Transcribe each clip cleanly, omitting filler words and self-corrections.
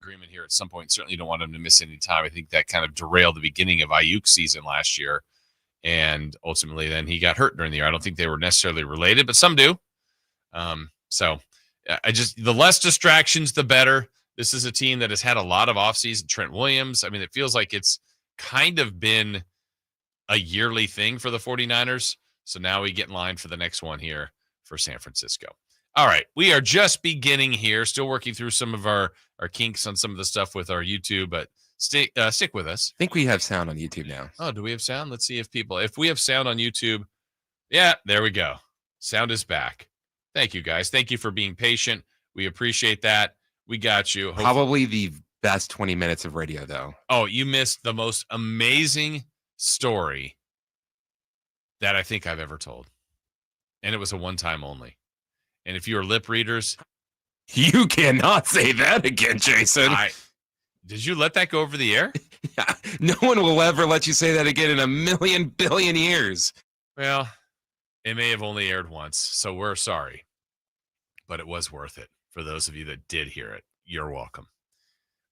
agreement here at some point. Certainly don't want him to miss any time. I think that kind of derailed the beginning of Ayuk's season last year. And ultimately, then he got hurt during the year. I don't think they were necessarily related, but some do. So the less distractions, the better. This is a team that has had a lot of offseason. Trent Williams. I mean, it feels like it's kind of been a yearly thing for the 49ers. So now we get in line for the next one here for San Francisco. All right. We are just beginning here. Still working through some of our kinks on some of the stuff with our YouTube, but stick with us. I think we have sound on YouTube now. Oh, do we have sound? Let's see if we have sound on YouTube. Yeah, there we go. Sound is back. Thank you, guys. Thank you for being patient. We appreciate that. We got you. Hopefully. Probably the best 20 minutes of radio, though. Oh, you missed the most amazing story that I think I've ever told. And it was a one-time only. And if you are lip readers. You cannot say that again, Jason. Did you let that go over the air? Yeah, no one will ever let you say that again in a million billion years. Well, it may have only aired once, so we're sorry. But it was worth it. For those of you that did hear it, you're welcome.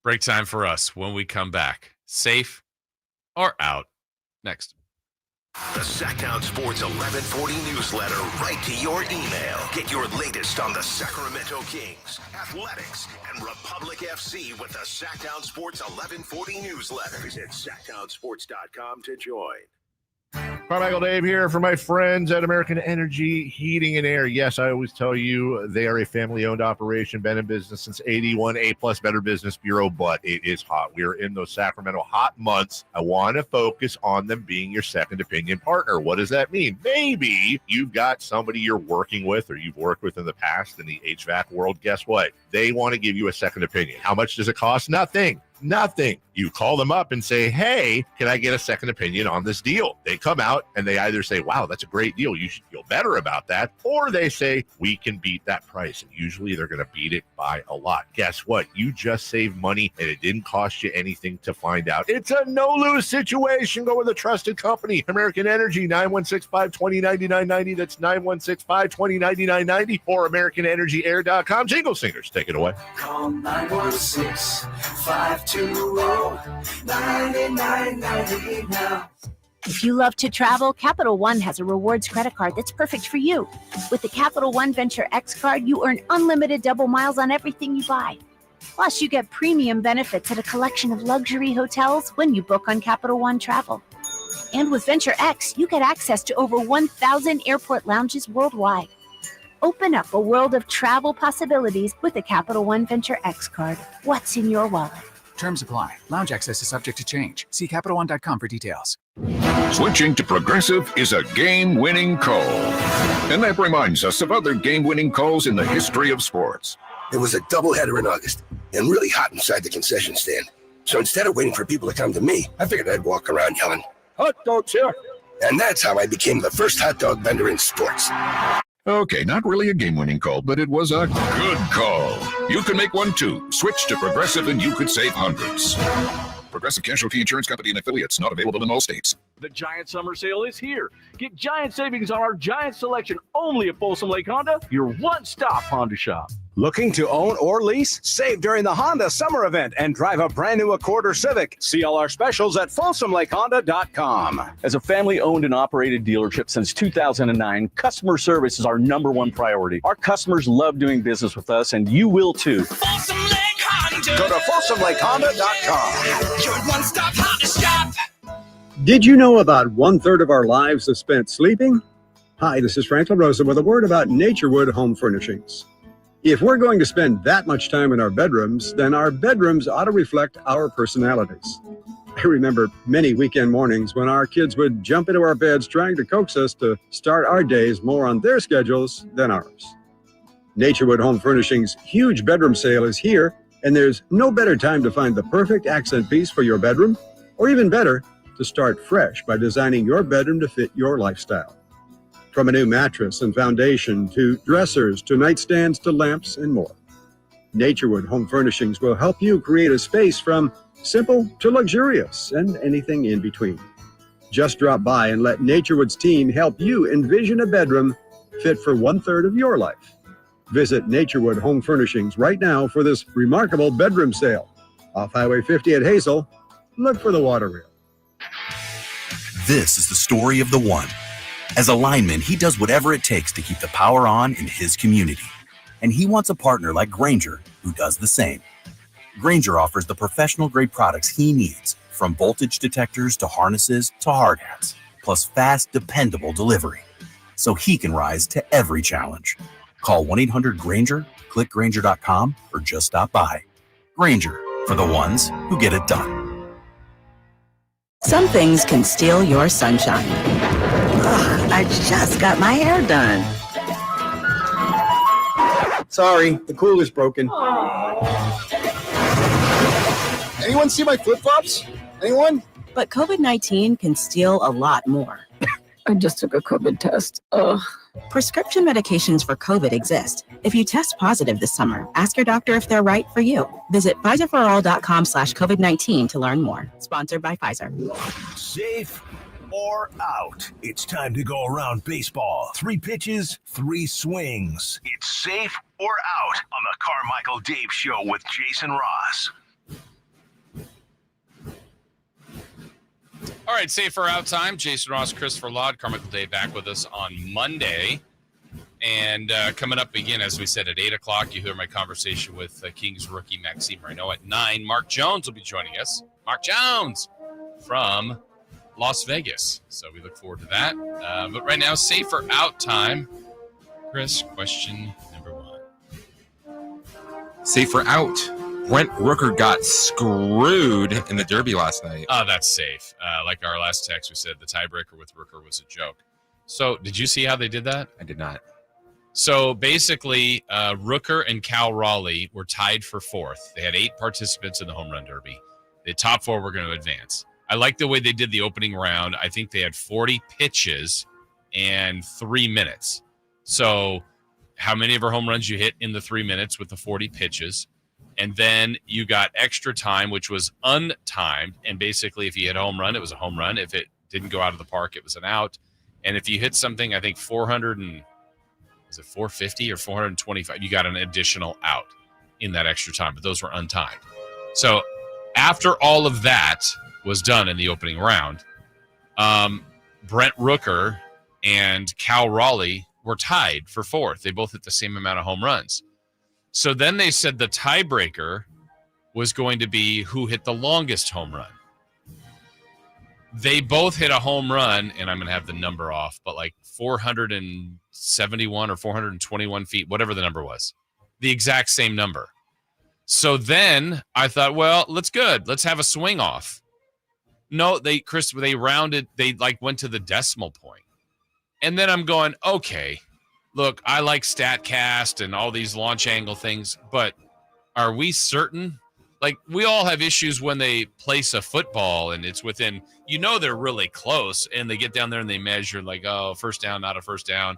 Break time for us when we come back. Safe or out? Next. The Sacktown Sports 1140 newsletter right to your email. Get your latest on the Sacramento Kings, athletics, and Republic FC with the Sacktown Sports 1140 newsletter. Visit sacktownsports.com to join. Carmichael Dave here for my friends at American Energy Heating and Air. Yes, I always tell you they are a family-owned operation, been in business since 81, A-plus Better Business Bureau, but it is hot. We are in those Sacramento hot months. I want to focus on them being your second opinion partner. What does that mean? Maybe you've got somebody you're working with or you've worked with in the past in the HVAC world. Guess what? They want to give you a second opinion. How much does it cost? Nothing. You call them up and say, hey, can I get a second opinion on this deal? They come out and they either say, wow, that's a great deal. You should feel better about that. Or they say, we can beat that price. And usually they're going to beat it by a lot. Guess what? You just saved money and it didn't cost you anything to find out. It's a no-lose situation. Go with a trusted company. American Energy, 916-520-9990. That's 916-520-9990 or AmericanEnergyAir.com. Jingle singers, take it away. Call 916-520-9990 now. If you love to travel, Capital One has a rewards credit card that's perfect for you. With the Capital One Venture X card, you earn unlimited double miles on everything you buy. Plus, you get premium benefits at a collection of luxury hotels when you book on Capital One Travel. And with Venture X, you get access to over 1,000 airport lounges worldwide. Open up a world of travel possibilities with the Capital One Venture X card. What's in your wallet? Terms apply. Lounge access is subject to change. See CapitalOne.com for details. Switching to Progressive is a game-winning call. And that reminds us of other game-winning calls in the history of sports. It was a doubleheader in August and really hot inside the concession stand. So instead of waiting for people to come to me, I figured I'd walk around yelling, hot dogs here. And that's how I became the first hot dog vendor in sports. Okay, not really a game-winning call, but it was a good call. You can make one too. Switch to Progressive and you could save hundreds. Progressive Casualty Insurance Company and affiliates, not available in all states. The Giant Summer Sale is here. Get giant savings on our giant selection only at Folsom Lake Honda, your one-stop Honda shop. Looking to own or lease? Save during the Honda Summer Event and drive a brand new Accord or Civic. See all our specials at FolsomLakeHonda.com. As a family-owned and operated dealership since 2009, customer service is our number one priority. Our customers love doing business with us, and you will too. Folsom Lake Honda. Go to FolsomLakeHonda.com. Your one-stop Honda shop. Did you know about 1/3 of our lives is spent sleeping? Hi, this is Franklin Rosa with a word about Naturewood Home Furnishings. If we're going to spend that much time in our bedrooms, then our bedrooms ought to reflect our personalities. I remember many weekend mornings when our kids would jump into our beds trying to coax us to start our days more on their schedules than ours. Naturewood Home Furnishings' huge bedroom sale is here, and there's no better time to find the perfect accent piece for your bedroom, or even better, to start fresh by designing your bedroom to fit your lifestyle. From a new mattress and foundation to dressers to nightstands to lamps and more. Naturewood Home Furnishings will help you create a space from simple to luxurious and anything in between. Just drop by and let Naturewood's team help you envision a bedroom fit for 1/3 of your life. Visit Naturewood Home Furnishings right now for this remarkable bedroom sale Off Highway 50 at Hazel, look for the water rail. This is the story of the one. As a lineman, he does whatever it takes to keep the power on in his community. And he wants a partner like Grainger who does the same. Grainger offers the professional-grade products he needs, from voltage detectors to harnesses to hard hats, plus fast, dependable delivery, so he can rise to every challenge. Call 1-800-GRAINGER, click Grainger.com, or just stop by. Grainger, for the ones who get it done. Some things can steal your sunshine. Ugh, I just got my hair done. Sorry, the cooler's broken. Anyone see my flip-flops? Anyone? But COVID-19 can steal a lot more. I just took a COVID test. Ugh. Prescription medications for COVID exist. If you test positive this summer, ask your doctor if they're right for you. Visit PfizerForAll.com/COVID-19 to learn more. Sponsored by Pfizer. Safe or out? It's time to go around baseball. 3 pitches, 3 swings. It's safe or out on the Carmichael Dave Show with Jason Ross. All right, safe or out time. Jason Ross, Christopher Laud, Carmichael Dave back with us on Monday. And coming up again, as we said, at 8 o'clock, you hear my conversation with Kings rookie Max Reno. At 9, Mark Jones will be joining us. Mark Jones from Las Vegas. So we look forward to that. But right now, safe or out time. Chris, question number 1. Safe or out? Brent Rooker got screwed in the Derby last night. Oh, that's safe. Like our last text, we said the tiebreaker with Rooker was a joke. So did you see how they did that? I did not. So basically, Rooker and Cal Raleigh were tied for 4th. They had 8 participants in the home run derby. The top 4 were going to advance. I like the way they did the opening round. I think they had 40 pitches and 3 minutes. So how many of our home runs you hit in the 3 minutes with the 40 pitches? And then you got extra time, which was untimed. And basically, if you hit a home run, it was a home run. If it didn't go out of the park, it was an out. And if you hit something, I think 450 or 425, you got an additional out in that extra time. But those were untimed. So after all of that was done in the opening round, Brent Rooker and Cal Raleigh were tied for 4th. They both hit the same amount of home runs. So then they said the tiebreaker was going to be who hit the longest home run. They both hit a home run, and I'm going to have the number off, but like 471 or 421 feet, whatever the number was, the exact same number. So then I thought, well, let's have a swing off. No, they rounded, they like went to the decimal point. And then I'm going, okay, look, I like StatCast and all these launch angle things, but are we certain? Like, we all have issues when they place a football and it's within, they're really close, and they get down there and they measure like, oh, first down, not a first down.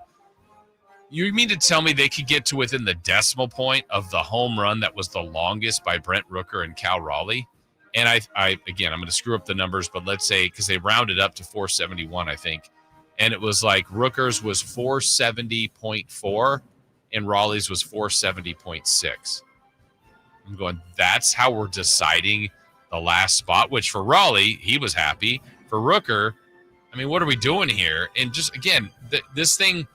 You mean to tell me they could get to within the decimal point of the home run that was the longest by Brent Rooker and Cal Raleigh? And I again, I'm going to screw up the numbers, but let's say, because they rounded up to 471, I think. And it was like Rooker's was 470.4 and Raleigh's was 470.6. I'm going, that's how we're deciding the last spot, which for Raleigh, he was happy. For Rooker, I mean, what are we doing here? And just, again, this thing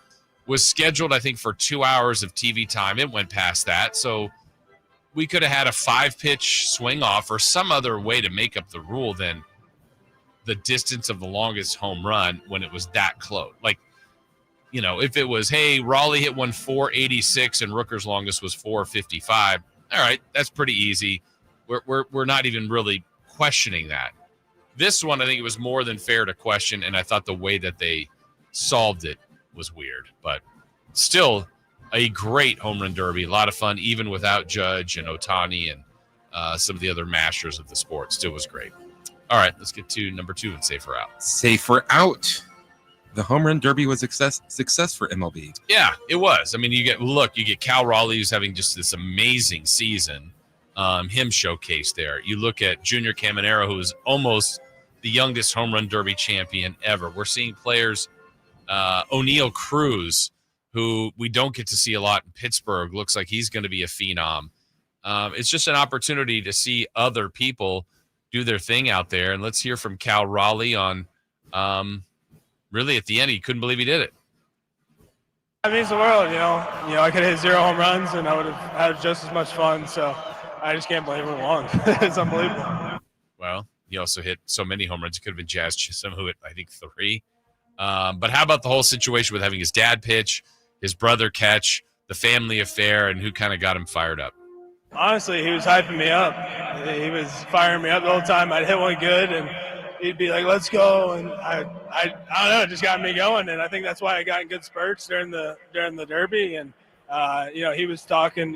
was scheduled, I think, for 2 hours of TV time. It went past that. So we could have had a 5-pitch swing off or some other way to make up the rule than the distance of the longest home run when it was that close. Like, if it was, hey, Raleigh hit one 486 and Rooker's longest was 455. All right, that's pretty easy. We're not even really questioning that. This one, I think it was more than fair to question, and I thought the way that they solved it was weird. But still, a great home run derby, a lot of fun, even without Judge and Ohtani and some of the other masters of the sport. Still was great. All right, let's get to number 2 and safe or out. Safe or out. The home run derby was success for MLB. Yeah, it was. I mean, you get Cal Raleigh, who's having just this amazing season, him showcased there. You look at Junior Caminero, who is almost the youngest home run derby champion ever. We're seeing players, O'Neal Cruz, who we don't get to see a lot in Pittsburgh, looks like he's going to be a phenom. It's just an opportunity to see other people do their thing out there. And let's hear from Cal Raleigh on really at the end. He couldn't believe he did it. It means the world, you know. I could have hit 0 home runs and I would have had just as much fun. So I just can't believe we won. It's unbelievable. Well, he also hit so many home runs. It could have been Jazz Chisholm, who hit, I think, 3. But how about the whole situation with having his dad pitch, his brother catch, the family affair, and who kind of got him fired up? Honestly, he was hyping me up. He was firing me up the whole time. I'd hit one good, and he'd be like, let's go. And I don't know, it just got me going. And I think that's why I got in good spurts during the Derby. And, he was talking,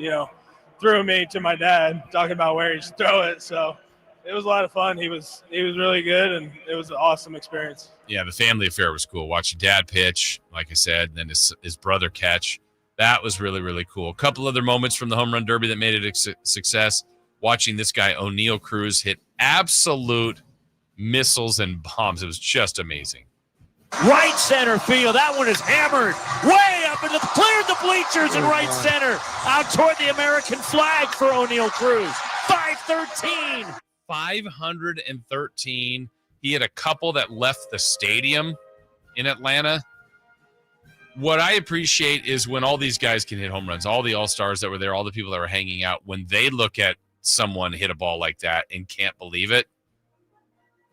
through me to my dad, talking about where he should throw it. So it was a lot of fun. He was really good, and it was an awesome experience. Yeah, the family affair was cool. Watching dad pitch, like I said, and then his brother catch. That was really, really cool. A couple other moments from the home run derby that made it a success. Watching this guy, O'Neal Cruz, hit absolute missiles and bombs. It was just amazing. Right center field. That one is hammered way up and cleared the bleachers in right center. Out toward the American flag for O'Neal Cruz. 513. 513. He had a couple that left the stadium in Atlanta. What I appreciate is when all these guys can hit home runs, all the all-stars that were there, all the people that were hanging out, when they look at someone hit a ball like that and can't believe it,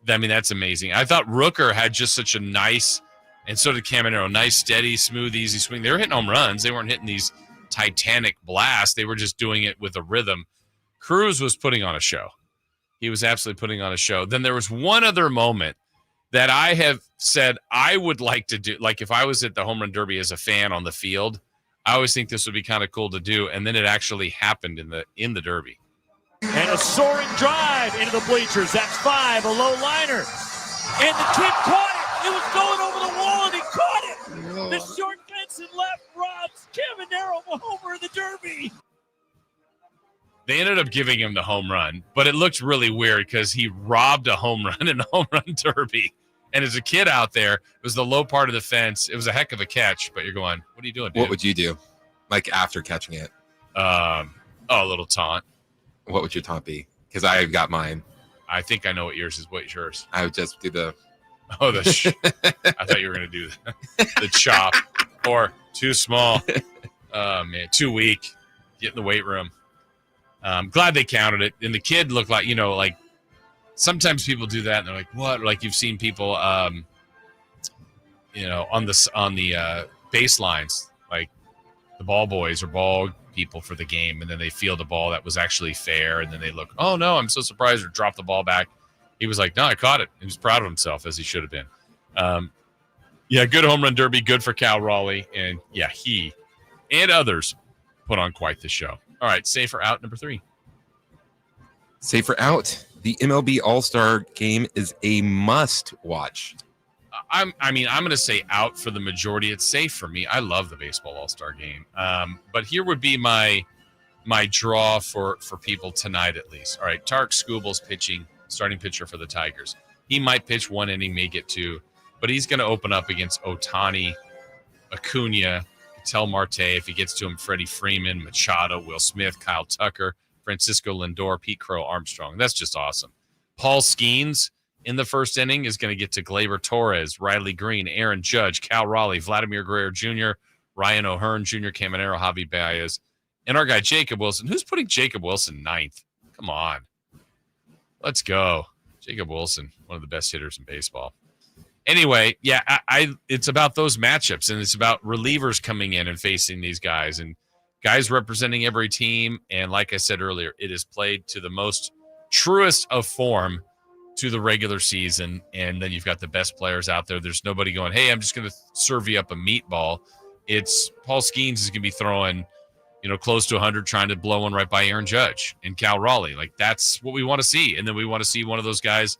I mean, that's amazing. I thought Rooker had just such a nice, and so did Caminero, nice, steady, smooth, easy swing. They were hitting home runs. They weren't hitting these titanic blasts. They were just doing it with a rhythm. Cruz was putting on a show. He was absolutely putting on a show. Then there was one other moment that I have said I would like to do. Like if I was at the home run derby as a fan on the field, I always think this would be kind of cool to do. And then it actually happened in the derby. And a soaring drive into the bleachers. That's 5, a low liner. And the kid caught it. It was going over the wall, and he caught it. The short fence and left robs Caminero of a homer in the derby. They ended up giving him the home run, but it looked really weird because he robbed a home run in the home run derby. And as a kid out there, it was the low part of the fence. It was a heck of a catch, but you're going, what are you doing, dude? What would you do, like after catching it? A little taunt. What would your taunt be? Because I've got mine. I think I know what yours is. What's yours? I would just do the... Oh, I thought you were going to do the chop. Or too small. Oh, man, too weak. Get in the weight room. I'm glad they counted it. And the kid looked like, like sometimes people do that and they're like, what? Like you've seen people, on the baselines, like the ball boys or ball people for the game. And then they field a ball that was actually fair. And then they look, oh no, I'm so surprised, or drop the ball back. He was like, no, I caught it. He was proud of himself, as he should have been. Good home run derby. Good for Cal Raleigh. And yeah, he and others put on quite the show. All right, safe or out, number 3. Safe or out. The MLB All-Star Game is a must-watch. I'm going to say out for the majority. It's safe for me. I love the Baseball All-Star Game. But here would be my draw for people tonight, at least. All right, Tarek Skubal's pitching, starting pitcher for the Tigers. He might pitch 1 inning, may get 2, but he's going to open up against Ohtani, Acuna, Tel Marte, if he gets to him, Freddie Freeman, Machado, Will Smith, Kyle Tucker, Francisco Lindor, Pete Crow, Armstrong. That's just awesome. Paul Skeens in the first inning is going to get to Gleyber Torres, Riley Green, Aaron Judge, Cal Raleigh, Vladimir Guerrero Jr., Ryan O'Hearn Jr., Caminero, Javi Baez, and our guy Jacob Wilson. Who's putting Jacob Wilson 9th? Come on. Let's go. Jacob Wilson, one of the best hitters in baseball. Anyway, yeah, it's about those matchups, and it's about relievers coming in and facing these guys, and guys representing every team. And like I said earlier, it is played to the most truest of form to the regular season, and then you've got the best players out there. There's nobody going, hey, I'm just going to serve you up a meatball. It's Paul Skeens is going to be throwing, close to 100, trying to blow one right by Aaron Judge and Cal Raleigh. Like, that's what we want to see. And then we want to see one of those guys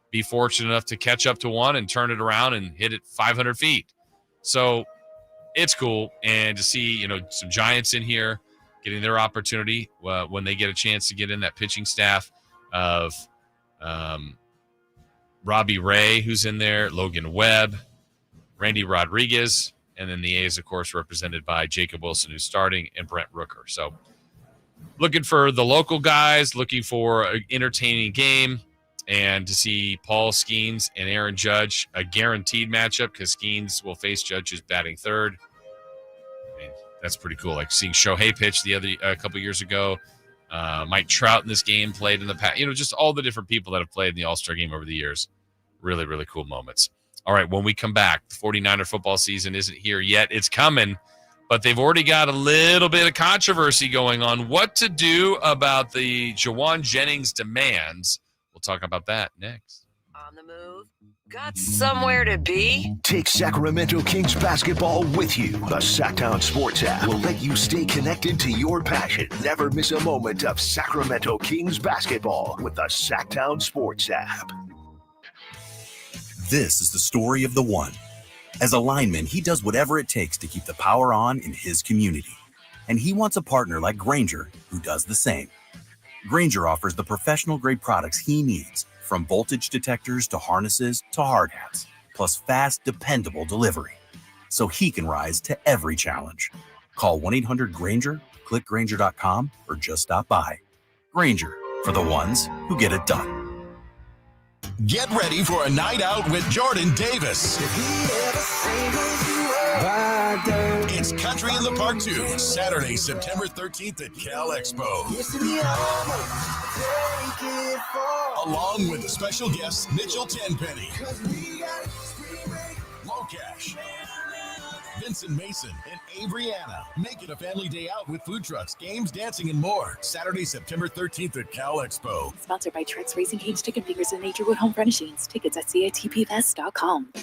be fortunate enough to catch up to one and turn it around and hit it 500 feet. So it's cool. And to see, some Giants in here getting their opportunity when they get a chance to get in that pitching staff of Robbie Ray, who's in there, Logan Webb, Randy Rodriguez, and then the A's, of course, represented by Jacob Wilson, who's starting, and Brent Rooker. So looking for the local guys, looking for an entertaining game, and to see Paul Skeens and Aaron Judge, a guaranteed matchup because Skeens will face Judge who's batting third. I mean, that's pretty cool. Like seeing Shohei pitch a couple years ago. Mike Trout in this game played in the past. Just all the different people that have played in the All-Star game over the years. Really, really cool moments. All right, when we come back, the 49er football season isn't here yet. It's coming, but they've already got a little bit of controversy going on. What to do about the Jawan Jennings demands. We'll talk about that next. On the move. Got somewhere to be? Take Sacramento Kings basketball with you. The Sacktown Sports app will let you stay connected to your passion. Never miss a moment of Sacramento Kings basketball with the Sacktown Sports app. This is the story of the one. As a lineman, he does whatever it takes to keep the power on in his community. And he wants a partner like Grainger who does the same. Grainger offers the professional-grade products he needs, from voltage detectors to harnesses to hard hats, plus fast, dependable delivery, so he can rise to every challenge. Call 1-800-GRAINGER, click Grainger.com, or just stop by. Grainger, for the ones who get it done. Get ready for a night out with Jordan Davis. It's Country in the Park 2, Saturday, September 13th at Cal Expo. Along with the special guests Mitchell Tenpenny, Locash, Vincent Mason, and Avriana. Make it a family day out with food trucks, games, dancing, and more. Saturday, September 13th at Cal Expo. Sponsored by Trex Racing Cage, Chicken Fingers, and Naturewood Home Furnishings. Tickets at catpfest.com.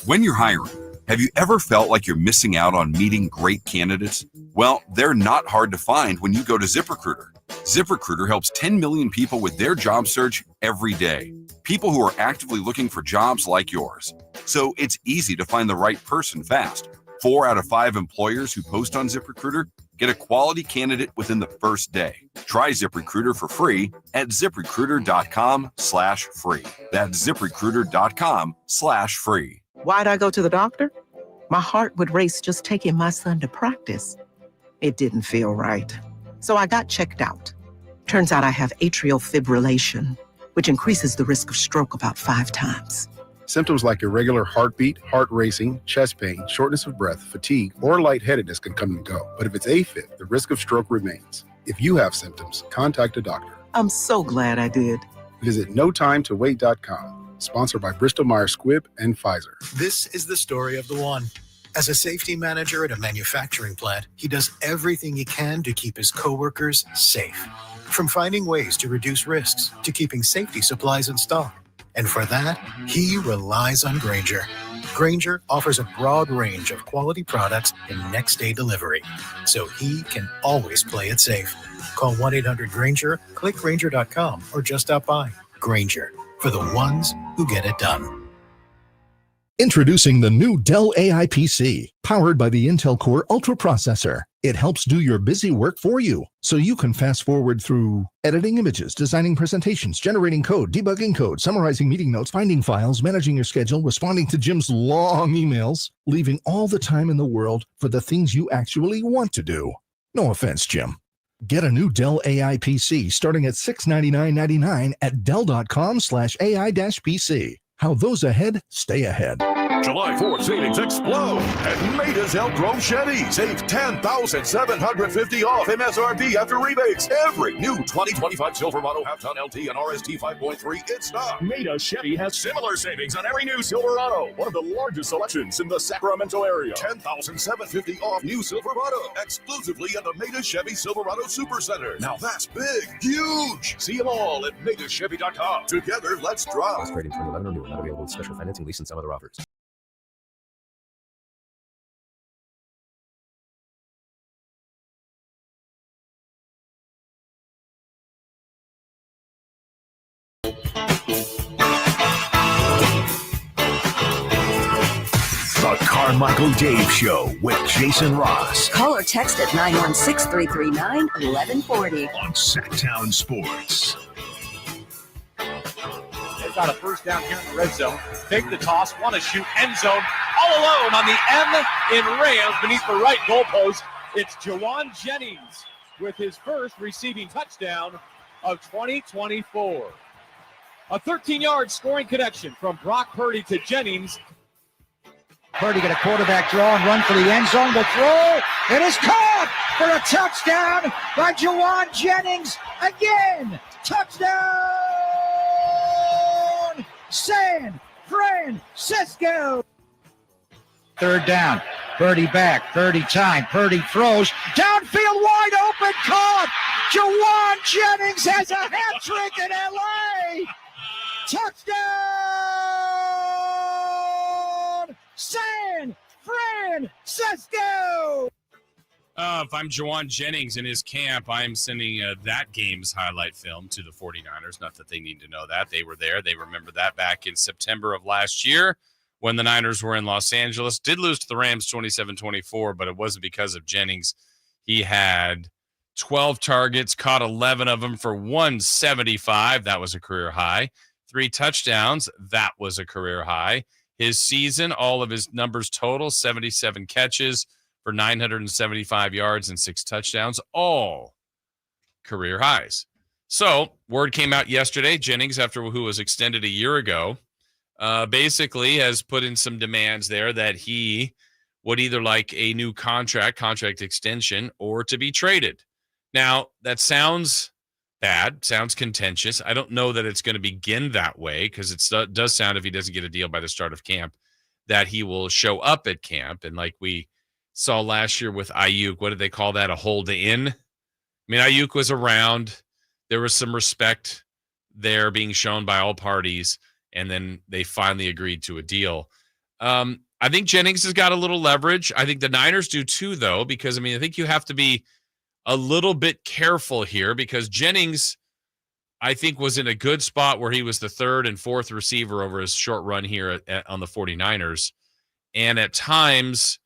When you're hiring, have you ever felt like you're missing out on meeting great candidates? Well, they're not hard to find when you go to ZipRecruiter. ZipRecruiter helps 10 million people with their job search every day. People who are actively looking for jobs like yours. So it's easy to find the right person fast. 4 out of 5 employers who post on ZipRecruiter get a quality candidate within the first day. Try ZipRecruiter for free at ZipRecruiter.com/free. That's ZipRecruiter.com/free. Why'd I go to the doctor? My heart would race just taking my son to practice. It didn't feel right. So I got checked out. Turns out I have atrial fibrillation, which increases the risk of stroke about 5 times. Symptoms like irregular heartbeat, heart racing, chest pain, shortness of breath, fatigue, or lightheadedness can come and go. But if it's AFib, the risk of stroke remains. If you have symptoms, contact a doctor. I'm so glad I did. Visit NoTimeToWait.com. Sponsored by Bristol-Myers Squibb and Pfizer. This is the story of the one. As a safety manager at a manufacturing plant, he does everything he can to keep his coworkers safe. From finding ways to reduce risks to keeping safety supplies in stock. And for that, he relies on Grainger. Grainger offers a broad range of quality products in next-day delivery, so he can always play it safe. Call 1-800-GRAINGER, click Grainger.com, or just stop by. Grainger, for the ones who get it done. Introducing the new Dell AI PC, powered by the Intel Core Ultra processor. It helps do your busy work for you, so you can fast forward through editing images, designing presentations, generating code, debugging code, summarizing meeting notes, finding files, managing your schedule, responding to Jim's long emails, leaving all the time in the world for the things you actually want to do. No offense, Jim. Get a new Dell AI PC starting at $699.99 at Dell.com/AI-PC. How those ahead stay ahead. July 4th savings explode at Maida's Elk Grove Chevy. Save $10,750 off MSRP after rebates. Every new 2025 Silverado half-ton LT and RST 5.3 in stock. Maida Chevy has similar savings on every new Silverado. One of the largest selections in the Sacramento area. $10,750 off new Silverado. Exclusively at the Maida Chevy Silverado Supercenter. Now that's big, huge. See them all at MaidaChevy.com. Together, let's drive. Rated 2011 or newer. Not available with special financing, lease, and some other offers. The Carmichael Dave Show with Jason Ross. Call or text at 916-339-1140. On Sacktown Sports. They've got a first down here in the red zone. Take the toss, want to shoot, end zone, all alone on the M in Rams beneath the right goalpost. It's Jawan Jennings with his first receiving touchdown of 2024. A 13-yard scoring connection from Brock Purdy to Jennings. Purdy get a quarterback draw and run for the end zone. The throw, it is caught for a touchdown by Juwan Jennings. Again, touchdown, San Francisco. Third down, Purdy back, Purdy time, Purdy throws, downfield wide open, caught. Juwan Jennings has a hat trick in LA. Touchdown, San Francisco. If I'm Juwan Jennings in his camp, I'm sending that game's highlight film to the 49ers. Not that they need to know that. They were there. They remember that back in September of last year when the Niners were in Los Angeles. Did lose to the Rams 27-24, but it wasn't because of Jennings. He had 12 targets, caught 11 of them for 175. That was a career high. 3 touchdowns. That was a career high. His season, all of his numbers total, 77 catches for 975 yards and 6 touchdowns, all career highs. So word came out yesterday, Jennings, after who was extended a year ago, basically has put in some demands there that he would either like a new contract extension, or to be traded. Now, that sounds bad, sounds contentious. I don't know that it's going to begin that way, because it does sound, if he doesn't get a deal by the start of camp, that he will show up at camp. And like we saw last year with Ayuk, what did they call that? A hold in? I mean, Ayuk was around. There was some respect there being shown by all parties, and then they finally agreed to a deal. I think Jennings has got a little leverage. I think the Niners do too, though, because, I mean, I think you have to be a little bit careful here, because Jennings, I think, was in a good spot where he was the 3rd and 4th receiver over his short run here on the 49ers, and at times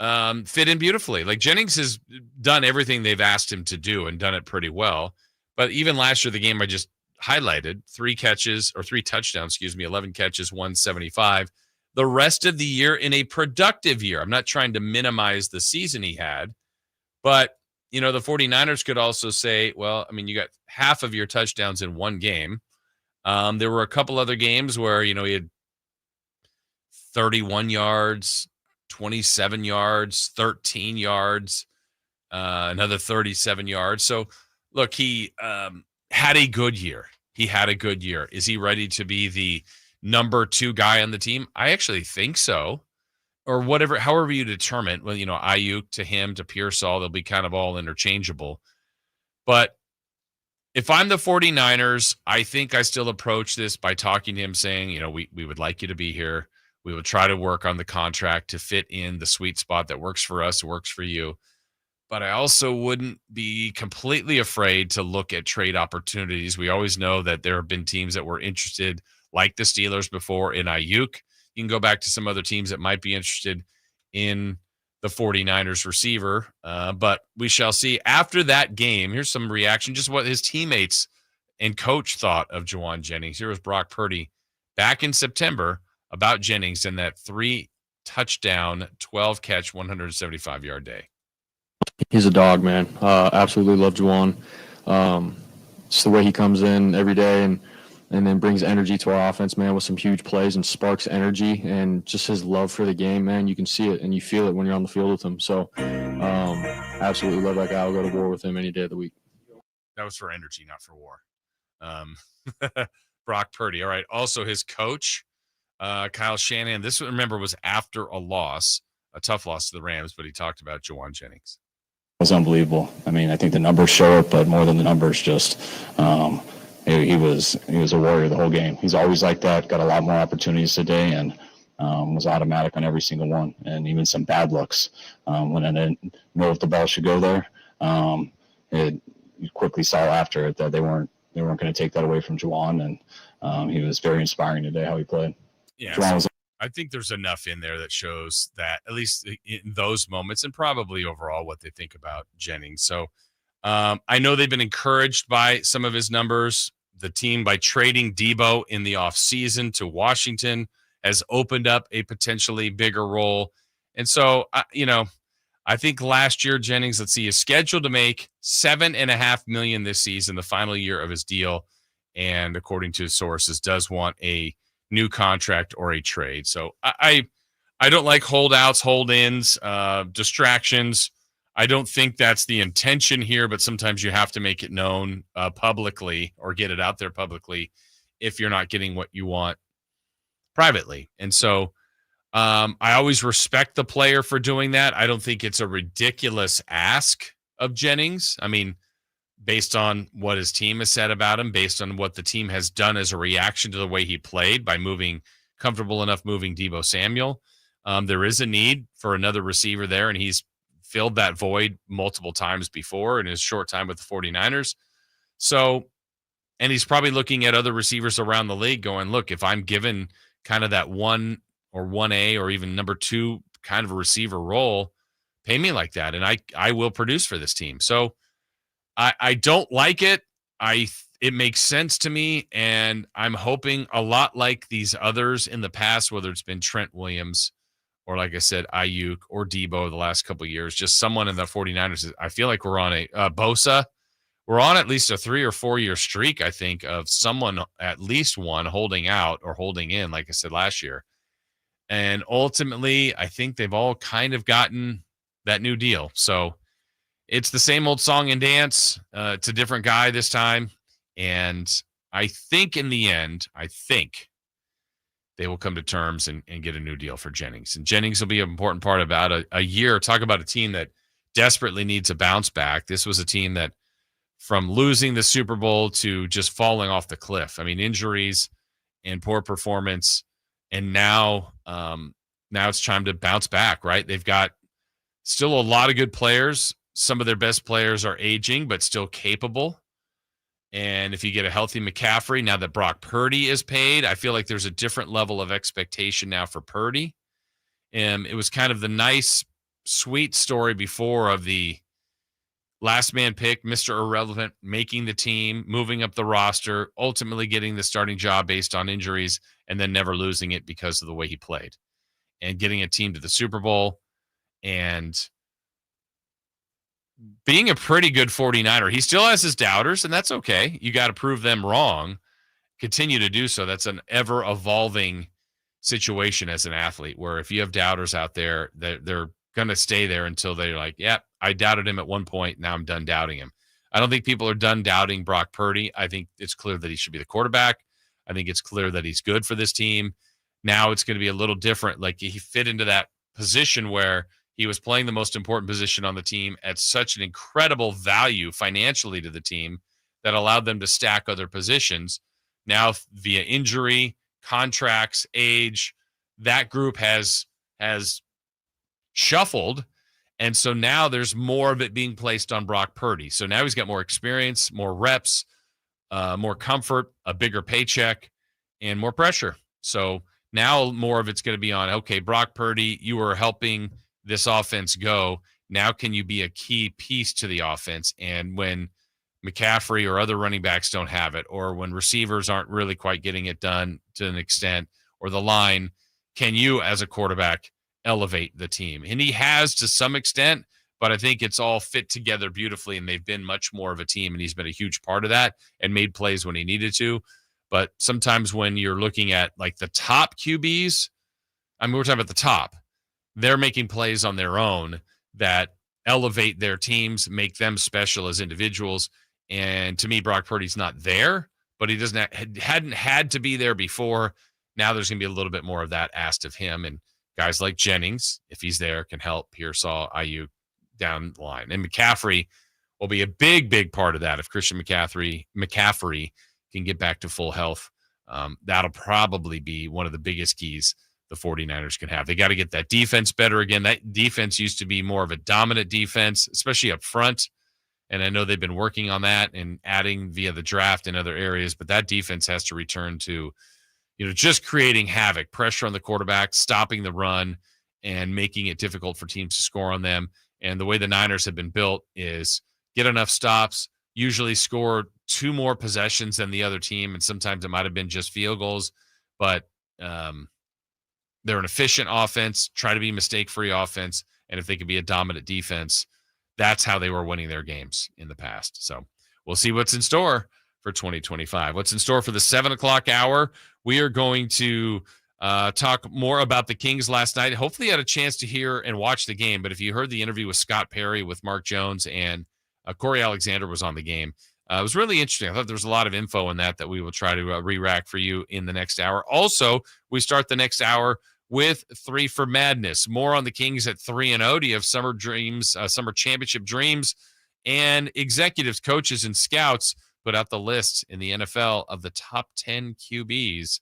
fit in beautifully. Like, Jennings has done everything they've asked him to do and done it pretty well. But even last year, the game I just highlighted, 3 touchdowns, 11 catches, 175. The rest of the year in a productive year. I'm not trying to minimize the season he had, but, you know, the 49ers could also say, well, I mean, you got half of your touchdowns in one game. There were a couple other games where, you know, he had 31 yards, 27 yards, 13 yards, another 37 yards. So, look, he had a good year. He had a good year. Is he ready to be the number 2 guy on the team? I actually think so. Or whatever, however you determine. Well, you know, Ayuk to him to Pearsall, they'll be kind of all interchangeable. But if I'm the 49ers, I think I still approach this by talking to him, saying, you know, we would like you to be here. We would try to work on the contract to fit in the sweet spot that works for us, works for you. But I also wouldn't be completely afraid to look at trade opportunities. We always know that there have been teams that were interested, like the Steelers before, in Ayuk. You can go back to some other teams that might be interested in the 49ers receiver. But we shall see. After that game, here's some reaction, just what his teammates and coach thought of Juwan Jennings. Here was Brock Purdy back in September about Jennings and that 3-touchdown, 12-catch, 175-yard day. He's a dog, man. Absolutely love Juwan. Just the way he comes in every day and then brings energy to our offense, man, with some huge plays and sparks energy, and just his love for the game, man. You can see it and you feel it when you're on the field with him. So absolutely love that guy. I'll go to war with him any day of the week. That was for energy, not for war. Brock Purdy. All right. Also his coach, Kyle Shanahan. This, remember, was after a tough loss to the Rams, but he talked about Juwan Jennings. It was unbelievable. I mean, I think the numbers show it, but more than the numbers, just he was a warrior the whole game. He's always like that. Got a lot more opportunities today, and was automatic on every single one. And even some bad looks when I didn't know if the ball should go there. You quickly saw after it that they weren't going to take that away from Juwan, and he was very inspiring today how he played. Yeah, I think there's enough in there that shows that, at least in those moments, and probably overall what they think about Jennings. So I know they've been encouraged by some of his numbers. The team, by trading Debo in the offseason to Washington, has opened up a potentially bigger role. And so, I think last year, Jennings, let's see, is scheduled to make $7.5 million this season, the final year of his deal. And according to his sources, does want a new contract or a trade. So I don't like holdouts, hold-ins, distractions. I don't think that's the intention here, but sometimes you have to make it known publicly or get it out there publicly if you're not getting what you want privately. And so I always respect the player for doing that. I don't think it's a ridiculous ask of Jennings. I mean, based on what his team has said about him, based on what the team has done as a reaction to the way he played by comfortable enough moving Deebo Samuel. There is a need for another receiver there, and he's filled that void multiple times before in his short time with the 49ers. So, and he's probably looking at other receivers around the league going, look, if I'm given kind of that 1 or 1A or even number 2 kind of a receiver role, pay me like that, and I will produce for this team. So I don't like it. It makes sense to me, and I'm hoping a lot like these others in the past, whether it's been Trent Williams or, like I said, Ayuk or Deebo the last couple of years, just someone in the 49ers. I feel like we're on a Bosa. We're on at least a 3 or 4 year streak, I think, of someone, at least one, holding out or holding in, like I said last year. And ultimately, I think they've all kind of gotten that new deal. So it's the same old song and dance. It's a different guy this time. And I think in the end, they will come to terms and get a new deal for Jennings. And Jennings will be an important part about a year. Talk about a team that desperately needs a bounce back. This was a team that, from losing the Super Bowl to just falling off the cliff. I mean, injuries and poor performance. And now it's time to bounce back, right? They've got still a lot of good players. Some of their best players are aging, but still capable. And if you get a healthy McCaffrey, now that Brock Purdy is paid, I feel like there's a different level of expectation now for Purdy. It was kind of the nice, sweet story before of the last man pick, Mr. Irrelevant, making the team, moving up the roster, ultimately getting the starting job based on injuries, and then never losing it because of the way he played. And getting a team to the Super Bowl and being a pretty good 49er. He still has his doubters, and that's okay. You got to prove them wrong. Continue to do so. That's an ever-evolving situation as an athlete, where if you have doubters out there, they're going to stay there until they're like, yep, I doubted him at one point. Now I'm done doubting him. I don't think people are done doubting Brock Purdy. I think it's clear that he should be the quarterback. I think it's clear that he's good for this team. Now it's going to be a little different. Like, he fit into that position where he was playing the most important position on the team at such an incredible value financially to the team that allowed them to stack other positions. Now, via injury, contracts, age, that group has shuffled. And so now there's more of it being placed on Brock Purdy. So now he's got more experience, more reps, more comfort, a bigger paycheck, and more pressure. So now more of it's going to be on, okay, Brock Purdy, you are helping this offense go. Now can you be a key piece to the offense? And when McCaffrey or other running backs don't have it, or when receivers aren't really quite getting it done to an extent, or the line, can you as a quarterback elevate the team? And he has to some extent, but I think it's all fit together beautifully, and they've been much more of a team, and he's been a huge part of that and made plays when he needed to. But sometimes when you're looking at like the top QBs, I mean, we're talking about the top, they're making plays on their own that elevate their teams, make them special as individuals. And to me, Brock Purdy's not there, but he hadn't had to be there before. Now there's going to be a little bit more of that asked of him. And guys like Jennings, if he's there, can help Pearsall, Ayuk down the line. And McCaffrey will be a big, big part of that. If Christian McCaffrey can get back to full health, that'll probably be one of the biggest keys the 49ers can have. They got to get that defense better again. That defense used to be more of a dominant defense, especially up front. And I know they've been working on that and adding via the draft in other areas, but that defense has to return to, just creating havoc, pressure on the quarterback, stopping the run, and making it difficult for teams to score on them. And the way the Niners have been built is get enough stops, usually score 2 more possessions than the other team, and sometimes it might have been just field goals, but they're an efficient offense, try to be mistake-free offense, And if they can be a dominant defense, that's how they were winning their games in the past. So we'll see what's in store for 2025. What's in store for the 7 o'clock hour? We are going to talk more about the Kings last night. Hopefully you had a chance to hear and watch the game, but if you heard the interview with Scott Perry, with Mark Jones, and Corey Alexander was on the game, it was really interesting. I thought there was a lot of info in that we will try to re-rack for you in the next hour. Also, we start the next hour with 3 for Madness. More on the Kings at 3-0. Do you have summer dreams, summer championship dreams? And executives, coaches, and scouts put out the list in the NFL of the top 10 QBs.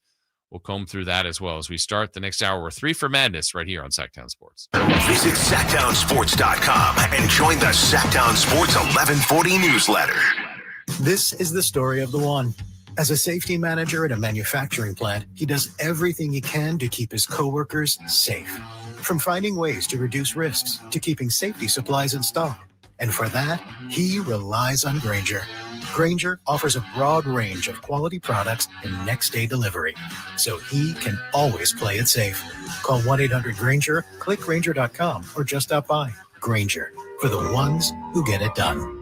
We'll comb through that as well as we start the next hour with 3 for Madness right here on Sacktown Sports. Visit SacktownSports.com and join the Sacktown Sports 1140 newsletter. This is the story of the one. As a safety manager at a manufacturing plant, he does everything he can to keep his coworkers safe. From finding ways to reduce risks to keeping safety supplies in stock. And for that, he relies on Grainger. Grainger offers a broad range of quality products and next-day delivery, so he can always play it safe. Call 1-800-GRAINGER, click Grainger.com, or just stop by. Grainger, for the ones who get it done.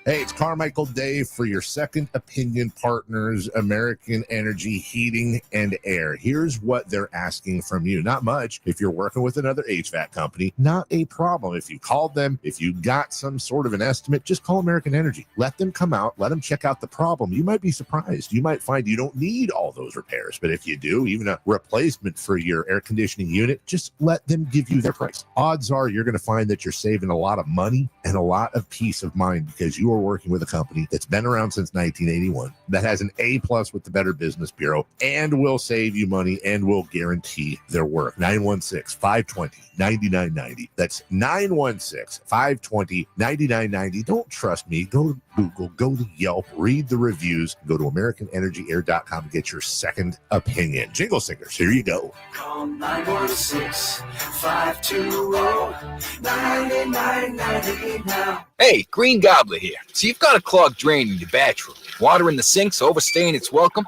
Hey, it's Carmichael Dave for your Second Opinion partners, American Energy Heating and Air. Here's what they're asking from you. Not much. If you're working with another HVAC company, not a problem. If you called them, if you got some sort of an estimate, just call American Energy. Let them come out. Let them check out the problem. You might be surprised. You might find you don't need all those repairs. But if you do, even a replacement for your air conditioning unit, just let them give you their price. Odds are you're going to find that you're saving a lot of money and a lot of peace of mind because you are working with a company that's been around since 1981, that has an A+ with the Better Business Bureau, and will save you money and will guarantee their work. 916-520-9990. That's 916-520-9990. Don't trust me. Go to Google, go to Yelp, read the reviews, go to AmericanEnergyAir.com to get your second opinion. Jingle singers, here you go. Call 916-520-9990 now. Hey, Green Gobbler here. So you've got a clogged drain in your bathroom. Water in the sink's overstaying its welcome.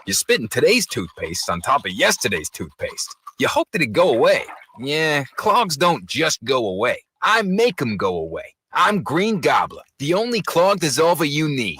You're spitting today's toothpaste on top of yesterday's toothpaste. You hope that it go away. Yeah, clogs don't just go away. I make them go away. I'm Green Gobbler, the only clog dissolver you need.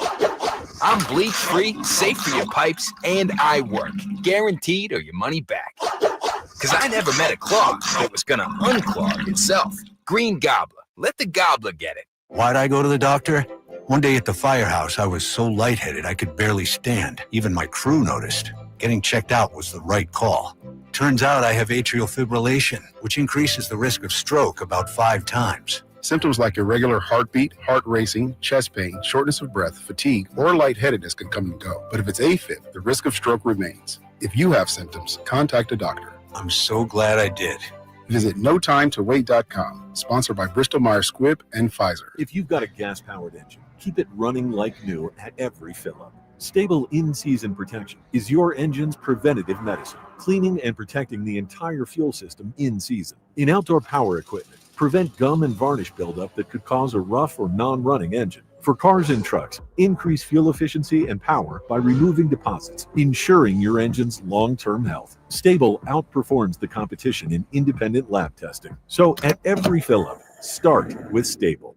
I'm bleach-free, safe for your pipes, and I work. Guaranteed or your money back. Because I never met a clog that was going to unclog itself. Green Gobbler. Let the gobbler get it. Why'd I go to the doctor? One day at the firehouse, I was so lightheaded I could barely stand. Even my crew noticed. Getting checked out was the right call. Turns out I have atrial fibrillation, which increases the risk of stroke about 5 times. Symptoms like irregular heartbeat, heart racing, chest pain, shortness of breath, fatigue, or lightheadedness can come and go. But if it's AFib, the risk of stroke remains. If you have symptoms, contact a doctor. I'm so glad I did. Visit NoTimeToWait.com, sponsored by Bristol-Myers Squibb and Pfizer. If you've got a gas-powered engine, keep it running like new at every fill-up. Stable in-season protection is your engine's preventative medicine, cleaning and protecting the entire fuel system in season. In outdoor power equipment, prevent gum and varnish buildup that could cause a rough or non-running engine. For cars and trucks, increase fuel efficiency and power by removing deposits, ensuring your engine's long-term health. Stable outperforms the competition in independent lab testing. So at every fill-up, start with Stable.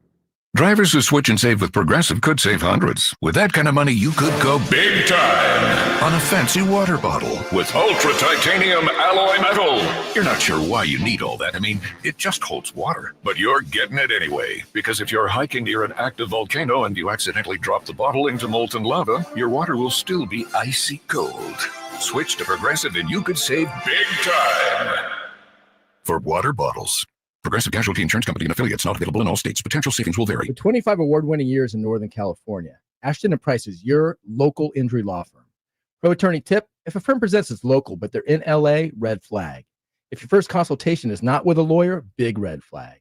Drivers who switch and save with Progressive could save hundreds. With that kind of money, you could go big time on a fancy water bottle with ultra titanium alloy metal. You're not sure why you need all that. I mean, it just holds water. But you're getting it anyway. Because if you're hiking near an active volcano and you accidentally drop the bottle into molten lava, your water will still be icy cold. Switch to Progressive and you could save big time. For water bottles. Progressive Casualty Insurance Company and affiliates, not available in all states. Potential savings will vary. With 25 award-winning years in Northern California, Ashton & Price is your local injury law firm. Pro attorney tip: if a firm presents as local but they're in LA, red flag. If your first consultation is not with a lawyer, big red flag.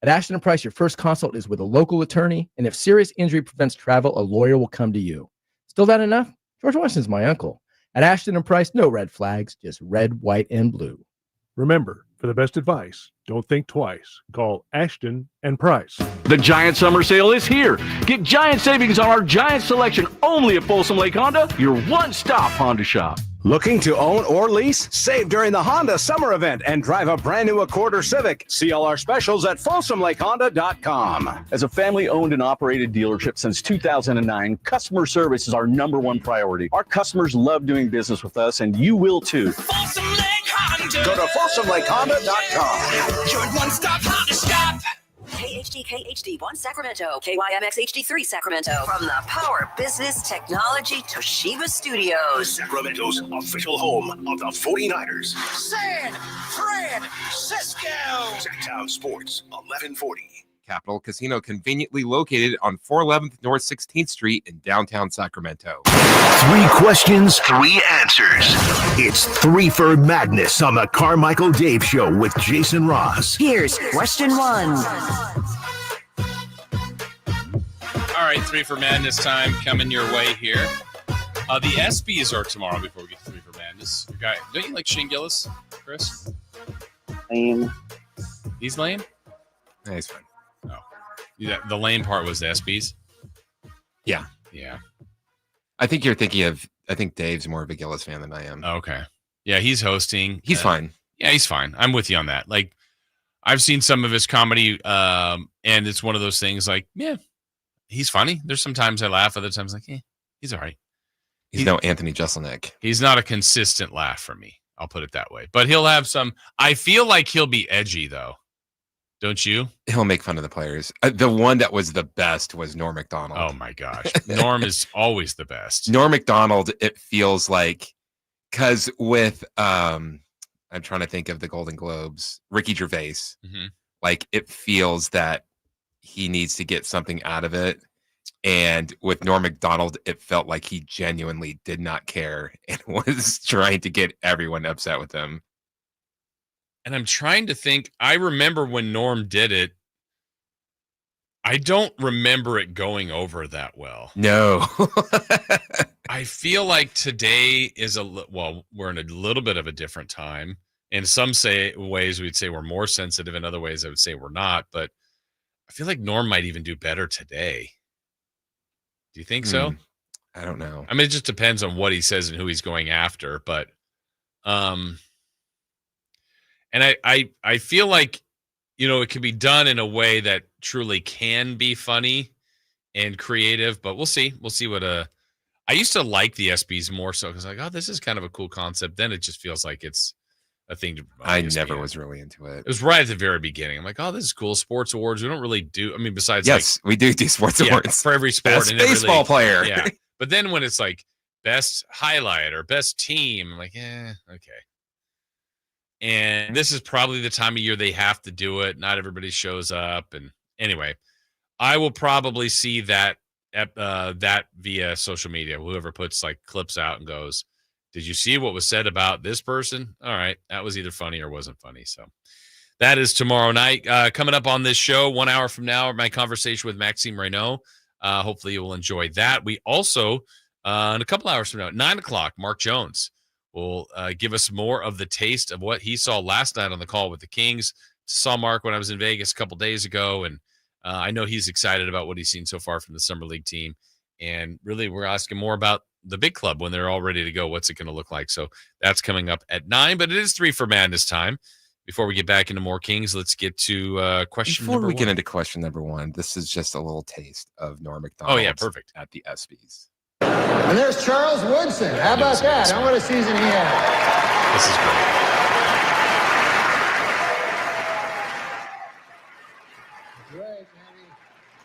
At Ashton & Price, your first consult is with a local attorney, and if serious injury prevents travel, a lawyer will come to you. Still not enough? George Washington's my uncle. At Ashton & Price, no red flags, just red, white, and blue. Remember, for the best advice, don't think twice. Call Ashton & Price. The Giant Summer Sale is here. Get giant savings on our giant selection only at Folsom Lake Honda, your one-stop Honda shop. Looking to own or lease? Save during the Honda Summer Event and drive a brand new Accord or Civic. See all our specials at FolsomLakeHonda.com. As a family-owned and operated dealership since 2009, customer service is our #1 priority. Our customers love doing business with us, and you will too. Folsom Lake Honda. Go to FolsomLakeHonda.com. Your one-stop Honda shop. KHD1 Sacramento, KYMX HD3 Sacramento. From the Power Business Technology Toshiba Studios. Sacramento's official home of the 49ers. San Francisco. Sacktown Sports, 1140. Capital Casino, conveniently located on 411th North 16th Street in downtown Sacramento. 3 questions, 3 answers. It's 3 for Madness on the Carmichael Dave Show with Jason Ross. Here's question 1. All right, 3 for Madness time coming your way here. The ESPYs are tomorrow before we get to 3 for Madness. Don't you like Shane Gillis, Chris? Lame. He's lame? Yeah, he's fine. Oh. Yeah, the lame part was the ESPYs? Yeah. Yeah. I think Dave's more of a Gillis fan than I am. Okay. Yeah, he's hosting. He's fine. Yeah, he's fine. I'm with you on that. Like, I've seen some of his comedy, and it's one of those things like, yeah, he's funny. There's sometimes I laugh, other times like, he's all right. He's no Anthony Jeselnik. He's not a consistent laugh for me. I'll put it that way. But he'll have some. I feel like he'll be edgy, though. Don't you? He'll make fun of the players. The one that was the best was Norm Macdonald. Oh, my gosh. Norm is always the best. Norm Macdonald, it feels like, because with, I'm trying to think of the Golden Globes, Ricky Gervais, like it feels that he needs to get something out of it. And with Norm Macdonald, it felt like he genuinely did not care and was trying to get everyone upset with him. And I'm trying to think. I remember when Norm did it. I don't remember it going over that well. No. I feel like today is we're in a little bit of a different time. In some ways, we'd say we're more sensitive. In other ways, I would say we're not. But I feel like Norm might even do better today. Do you think so? I don't know. I mean, it just depends on what he says and who he's going after. But, and I feel like, it can be done in a way that truly can be funny and creative, but we'll see. We'll see what I used to like the ESPYs more so because like, oh, this is kind of a cool concept. Then it just feels like it's a thing to I never was really into it. It was right at the very beginning. I'm like, oh, this is cool. Sports awards. We don't really do. I mean, besides, yes, we do sports awards for every sport. Best baseball player. Yeah. But then when it's like best highlight or best team, I'm like, okay. And this is probably the time of year they have to do it. Not everybody shows up. And anyway, I will probably see that via social media. Whoever puts like clips out and goes, did you see what was said about this person? All right. That was either funny or wasn't funny. So that is tomorrow night. Coming up on this show, 1 hour from now, my conversation with Max Reno. Hopefully you will enjoy that. We also, in a couple hours from now, at 9 o'clock, Mark Jones will give us more of the taste of what he saw last night on the call with the Kings. Saw Mark when I was in Vegas a couple days ago, and I know he's excited about what he's seen so far from the Summer League team. And really, we're asking more about the big club when they're all ready to go. What's it going to look like? So that's coming up at 9, but it is 3 for Madness time. Before we get back into more Kings, let's get to question Before number we 1. get into question number 1, this is just a little taste of Norm Macdonald. Oh, yeah, perfect. At the ESPYs. And there's Charles Woodson. How about that? How what a season he had. This is great. Great, man.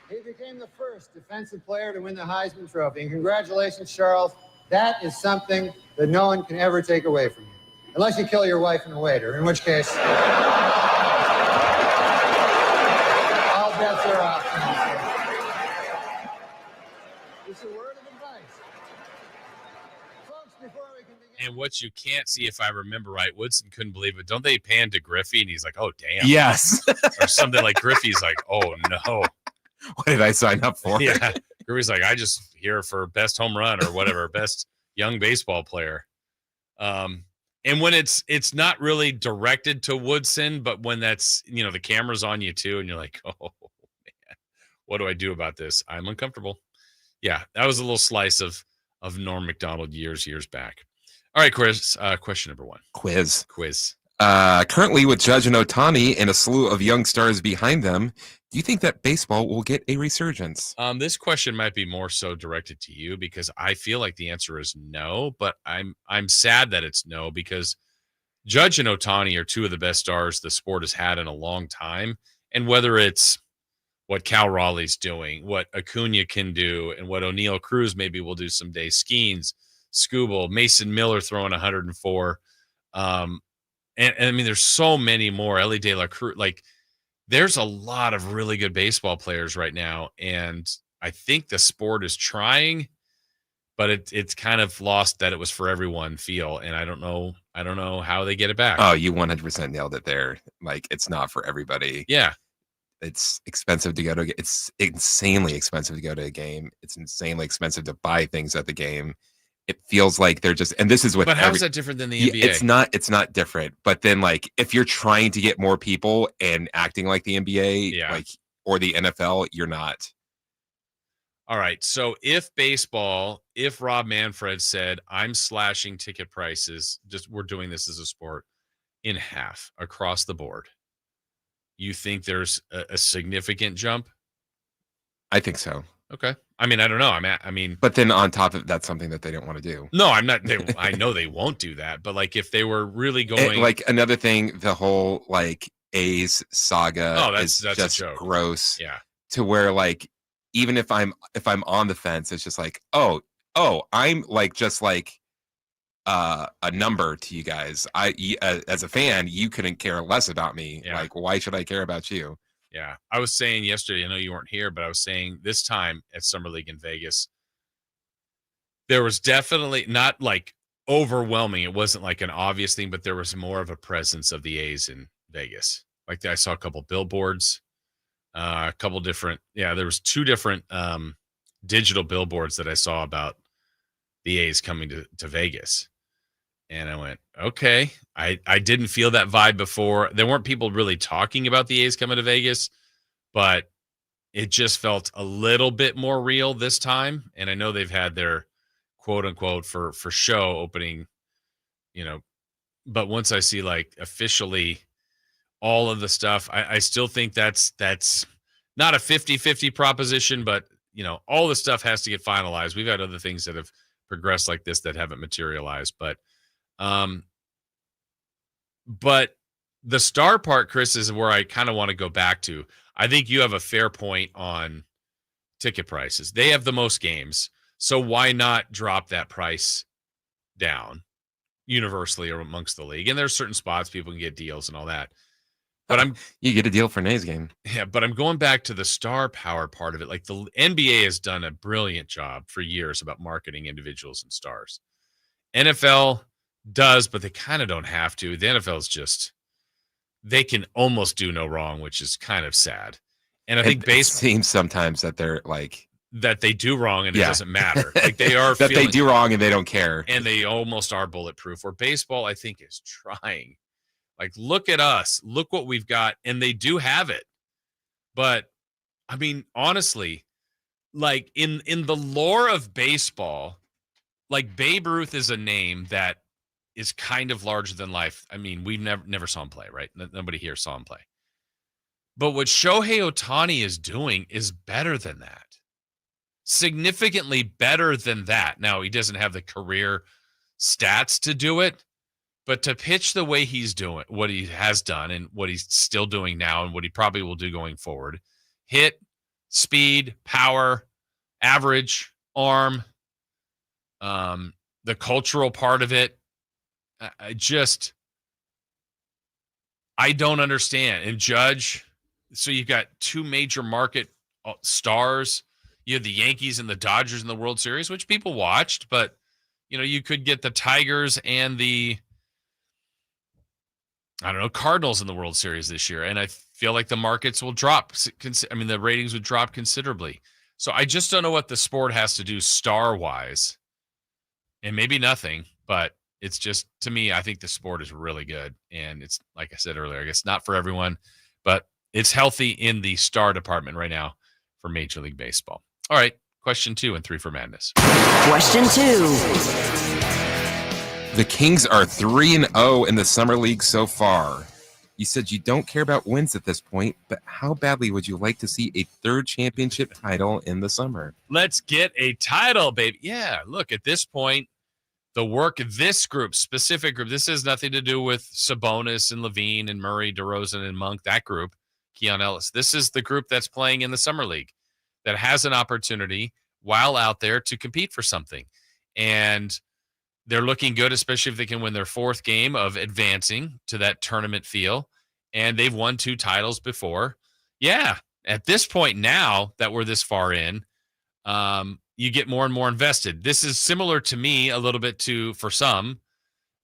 He became the first defensive player to win the Heisman Trophy. And congratulations, Charles. That is something that no one can ever take away from you. Unless you kill your wife and a waiter, in which case all bets are off. It's a word of advice. Folks, before we can begin. And what you can't see, if I remember right, Woodson couldn't believe it. Don't they pan to Griffey? And he's like, oh, damn. Yes. Or something like Griffey's like, oh, no. What did I sign up for? Yeah. Griffey's like, I just here for best home run or whatever, best young baseball player. And when it's not really directed to Woodson, but when that's, the camera's on you too, and you're like, oh, man, what do I do about this? I'm uncomfortable. Yeah, that was a little slice of Norm Macdonald years back. All right, Chris. Question number 1. Quiz. Currently with Judge and Ohtani and a slew of young stars behind them, do you think that baseball will get a resurgence? This question might be more so directed to you because I feel like the answer is no, but I'm sad that it's no because Judge and Ohtani are two of the best stars the sport has had in a long time. And whether it's what Cal Raleigh's doing, what Acuna can do, and what O'Neal Cruz maybe will do someday, Skeens, Skubal, Mason Miller throwing 104. And I mean, there's so many more. Ellie De La Cruz. Like, there's a lot of really good baseball players right now. And I think the sport is trying, but it's kind of lost that it was for everyone feel. And I don't know how they get it back. Oh, you 100% nailed it there. Like, it's not for everybody. Yeah. It's expensive to go to. It's insanely expensive to go to a game. It's insanely expensive to buy things at the game. It feels like they're just, and this is what. But how is that different than the NBA? It's not different. But then, like, if you're trying to get more people and acting like the NBA, like, or the NFL, you're not. All right. So if Rob Manfred said, I'm slashing ticket prices, we're doing this as a sport, in half across the board, you think there's a significant jump? I think so. Okay. I mean, I don't know. But then on top of that's something that they don't want to do. No, I'm not. I know they won't do that. But like, if they were really going, like another thing, the whole like A's saga that's is just a joke. Gross. Yeah. To where like, even if I'm on the fence, it's just like, oh, I'm like just like a number to you guys. As a fan, you couldn't care less about me. Yeah. Like, why should I care about you? Yeah. I was saying yesterday, I know you weren't here, but I was saying this time at Summer League in Vegas, there was definitely not like overwhelming. It wasn't like an obvious thing, but there was more of a presence of the A's in Vegas. Like I saw a couple billboards, a couple different, there was 2 different digital billboards that I saw about the A's coming to Vegas. And I went, okay. I didn't feel that vibe before. There weren't people really talking about the A's coming to Vegas, but it just felt a little bit more real this time. And I know they've had their quote unquote for show opening, but once I see like officially all of the stuff, I still think that's not a 50-50 proposition, but all the stuff has to get finalized. We've had other things that have progressed like this that haven't materialized, but the star part, Chris, is where I kind of want to go back to. I think you have a fair point on ticket prices. They have the most games, so why not drop that price down universally or amongst the league? And there's certain spots people can get deals and all that. But you get a deal for an A's game. Yeah, but I'm going back to the star power part of it. Like the NBA has done a brilliant job for years about marketing individuals and stars. NFL does, but they kind of don't have to. The NFL is just, they can almost do no wrong, which is kind of sad. And I think baseball seems sometimes that they're like that they do wrong and it doesn't matter. Like they are that they do wrong and they don't care. And they almost are bulletproof. Where baseball, I think, is trying. Like, look at us. Look what we've got. And they do have it. But I mean, honestly, like in the lore of baseball, like Babe Ruth is a name that is kind of larger than life. I mean, we've never saw him play, right? Nobody here saw him play. But what Shohei Ohtani is doing is better than that. Significantly better than that. Now, he doesn't have the career stats to do it, but to pitch the way he's doing, what he has done and what he's still doing now and what he probably will do going forward, hit, speed, power, average, arm, the cultural part of it, I don't understand. And Judge, so you've got 2 major market stars. You have the Yankees and the Dodgers in the World Series, which people watched, but you could get the Tigers and the Cardinals in the World Series this year. And I feel like the markets will drop. I mean, the ratings would drop considerably. So I just don't know what the sport has to do star-wise. And maybe nothing, but it's just, to me, I think the sport is really good. And it's, like I said earlier, I guess not for everyone, but it's healthy in the star department right now for Major League Baseball. All right, question 2 and 3 for Madness. Question 2. The Kings are 3-0 in the summer league so far. You said you don't care about wins at this point, but how badly would you like to see a third championship title in the summer? Let's get a title, baby. Yeah, look, at this point, the work of this group, specific group, this has nothing to do with Sabonis and Levine and Murray, DeRozan and Monk, that group, Keon Ellis. This is the group that's playing in the summer league that has an opportunity while out there to compete for something. And they're looking good, especially if they can win their fourth game of advancing to that tournament feel. And they've won 2 titles before. Yeah, at this point now that we're this far in, you get more and more invested. This is similar to me a little bit to, for some,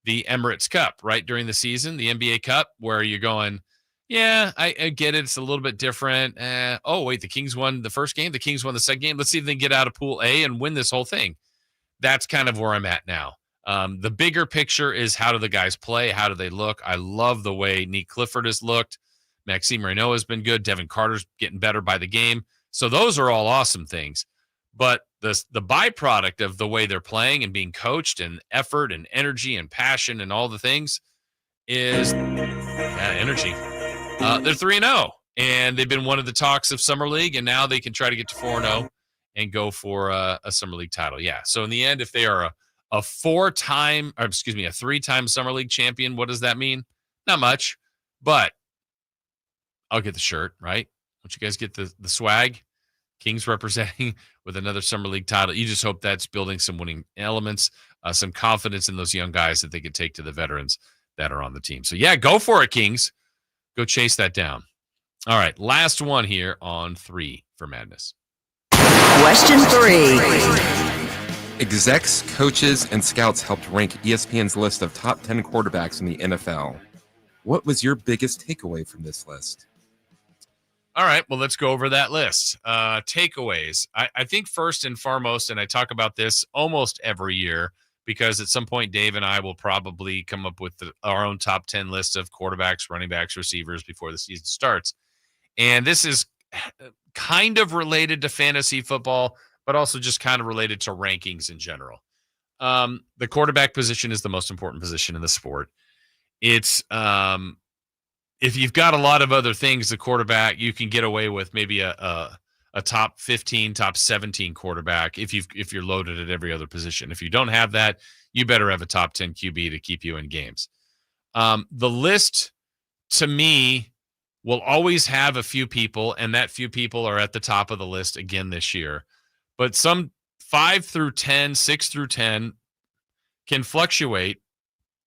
the Emirates Cup, right? During the season, the NBA Cup, where you're going, yeah, I get it. It's a little bit different. Oh, wait, the Kings won the first game. The Kings won the second game. Let's see if they can get out of Pool A and win this whole thing. That's kind of where I'm at now. The bigger picture is, how do the guys play? How do they look? I love the way Nique Clifford has looked. Max Reno has been good. Devin Carter's getting better by the game. So those are all awesome things. But the byproduct of the way they're playing and being coached and effort and energy and passion and all the things is energy. They're 3-0, and they've been one of the talks of Summer League, and now they can try to get to 4-0 and go for a Summer League title. Yeah. So in the end, if they are a 3-time Summer League champion, what does that mean? Not much, but I'll get the shirt, right? Don't you guys get the swag? Kings representing with another Summer League title. You just hope that's building some winning elements, some confidence in those young guys that they could take to the veterans that are on the team. So, yeah, go for it, Kings. Go chase that down. All right, last one here on 3 for Madness. Question 3. Execs, coaches, and scouts helped rank ESPN's list of top 10 quarterbacks in the NFL. What was your biggest takeaway from this list? All right, well, let's go over that list. Takeaways. I think first and foremost, and I talk about this almost every year, because at some point Dave and I will probably come up with our own top 10 list of quarterbacks, running backs, receivers before the season starts. And this is kind of related to fantasy football, but also just kind of related to rankings in general. The quarterback position is the most important position in the sport. It's if you've got a lot of other things, the quarterback, you can get away with maybe a top 15, top 17 quarterback if you're loaded at every other position. If you don't have that, you better have a top 10 QB to keep you in games. The list, to me, will always have a few people, and that few people are at the top of the list again this year. But some 5 through 10, 6 through 10 can fluctuate,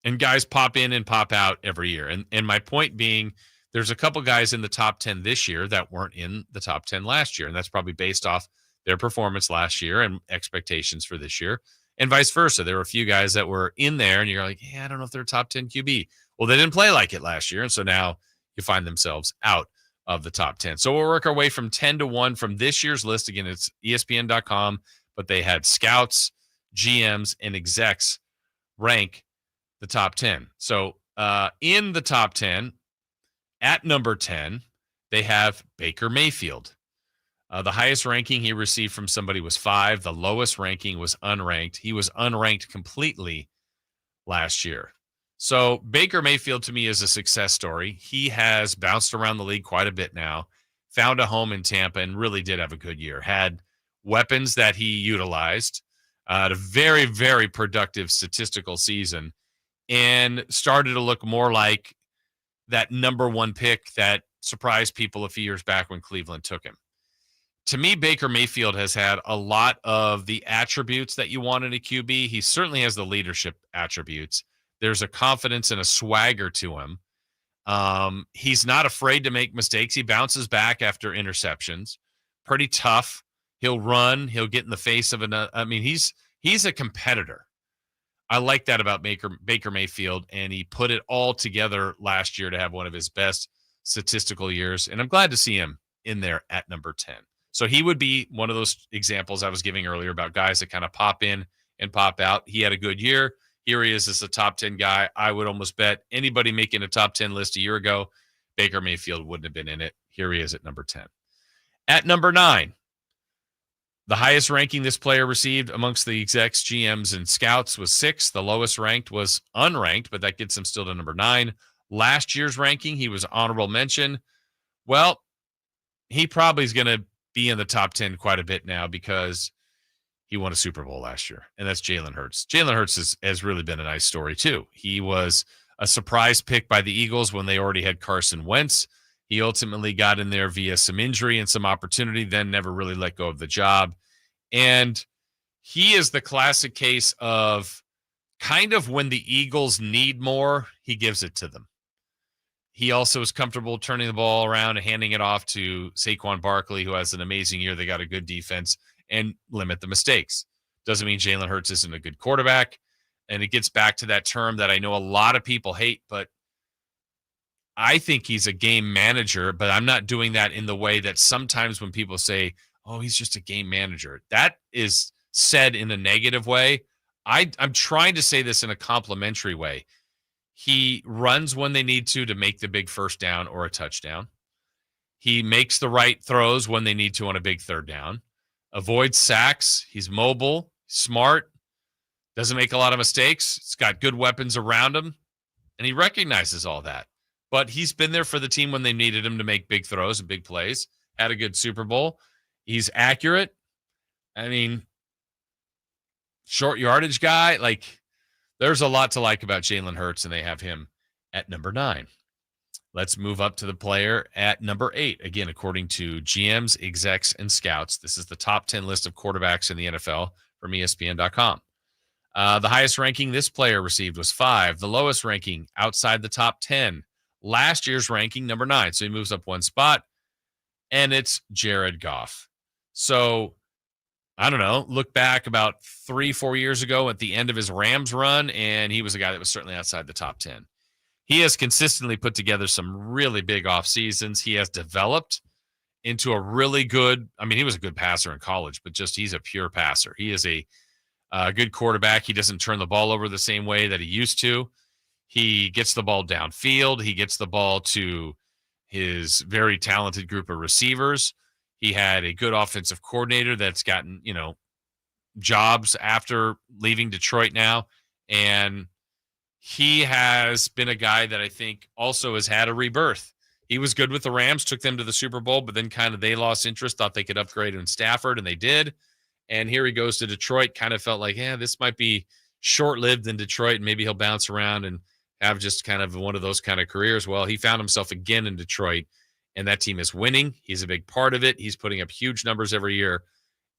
and guys pop in and pop out every year. And my point being, there's a couple guys in the top 10 this year that weren't in the top 10 last year. And that's probably based off their performance last year and expectations for this year, and vice versa. There were a few guys that were in there and you're like, yeah, I don't know if they're a top 10 QB. Well, they didn't play like it last year. And so now you find themselves out of the top 10. So we'll work our way from 10 to 1 from this year's list. Again, it's ESPN.com, but they had scouts, GMs, and execs rank the top 10. So in the top 10, at number 10, they have Baker Mayfield. The highest ranking he received from somebody was 5. The lowest ranking was unranked. He was unranked completely last year. So Baker Mayfield, to me, is a success story. He has bounced around the league quite a bit now, found a home in Tampa, and really did have a good year. Had weapons that he utilized, a very, very productive statistical season, and started to look more like that number 1 pick that surprised people a few years back when Cleveland took him. To me, Baker Mayfield has had a lot of the attributes that you want in a QB. He certainly has the leadership attributes. There's a confidence and a swagger to him. He's not afraid to make mistakes. He bounces back after interceptions. Pretty tough. He'll run. He'll get in the face of another. I mean, he's a competitor. I like that about Baker Mayfield, and he put it all together last year to have one of his best statistical years, and I'm glad to see him in there at number 10. So he would be one of those examples I was giving earlier about guys that kind of pop in and pop out. He had a good year. Here he is as a top 10 guy. I would almost bet anybody making a top 10 list a year ago, Baker Mayfield wouldn't have been in it. Here he is at number 10. At number 9, The highest ranking this player received amongst the execs, GMs, and scouts was 6. The lowest ranked was unranked, but that gets him still to number 9. Last year's ranking, he was honorable mention. Well, he probably is going to be in the top 10 quite a bit now because he won a Super Bowl last year, and that's Jalen Hurts. Jalen Hurts has really been a nice story, too. He was a surprise pick by the Eagles when they already had Carson Wentz. He ultimately got in there via some injury and some opportunity, then never really let go of the job. And he is the classic case of kind of when the Eagles need more, he gives it to them. He also is comfortable turning the ball around and handing it off to Saquon Barkley, who has an amazing year. They got a good defense, and limit the mistakes. Doesn't mean Jalen Hurts isn't a good quarterback. And it gets back to that term that I know a lot of people hate, but I think he's a game manager, but I'm not doing that in the way that sometimes when people say, oh, he's just a game manager, that is said in a negative way. I'm trying to say this in a complimentary way. He runs when they need to make the big first down or a touchdown. He makes the right throws when they need to on a big third down. Avoids sacks. He's mobile, smart, doesn't make a lot of mistakes. He's got good weapons around him, and he recognizes all that. But he's been there for the team when they needed him to make big throws and big plays. Had a good Super Bowl. He's accurate. I mean, short yardage guy. Like, there's a lot to like about Jalen Hurts, and they have him at number 9. Let's move up to the player at number 8. Again, according to GMs, execs, and scouts, this is the top 10 list of quarterbacks in the NFL from ESPN.com. The highest ranking this player received was 5. The lowest ranking outside the top 10. Last year's ranking, number 9. So he moves up one spot, and it's Jared Goff. So, I don't know, look back about 3-4 years ago at the end of his Rams run, and he was a guy that was certainly outside the top 10. He has consistently put together some really big off seasons. He has developed into a really good, I mean, he was a good passer in college, but just he's a pure passer. He is a good quarterback. He doesn't turn the ball over the same way that he used to. He gets the ball downfield. He gets the ball to his very talented group of receivers. He had a good offensive coordinator that's gotten, jobs after leaving Detroit now. And he has been a guy that I think also has had a rebirth. He was good with the Rams, took them to the Super Bowl, but then kind of they lost interest, thought they could upgrade in Stafford, and they did. And here he goes to Detroit, kind of felt like, this might be short-lived in Detroit, and maybe he'll bounce around and have just kind of one of those kind of careers. Well, he found himself again in Detroit, and that team is winning. He's a big part of it. He's putting up huge numbers every year.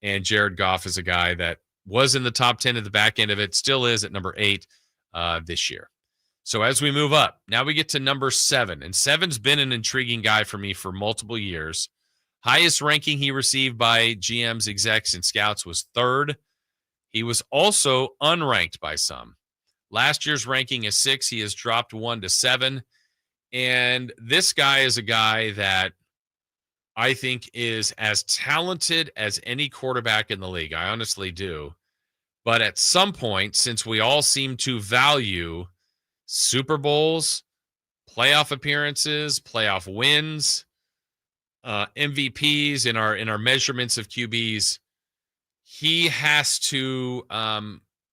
And Jared Goff is a guy that was in the top 10 at the back end of it, still is at number 8 this year. So as we move up, now we get to number 7. And 7's been an intriguing guy for me for multiple years. Highest ranking he received by GMs, execs, and scouts was 3rd. He was also unranked by some. Last year's ranking is 6. He has dropped 1 to 7. And this guy is a guy that I think is as talented as any quarterback in the league. I honestly do. But at some point, since we all seem to value Super Bowls, playoff appearances, playoff wins, MVPs in our measurements of QBs, he has to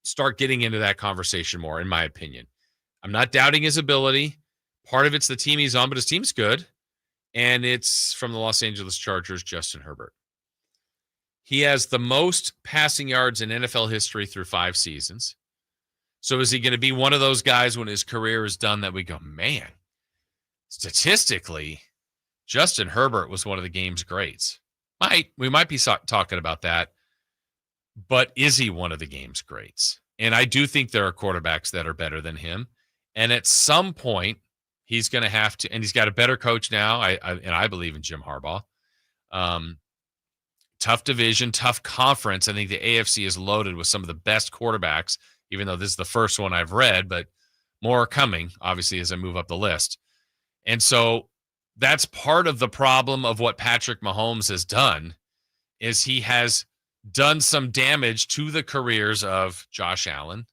start getting into that conversation more, in my opinion. I'm not doubting his ability. Part of it's the team he's on, but his team's good. And it's from the Los Angeles Chargers, Justin Herbert. He has the most passing yards in NFL history through 5 seasons. So is he going to be one of those guys when his career is done that we go, man, statistically, Justin Herbert was one of the game's greats? We might be talking about that, but is he one of the game's greats? And I do think there are quarterbacks that are better than him. And at some point, he's going to have to, and he's got a better coach now. I believe in Jim Harbaugh. Tough division, tough conference. I think the AFC is loaded with some of the best quarterbacks, even though this is the first one I've read, but more are coming, obviously, as I move up the list. And so that's part of the problem of what Patrick Mahomes has done, is he has done some damage to the careers of Josh Allen,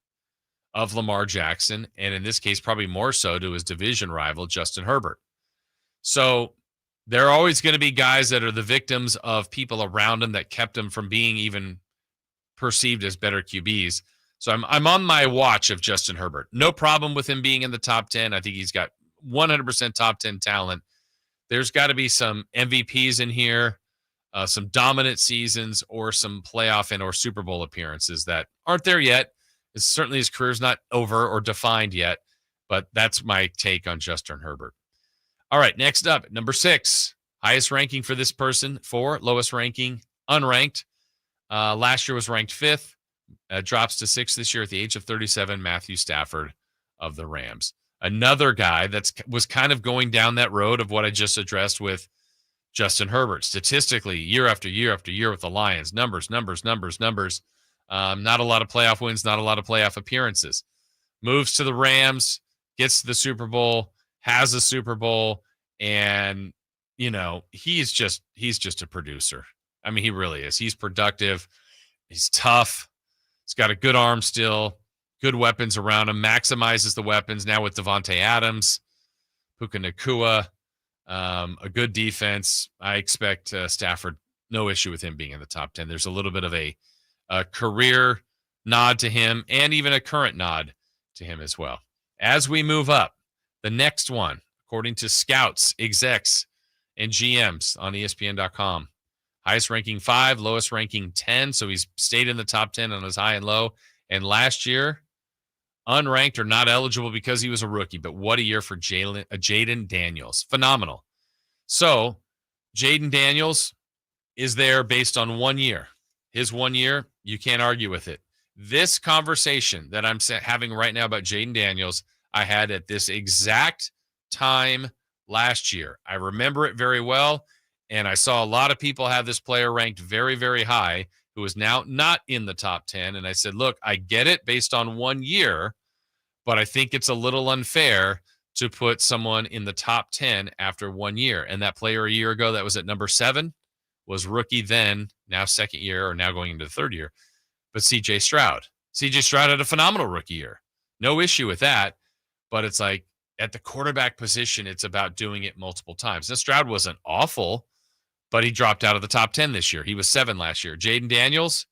of Lamar Jackson, and in this case, probably more so to his division rival, Justin Herbert. So there are always going to be guys that are the victims of people around him that kept him from being even perceived as better QBs. So I'm on my watch of Justin Herbert. No problem with him being in the top 10. I think he's got 100% top 10 talent. There's got to be some MVPs in here, some dominant seasons, or some playoff and or Super Bowl appearances that aren't there yet. It's certainly his career's not over or defined yet, but that's my take on Justin Herbert. All right, next up, number 6, highest ranking for this person, 4, lowest ranking, unranked. Last year was ranked 5th, drops to 6th this year at the age of 37, Matthew Stafford of the Rams. Another guy that was kind of going down that road of what I just addressed with Justin Herbert. Statistically, year after year after year with the Lions, numbers. Not a lot of playoff wins, not a lot of playoff appearances. Moves to the Rams, gets to the Super Bowl, has a Super Bowl, and, he's just a producer. I mean, he really is. He's productive. He's tough. He's got a good arm still. Good weapons around him, maximizes the weapons now with Devontae Adams, Puka Nacua, a good defense. I expect Stafford, no issue with him being in the top 10. There's a little bit of a career nod to him and even a current nod to him as well. As we move up, the next one, according to scouts, execs, and GMs on ESPN.com, highest ranking 5, lowest ranking 10. So he's stayed in the top 10 on his high and low. And last year, unranked or not eligible because he was a rookie, but what a year for Jaden Daniels. Phenomenal. So Jaden Daniels is there based on 1 year. His 1 year, you can't argue with it. This conversation that I'm having right now about Jaden Daniels, I had at this exact time last year. I remember it very well, and I saw a lot of people have this player ranked very, very high, who is now not in the top 10. And I said, look, I get it based on 1 year, but I think it's a little unfair to put someone in the top 10 after 1 year. And that player a year ago that was at number 7 was rookie then, now second year, or now going into the third year, but C.J. Stroud. C.J. Stroud had a phenomenal rookie year. No issue with that, but it's like at the quarterback position, it's about doing it multiple times. Now, Stroud wasn't awful, but he dropped out of the top 10 this year. He was 7 last year. Jaden Daniels,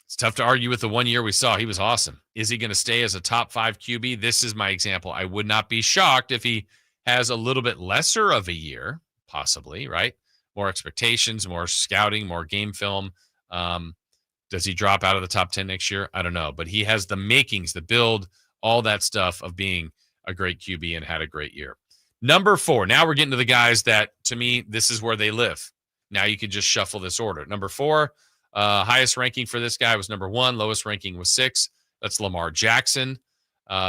it's tough to argue with the 1 year we saw. He was awesome. Is he going to stay as a top 5 QB? This is my example. I would not be shocked if he has a little bit lesser of a year, possibly, right? More expectations, more scouting, more game film. Does he drop out of the top 10 next year? I don't know. But he has the makings, the build, all that stuff of being a great QB and had a great year. Number 4. Now we're getting to the guys that, to me, this is where they live. Now you can just shuffle this order. Number 4, highest ranking for this guy was number 1. Lowest ranking was 6. That's Lamar Jackson.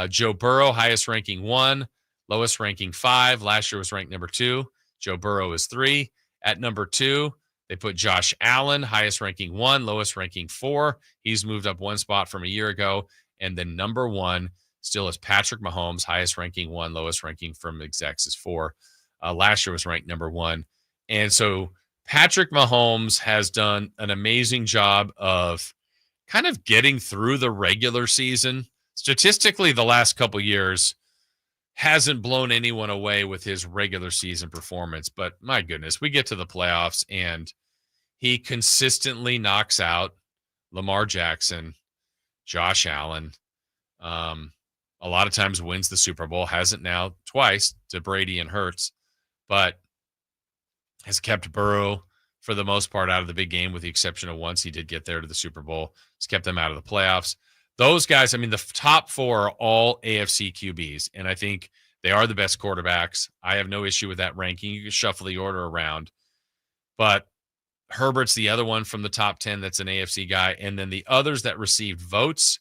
Joe Burrow, highest ranking 1. Lowest ranking 5. Last year was ranked number 2. Joe Burrow is 3. At number 2, they put Josh Allen, highest ranking 1. Lowest ranking 4. He's moved up 1 spot from a year ago. And then number 1 still is Patrick Mahomes, highest ranking 1, lowest ranking from execs is 4. Last year was ranked number 1. And so Patrick Mahomes has done an amazing job of kind of getting through the regular season. Statistically, the last couple years hasn't blown anyone away with his regular season performance. But my goodness, we get to the playoffs and he consistently knocks out Lamar Jackson, Josh Allen, a lot of times wins the Super Bowl, hasn't now twice to Brady and Hurts, but has kept Burrow for the most part out of the big game with the exception of once he did get there to the Super Bowl. He's kept them out of the playoffs. Those guys, I mean, the top 4 are all AFC QBs, and I think they are the best quarterbacks. I have no issue with that ranking. You can shuffle the order around, but Herbert's the other one from the top 10 that's an AFC guy, and then the others that received votes,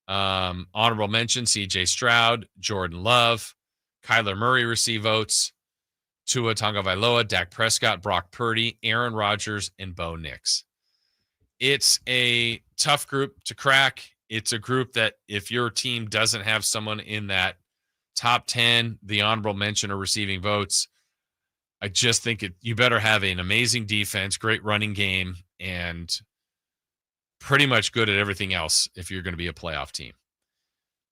honorable mention, C.J. Stroud, Jordan Love, Kyler Murray received votes, Tua Tagovailoa, Dak Prescott, Brock Purdy, Aaron Rodgers, and Bo Nix. It's a tough group to crack. It's a group that if your team doesn't have someone in that top 10, the honorable mention or receiving votes, I just think you better have an amazing defense, great running game, and pretty much good at everything else if you're going to be a playoff team.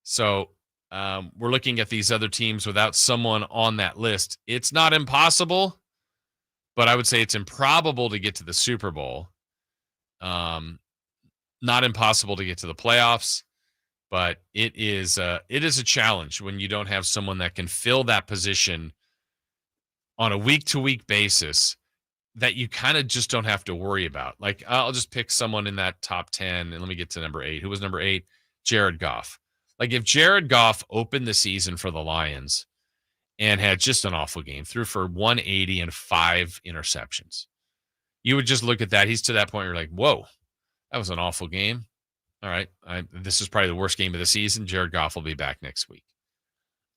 So we're looking at these other teams without someone on that list. It's not impossible, but I would say it's improbable to get to the Super Bowl. Not impossible to get to the playoffs, but it is a challenge when you don't have someone that can fill that position on a week-to-week basis that you kind of just don't have to worry about. Like, I'll just pick someone in that top 10, and let me get to number 8. Who was number 8? Jared Goff. Like, if Jared Goff opened the season for the Lions and had just an awful game, threw for 180 and 5 interceptions, you would just look at that. He's to that point where you're like, whoa, that was an awful game. All right, this is probably the worst game of the season. Jared Goff will be back next week.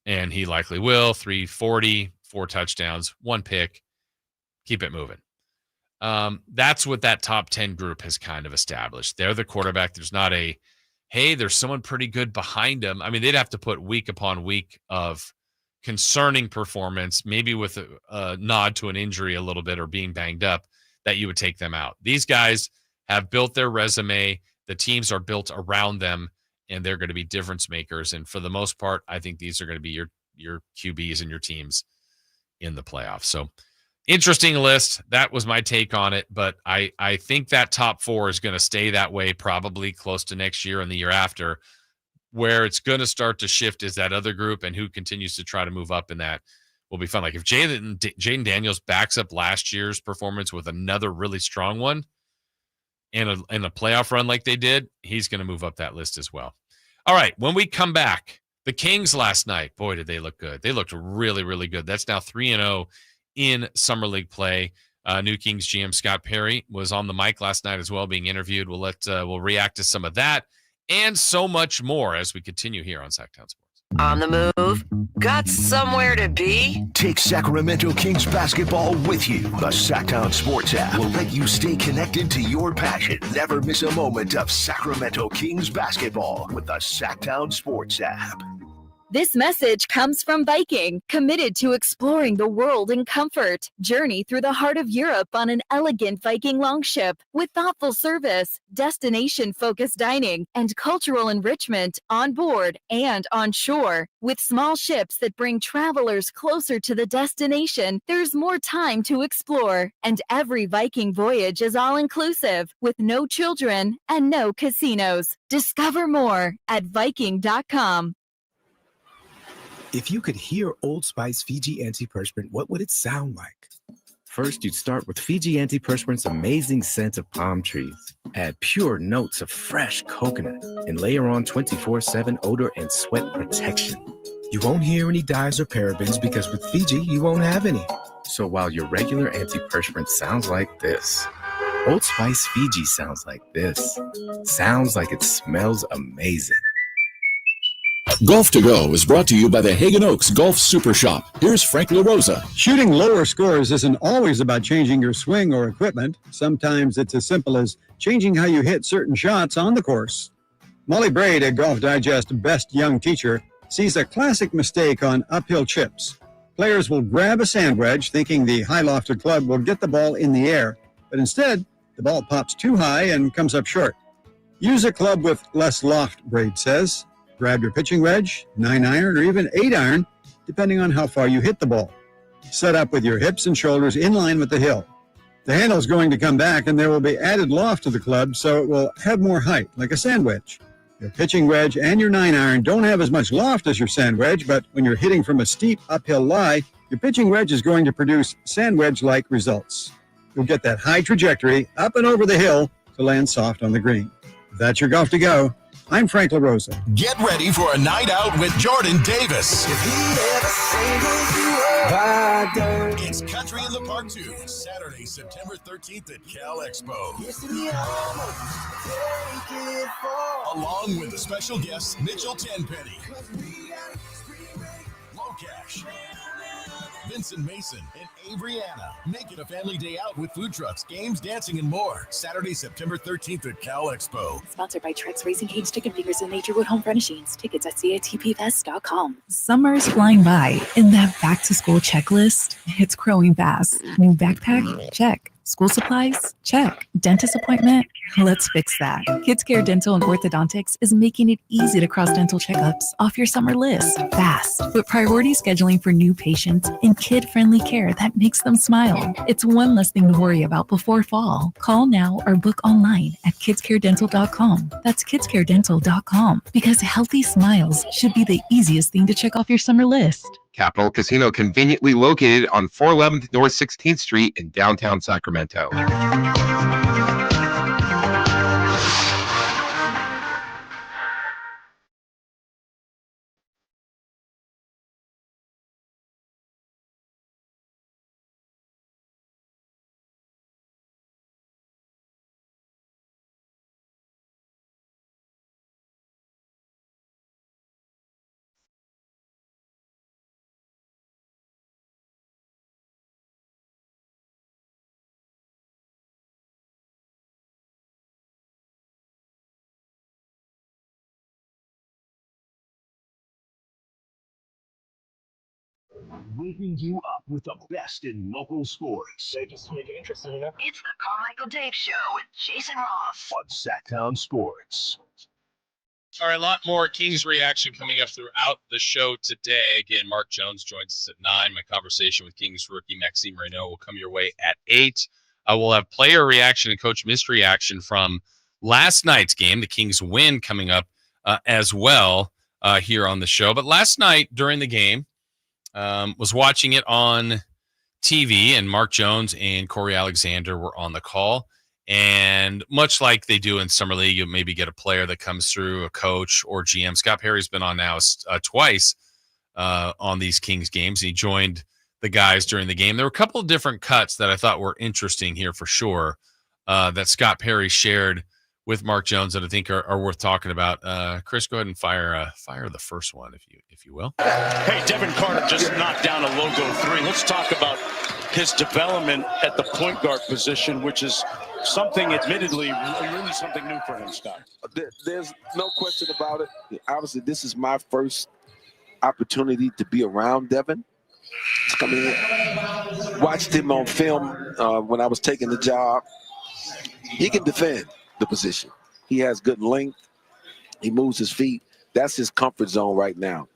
And he likely will. 340, 4 touchdowns, 1 pick. Keep it moving. That's what that top 10 group has kind of established. They're the quarterback. There's not a, hey, there's someone pretty good behind them. I mean, they'd have to put week upon week of concerning performance, maybe with a nod to an injury a little bit or being banged up, that you would take them out. These guys have built their resume. The teams are built around them, and they're going to be difference makers. And for the most part, I think these are going to be your QBs and your teams in the playoffs. So interesting list. That was my take on it. But I think that top 4 is going to stay that way probably close to next year and the year after. Where it's going to start to shift is that other group, and who continues to try to move up in that will be fun. Like if Jaden Daniels backs up last year's performance with another really strong one and a playoff run like they did, he's going to move up that list as well. All right, when we come back, the Kings last night, boy, did they look good. They looked really, really good. That's now 3-0 in Summer League play. New Kings GM Scott Perry was on the mic last night as well, being interviewed. We'll react to some of that and so much more as we continue here on Sacktown Sports. On the move? Got somewhere to be? Take Sacramento Kings basketball with you. The Sacktown Sports app will let you stay connected to your passion. Never miss a moment of Sacramento Kings basketball with the Sacktown Sports app. This message comes from Viking, committed to exploring the world in comfort. Journey through the heart of Europe on an elegant Viking longship with thoughtful service, destination-focused dining, and cultural enrichment on board and on shore. With small ships that bring travelers closer to the destination, there's more time to explore. And every Viking voyage is all-inclusive, with no children and no casinos. Discover more at Viking.com. If you could hear Old Spice Fiji Antiperspirant, what would it sound like? First, you'd start with Fiji Antiperspirant's amazing scent of palm trees. Add pure notes of fresh coconut and layer on 24/7 odor and sweat protection. You won't hear any dyes or parabens because with Fiji, you won't have any. So while your regular antiperspirant sounds like this, Old Spice Fiji sounds like this. Sounds like it smells amazing. Golf to Go is brought to you by the Hagen Oaks Golf Super Shop. Here's Frank LaRosa. Shooting lower scores isn't always about changing your swing or equipment. Sometimes it's as simple as changing how you hit certain shots on the course. Molly Braid, a Golf Digest Best Young Teacher, sees a classic mistake on uphill chips. Players will grab a sand wedge thinking the high-lofted club will get the ball in the air, but instead, the ball pops too high and comes up short. Use a club with less loft, Braid says. Grab your pitching wedge, 9-iron, or even 8-iron, depending on how far you hit the ball. Set up with your hips and shoulders in line with the hill. The handle is going to come back, and there will be added loft to the club, so it will have more height, like a sand wedge. Your pitching wedge and your 9-iron don't have as much loft as your sand wedge, but when you're hitting from a steep uphill lie, your pitching wedge is going to produce sand wedge-like results. You'll get that high trajectory up and over the hill to land soft on the green. That's your Golf to Go. I'm Frank LaRosa. Get ready for a night out with Jordan Davis. It's Country in the Park 2, Saturday, September 13th at Cal Expo. Along with the special guests Mitchell Tenpenny, Locash, Vincent Mason, and Avery-Anna. Make it a family day out with food trucks, games, dancing, and more. Saturday, September 13th at Cal Expo. Sponsored by Trex Racing Cage, Chicken Fingers, and Naturewood Home Furnishings. Tickets at catpfest.com. Summer's flying by, and that back-to-school checklist, it's growing fast. New backpack? Check. School supplies? Check. Dentist appointment? Let's fix that. Kids Care Dental and Orthodontics is making it easy to cross dental checkups off your summer list fast with priority scheduling for new patients and kid-friendly care that makes them smile. It's one less thing to worry about before fall. Call now or book online at kidscaredental.com. That's kidscaredental.com because healthy smiles should be the easiest thing to check off your summer list. Capital Casino, conveniently located on 411 North 16th Street in downtown Sacramento. Waking you up with the best in local sports. They just make it interesting, you know? It's the Carmichael Dave Show with Jason Ross on Sacktown Sports. All right, a lot more Kings reaction coming up throughout the show today. Again, Mark Jones joins us at 9. My conversation with Kings rookie Max Reno will come your way at 8. We'll have player reaction and coach mystery action from last night's game, the Kings win, coming up as well here on the show. But last night during the game, was watching it on TV, and Mark Jones and Corey Alexander were on the call. And much like they do in Summer League, you maybe get a player that comes through, a coach or GM. Scott Perry's been on now twice on these Kings games. He joined the guys during the game. There were a couple of different cuts that I thought were interesting here for sure that Scott Perry shared with Mark Jones that I think are worth talking about. Chris, go ahead and fire the first one, if you will. Hey, Devin Carter just knocked down a logo 3. Let's talk about his development at the point guard position, which is something, admittedly, really something new for him, Scott. There's no question about it. Obviously, this is my first opportunity to be around Devin. I mean, watched him on film when I was taking the job. He can defend the position. He has good length. He moves his feet. That's his comfort zone right now.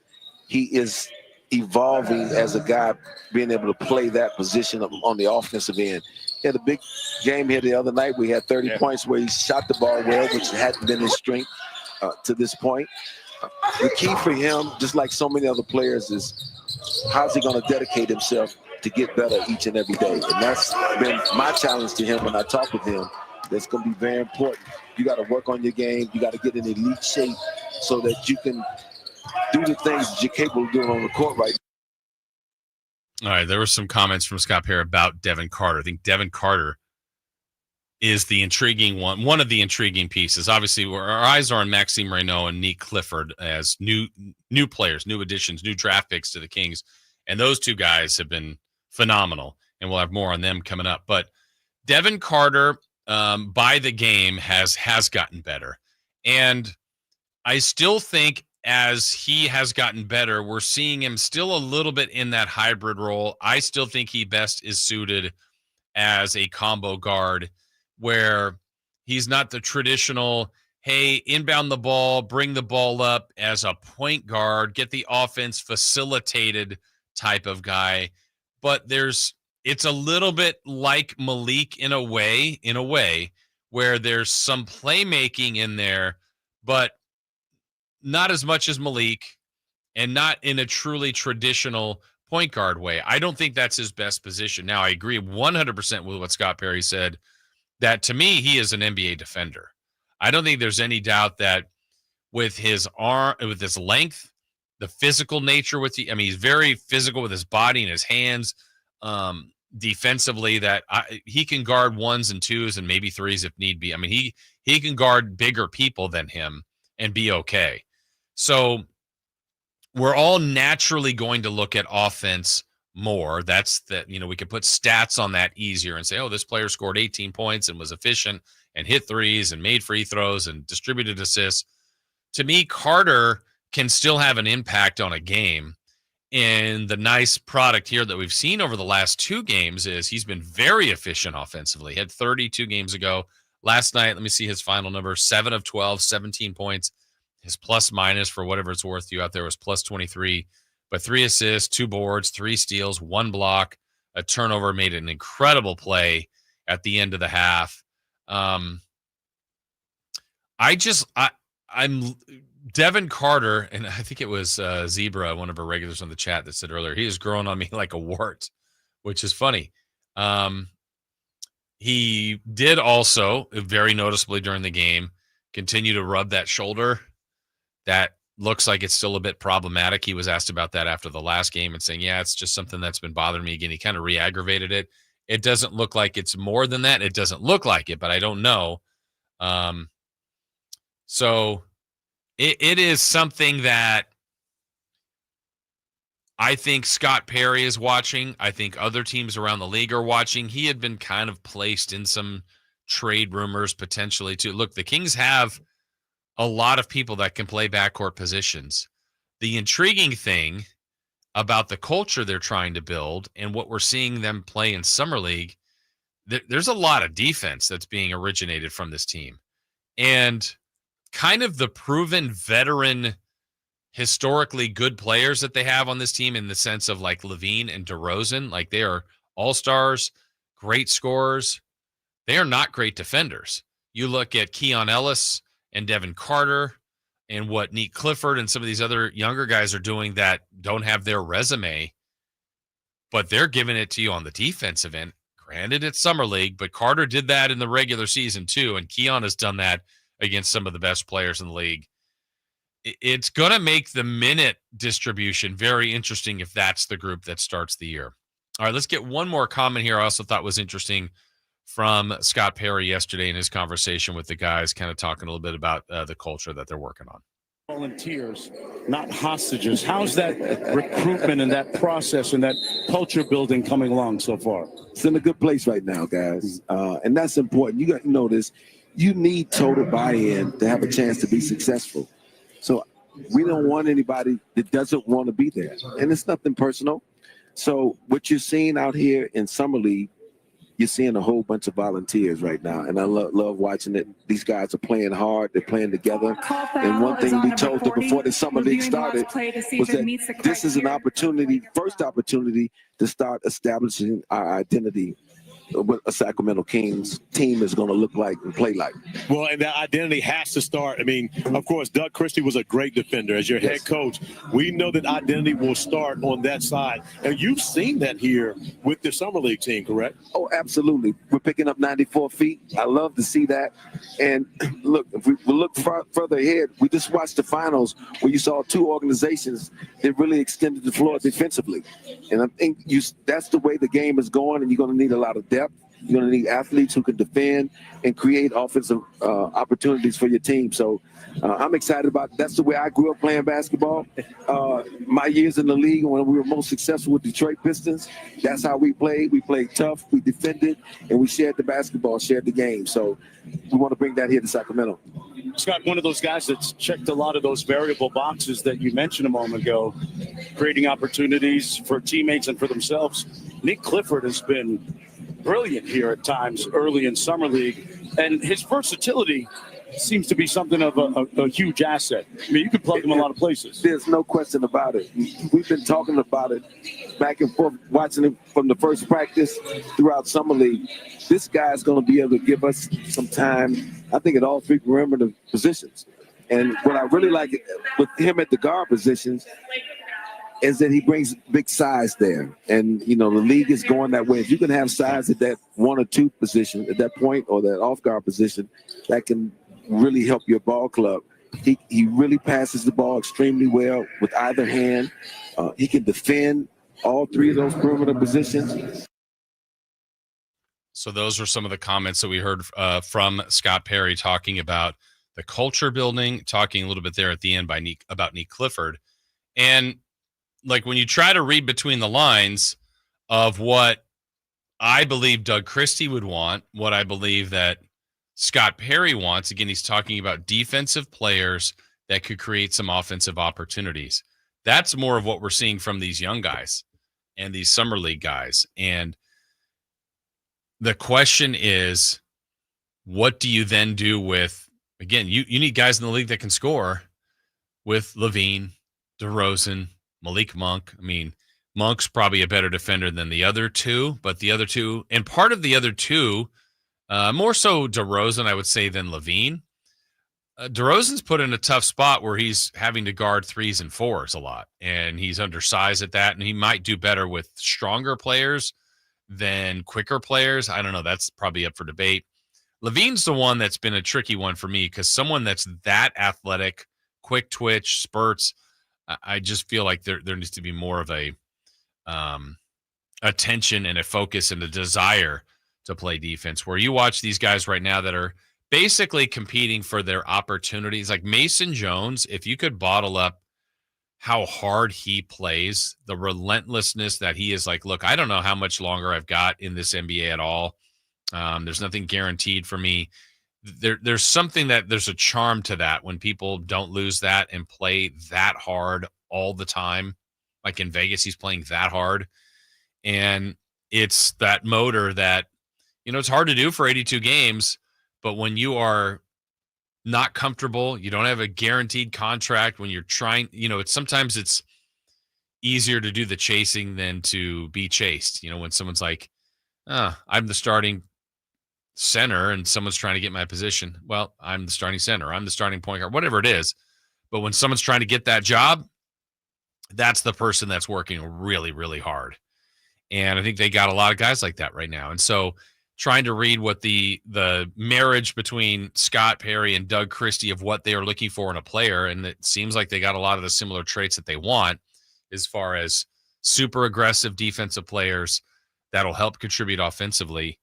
He is evolving as a guy being able to play that position on the offensive end. He had a big game here the other night. We had 30 points where he shot the ball well, which hadn't been his strength to this point. The key for him, just like so many other players, is how's he going to dedicate himself to get better each and every day. And that's been my challenge to him when I talk with him. That's going to be very important. You got to work on your game. You got to get in elite shape so that you can do the things that you're capable of doing on the court right now. All right, there were some comments from Scott Perry about Devin Carter. I think Devin Carter is the intriguing one of the intriguing pieces. Obviously, our eyes are on Max Reno and Nique Clifford as new players, new additions, new draft picks to the Kings. And those two guys have been phenomenal, and we'll have more on them coming up. But Devin Carter, by the game, has gotten better. And I still think as he has gotten better, we're seeing him still a little bit in that hybrid role. I still think he best is suited as a combo guard where he's not the traditional, hey, inbound the ball, bring the ball up as a point guard, get the offense facilitated type of guy. But it's a little bit like Malik in a way where there's some playmaking in there, but not as much as Malik and not in a truly traditional point guard way. I don't think that's his best position. Now, I agree 100% with what Scott Perry said, that to me, he is an NBA defender. I don't think there's any doubt that with his arm, with his length, the physical nature he's very physical with his body and his hands, defensively, that he can guard 1s and 2s and maybe 3s if need be. I mean, he can guard bigger people than him and be okay. So we're all naturally going to look at offense more. That's that, we could put stats on that easier and say, oh, this player scored 18 points and was efficient and hit threes and made free throws and distributed assists. To me, Carter can still have an impact on a game. And the nice product here that we've seen over the last 2 games is he's been very efficient offensively. He had 32 games ago. Last night, let me see his final number, 7 of 12, 17 points. His plus minus, for whatever it's worth to you out there, was plus 23. But 3 assists, 2 boards, 3 steals, 1 block, a turnover, made an incredible play at the end of the half. I'm Devin Carter, and I think it was Zebra, one of our regulars on the chat, that said earlier, he is growing on me like a wart, which is funny. He did also, very noticeably during the game, continue to rub that shoulder. That looks like it's still a bit problematic. He was asked about that after the last game and saying, yeah, it's just something that's been bothering me. Again, he kind of re-aggravated it. It doesn't look like it's more than that. It doesn't look like it, but I don't know. So it is something that I think Scott Perry is watching. I think other teams around the league are watching. He had been kind of placed in some trade rumors potentially too. Look, the Kings have a lot of people that can play backcourt positions. The intriguing thing about the culture they're trying to build and what we're seeing them play in Summer League, there's a lot of defense that's being originated from this team. And kind of the proven veteran, historically good players that they have on this team, in the sense of like Levine and DeRozan, like they are all-stars, great scorers. They are not great defenders. You look at Keon Ellis and Devin Carter and what Nique Clifford and some of these other younger guys are doing that don't have their resume, but they're giving it to you on the defensive end. Granted, it's Summer League, but Carter did that in the regular season too, and Keon has done that against some of the best players in the league. It's going to make the minute distribution very interesting if that's the group that starts the year. All right, let's get one more comment here I also thought was interesting from Scott Perry yesterday in his conversation with the guys, kind of talking a little bit about the culture that they're working on. Volunteers, not hostages. How's that recruitment and that process and that culture building coming along so far? It's in a good place right now, guys. And that's important. You got to know this. You need total buy-in to have a chance to be successful. So we don't want anybody that doesn't want to be there. And it's nothing personal. So what you're seeing out here in Summer League, you're seeing a whole bunch of volunteers right now. And I love watching it. These guys are playing hard. They're playing together. And one thing we told them before the Summer League started was that this is an opportunity, first opportunity, to start establishing our identity, what a Sacramento Kings team is going to look like and play like. Well, and that identity has to start. I mean, of course, Doug Christie was a great defender. As your head coach, we know that identity will start on that side. And you've seen that here with the Summer League team, correct? Oh, absolutely. We're picking up 94 feet. I love to see that. And look, if we look further ahead, we just watched the finals where you saw 2 organizations that really extended the floor defensively. And I think that's the way the game is going, and you're going to need a lot of depth. You're going to need athletes who can defend and create offensive opportunities for your team. So I'm excited about it. That's the way I grew up playing basketball. My years in the league, when we were most successful with Detroit Pistons, that's how we played. We played tough, we defended, and we shared the basketball, shared the game. So we want to bring that here to Sacramento. Scott, one of those guys that's checked a lot of those variable boxes that you mentioned a moment ago, creating opportunities for teammates and for themselves. Nique Clifford has been brilliant here at times early in Summer League, and his versatility seems to be something of a huge asset. I mean, you can plug him a lot of places. There's no question about it. We've been talking about it back and forth, watching him from the first practice throughout Summer League. This guy's going to be able to give us some time, I think, at all 3 perimeter positions. And what I really like with him at the guard positions is that he brings big size there. And, the league is going that way. If you can have size at that 1 or 2 position, at that point, or that off-guard position, that can really help your ball club. He really passes the ball extremely well with either hand. He can defend all 3 of those perimeter positions. So those were some of the comments that we heard from Scott Perry talking about the culture building, talking a little bit there at the end about Nique Clifford. And like when you try to read between the lines of what I believe Doug Christie would want, what I believe that Scott Perry wants, again, he's talking about defensive players that could create some offensive opportunities. That's more of what we're seeing from these young guys and these summer league guys. And the question is, what do you then do with, again, you need guys in the league that can score with Levine, DeRozan, Malik Monk. I mean, Monk's probably a better defender than the other two, but the other two, and part of the other two, more so DeRozan, I would say, than Levine. DeRozan's put in a tough spot where he's having to guard 3s and 4s a lot, and he's undersized at that, and he might do better with stronger players than quicker players. I don't know. That's probably up for debate. Levine's the one that's been a tricky one for me because someone that's that athletic, quick twitch, spurts, I just feel like there needs to be more of a attention and a focus and a desire to play defense, where you watch these guys right now that are basically competing for their opportunities. Like Mason Jones, if you could bottle up how hard he plays, the relentlessness that he is like, look, I don't know how much longer I've got in this NBA at all. There's nothing guaranteed for me. There's something that there's a charm to that when people don't lose that and play that hard all the time. Like in Vegas, he's playing that hard. And it's that motor that, it's hard to do for 82 games, but when you are not comfortable, you don't have a guaranteed contract, when you're trying, sometimes it's easier to do the chasing than to be chased. When someone's like, I'm the starting center and someone's trying to get my position. Well, I'm the starting center. I'm the starting point guard, whatever it is. But when someone's trying to get that job, that's the person that's working really, really hard. And I think they got a lot of guys like that right now. And so trying to read what the marriage between Scott Perry and Doug Christie of what they are looking for in a player, and it seems like they got a lot of the similar traits that they want as far as super aggressive defensive players that'll help contribute offensively.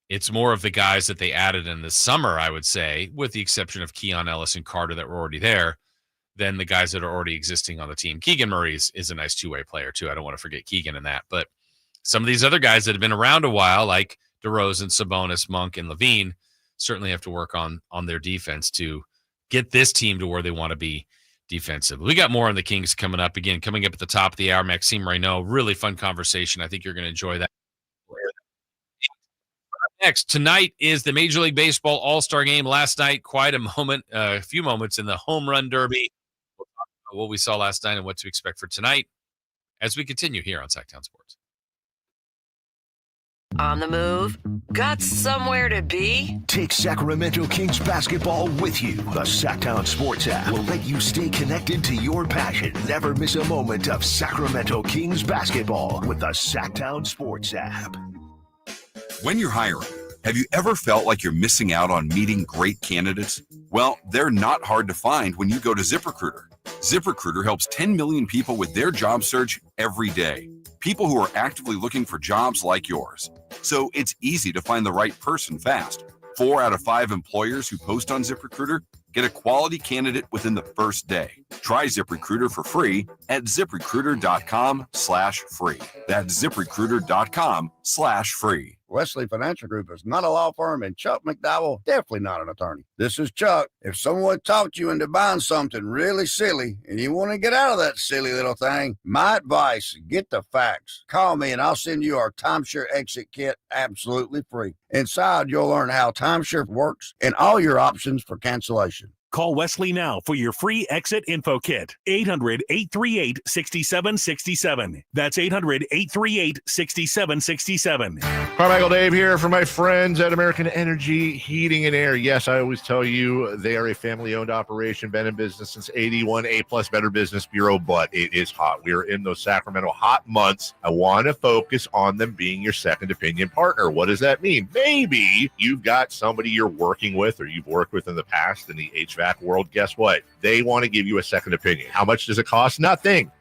It's more of the guys that they added in the summer, I would say, with the exception of Keon Ellis and Carter that were already there, than the guys that are already existing on the team. Keegan Murray is a nice two-way player too. I don't want to forget Keegan in that. But some of these other guys that have been around a while, like DeRozan, Sabonis, Monk, and Levine, certainly have to work on their defense to get this team to where they want to be defensively. We got more on the Kings coming up. Again, coming up at the top of the hour, Maxime Reno. Really fun conversation. I think you're going to enjoy that. Next, tonight is the Major League Baseball All-Star Game. Last night, quite a few moments in the Home Run Derby. We'll talk about what we saw last night and what to expect for tonight as we continue here on Sacktown Sports. On the move? Got somewhere to be? Take Sacramento Kings basketball with you. The Sacktown Sports app will let you stay connected to your passion. Never miss a moment of Sacramento Kings basketball with the Sacktown Sports app. When you're hiring, have you ever felt like you're missing out on meeting great candidates? Well, they're not hard to find when you go to ZipRecruiter. ZipRecruiter helps 10 million people with their job search every day. People who are actively looking for jobs like yours. So it's easy to find the right person fast. 4 out of 5 employers who post on ZipRecruiter get a quality candidate within the first day. Try ZipRecruiter for free at ZipRecruiter.com/free. That's ZipRecruiter.com/free. Wesley Financial Group is not a law firm, and Chuck McDowell definitely not an attorney. This is Chuck. If someone talked you into buying something really silly and you want to get out of that silly little thing, my advice, get the facts. Call me and I'll send you our timeshare exit kit absolutely free. Inside, you'll learn how timeshare works and all your options for cancellation. Call Wesley now for your free exit info kit. 800-838-6767. That's 800-838-6767. Carmichael Dave here for my friends at American Energy Heating and Air. Yes, I always tell you they are a family-owned operation, been in business since 81, A+ Better Business Bureau, but it is hot. We are in those Sacramento hot months. I want to focus on them being your second opinion partner. What does that mean? Maybe you've got somebody you're working with or you've worked with in the past in the HVAC world. Guess what? They want to give you a second opinion. How much does it cost? Nothing.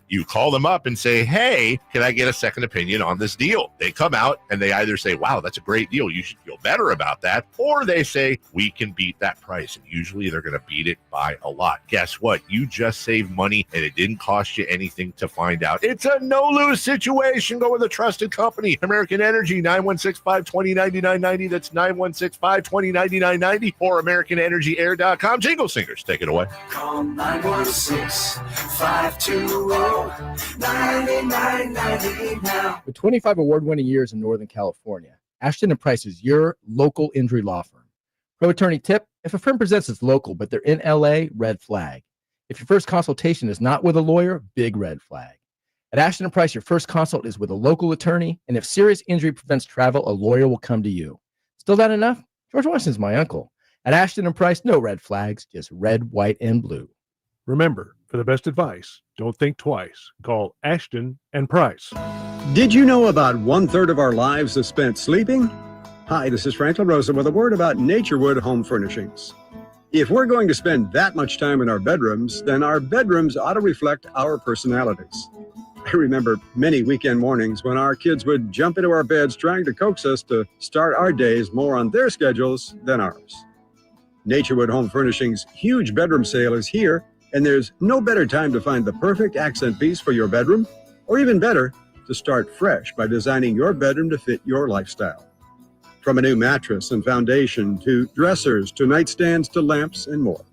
You call them up and say, hey, can I get a second opinion on this deal? They come out and they either say, wow, that's a great deal, you should feel better about that. Or they say, we can beat that price. And usually they're going to beat it by a lot. Guess what? You just saved money and it didn't cost you anything to find out. It's a no-lose situation. Go with a trusted company. American Energy, 916-520-9990. That's 916-520-9990 or AmericanEnergyAir.com. Jingle Singers, take it away. Call 916-520-9990. 220-9990 now. With 25 award-winning years in Northern California, Ashton & Price is your local injury law firm. Pro attorney tip: if a firm presents as local but they're in LA, red flag. If your first consultation is not with a lawyer, big red flag. At Ashton & Price, your first consult is with a local attorney, and if serious injury prevents travel, a lawyer will come to you. Still not enough? George Washington's my uncle. At Ashton & Price, no red flags, just red, white, and blue. Remember, for the best advice, don't think twice. Call Ashton & Price. Did you know about 1/3 of our lives is spent sleeping? Hi, this is Frank LaRosa with a word about Naturewood Home Furnishings. If we're going to spend that much time in our bedrooms, then our bedrooms ought to reflect our personalities. I remember many weekend mornings when our kids would jump into our beds trying to coax us to start our days more on their schedules than ours. Naturewood Home Furnishings' huge bedroom sale is here, and there's no better time to find the perfect accent piece for your bedroom, or even better, to start fresh by designing your bedroom to fit your lifestyle. From a new mattress and foundation to dressers to nightstands to lamps and more.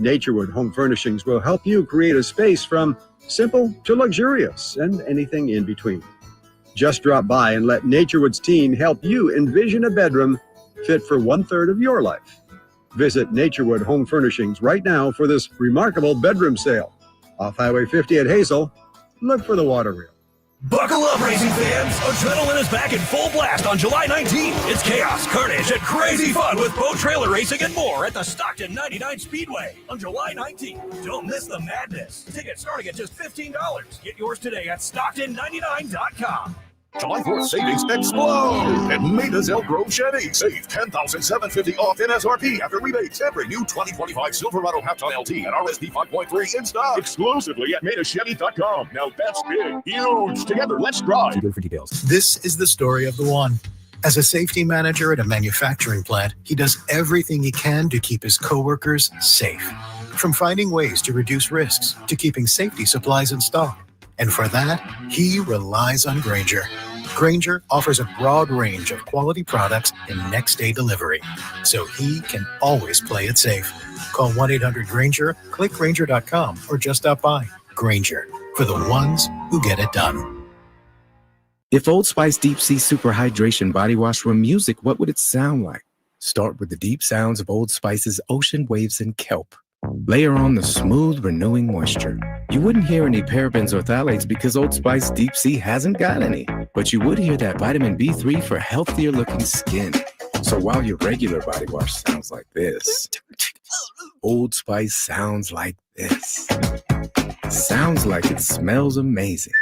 Naturewood Home Furnishings will help you create a space from simple to luxurious and anything in between. Just drop by and let Naturewood's team help you envision a bedroom fit for 1/3 of your life. Visit Naturewood Home Furnishings right now for this remarkable bedroom sale. Off Highway 50 at Hazel, look for the water wheel. Buckle up, racing fans! Adrenaline is back in full blast on July 19th. It's chaos, carnage, and crazy fun with boat trailer racing and more at the Stockton 99 Speedway on July 19th. Don't miss the madness. Tickets starting at just $15. Get yours today at Stockton99.com. July 4th savings explode at Maida's Elk Grove Chevy. Save $10,750 off MSRP after rebates. Every new 2025 Silverado half-ton LT and RSP 5.3 in stock. Exclusively at MaidaChevy.com. Now that's big, huge. Together, let's drive. Go for details. This is the story of the one. As a safety manager at a manufacturing plant, he does everything he can to keep his coworkers safe. From finding ways to reduce risks to keeping safety supplies in stock. And for that, he relies on Grainger. Grainger offers a broad range of quality products and next-day delivery, so he can always play it safe. Call 1-800-GRAINGER, click Grainger.com, or just stop by. Grainger, for the ones who get it done. If Old Spice Deep Sea Super Hydration Body Wash were music, what would it sound like? Start with the deep sounds of Old Spice's ocean waves and kelp. Layer on the smooth, renewing moisture. You wouldn't hear any parabens or phthalates because Old Spice Deep Sea hasn't got any. But you would hear that vitamin B3 for healthier looking skin. So while your regular body wash sounds like this, Old Spice sounds like this. Sounds like it smells amazing.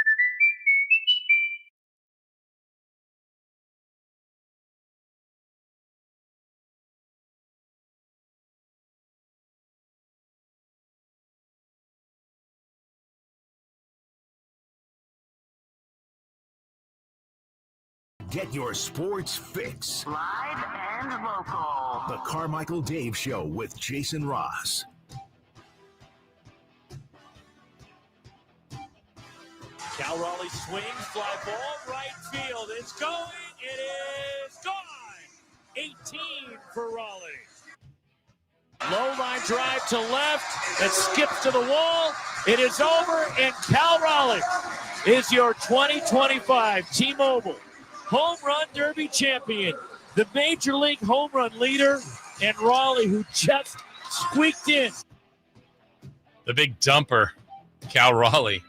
Get your sports fix. Live and local. The Carmichael Dave Show with Jason Ross. Cal Raleigh swings, fly ball, right field. It's going. It is gone. 18 for Raleigh. Low line drive to left. It skips to the wall. It is over, and Cal Raleigh is your 2025 T-Mobile Home Run Derby champion, the Major League home run leader, and Raleigh, who just squeaked in. The big dumper, Cal Raleigh,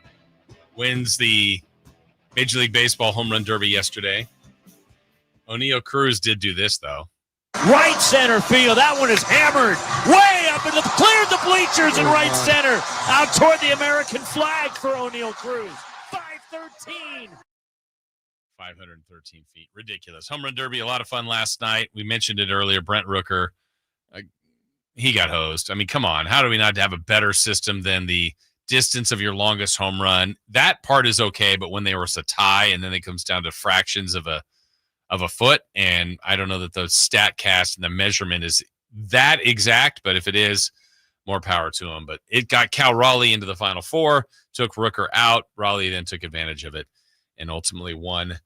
wins the Major League Baseball home run derby yesterday. O'Neill Cruz did do this, though. Right center field. That one is hammered way up in the cleared the bleachers in right center. Out toward the American flag for O'Neill Cruz. 513. 513 feet. Ridiculous. Home run derby, a lot of fun last night. We mentioned it earlier. Brent Rooker, he got hosed. I mean, come on. How do we not have a better system than the distance of your longest home run? That part is okay, but when they were a tie and then it comes down to fractions of a foot, and I don't know that the stat cast and the measurement is that exact, but if it is, more power to him. But it got Cal Raleigh into the Final Four, took Rooker out. Raleigh then took advantage of it and ultimately won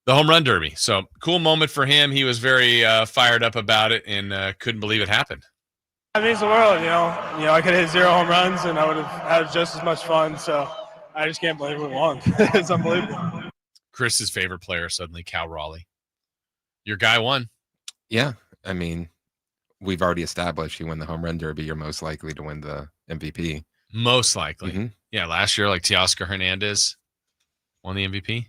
the home run derby. So cool moment for him. He was very fired up about it and couldn't believe it happened. It means the world, you know. I could hit 0 home runs and I would have had just as much fun. So I just can't believe we won. It's unbelievable. Chris's favorite player suddenly, Cal Raleigh. Your guy won. Yeah, I mean, we've already established you win the home run derby. You're most likely to win the MVP. Most likely. Mm-hmm. Yeah, last year, like Teoscar Hernandez won the MVP.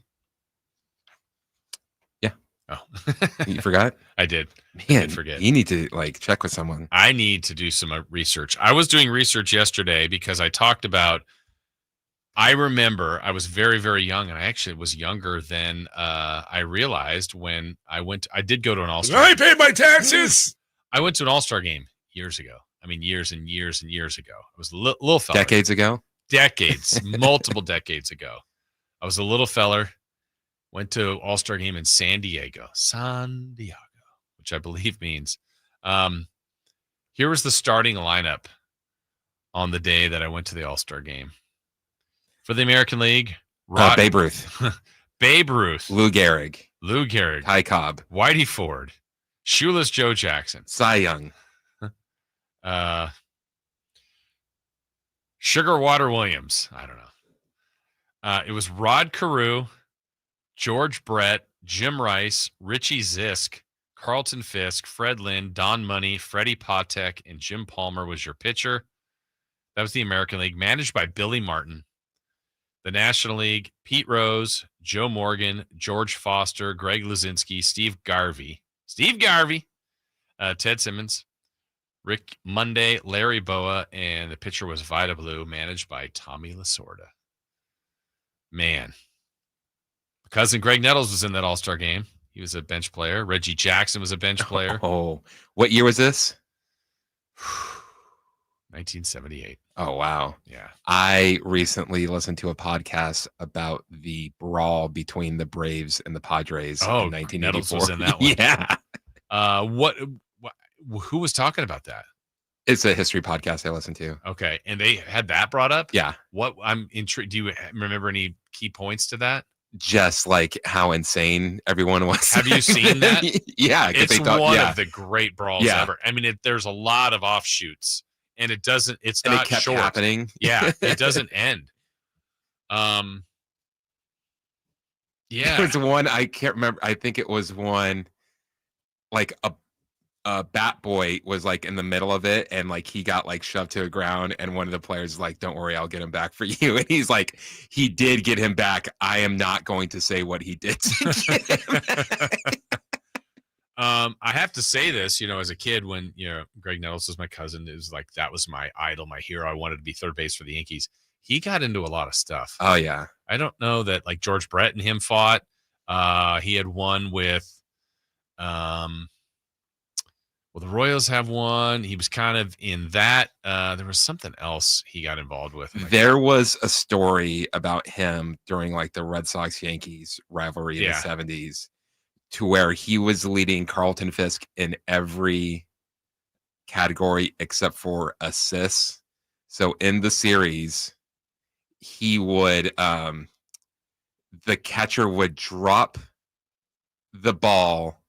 Yeah. Oh. You forgot? I did. Man, I did forget. You need to check with someone. I need to do some research. I was doing research yesterday because I talked about, I remember I was very, very young, and I actually was younger than I realized when I did go to an All-Star. I paid my taxes. I went to an All-Star game years ago. I mean, years and years and years ago. I was a little fella. Decades ago? Decades, multiple decades ago. I was a little feller. Went to All-Star game in San Diego, which I believe means. Here was the starting lineup on the day that I went to the All-Star game. For the American League, Babe Ruth. Babe Ruth. Lou Gehrig. Ty Cobb. Whitey Ford. Shoeless Joe Jackson. Cy Young. Sugar Water Williams. I don't know. It was Rod Carew, George Brett, Jim Rice, Richie Zisk, Carlton Fisk, Fred Lynn, Don Money, Freddie Patek, and Jim Palmer was your pitcher. That was the American League, managed by Billy Martin. The National League, Pete Rose, Joe Morgan, George Foster, Greg Luzinski, Steve Garvey, Ted Simmons, Rick Monday, Larry Boa, and the pitcher was Vida Blue, managed by Tommy Lasorda. Man. My cousin Greg Nettles was in that All-Star game. He was a bench player. Reggie Jackson was a bench player. Oh, what year was this? 1978. Oh, wow. Yeah. I recently listened to a podcast about the brawl between the Braves and the Padres in 1984. Nettles was in that one. Yeah. Who was talking about that? It's a history podcast I listened to. Okay. And they had that brought up? Yeah. What I'm intrigued. Do you remember any key points to that? Just like how insane everyone was. Have you seen that? Yeah. It's one of the great brawls ever. I mean, there's a lot of offshoots. And it's not it kept short. happening. Yeah, it doesn't end. Yeah. There was one, I can't remember. I think it was one, like a bat boy was like in the middle of it, and like he got like shoved to the ground, and one of the players was like, "Don't worry, I'll get him back for you." And he's like, he did get him back. I am not going to say what he did to get him back. I have to say this, as a kid, when Greg Nettles was my cousin, it was like that was my idol, my hero. I wanted to be third base for the Yankees. He got into a lot of stuff. Oh yeah. I don't know that like George Brett and him fought. He had one with the Royals have one. He was kind of in that. There was something else he got involved with. There was a story about him during like the Red Sox Yankees rivalry in the 70s. To where he was leading Carlton Fisk in every category except for assists. So in the series, he would, the catcher would drop the ball.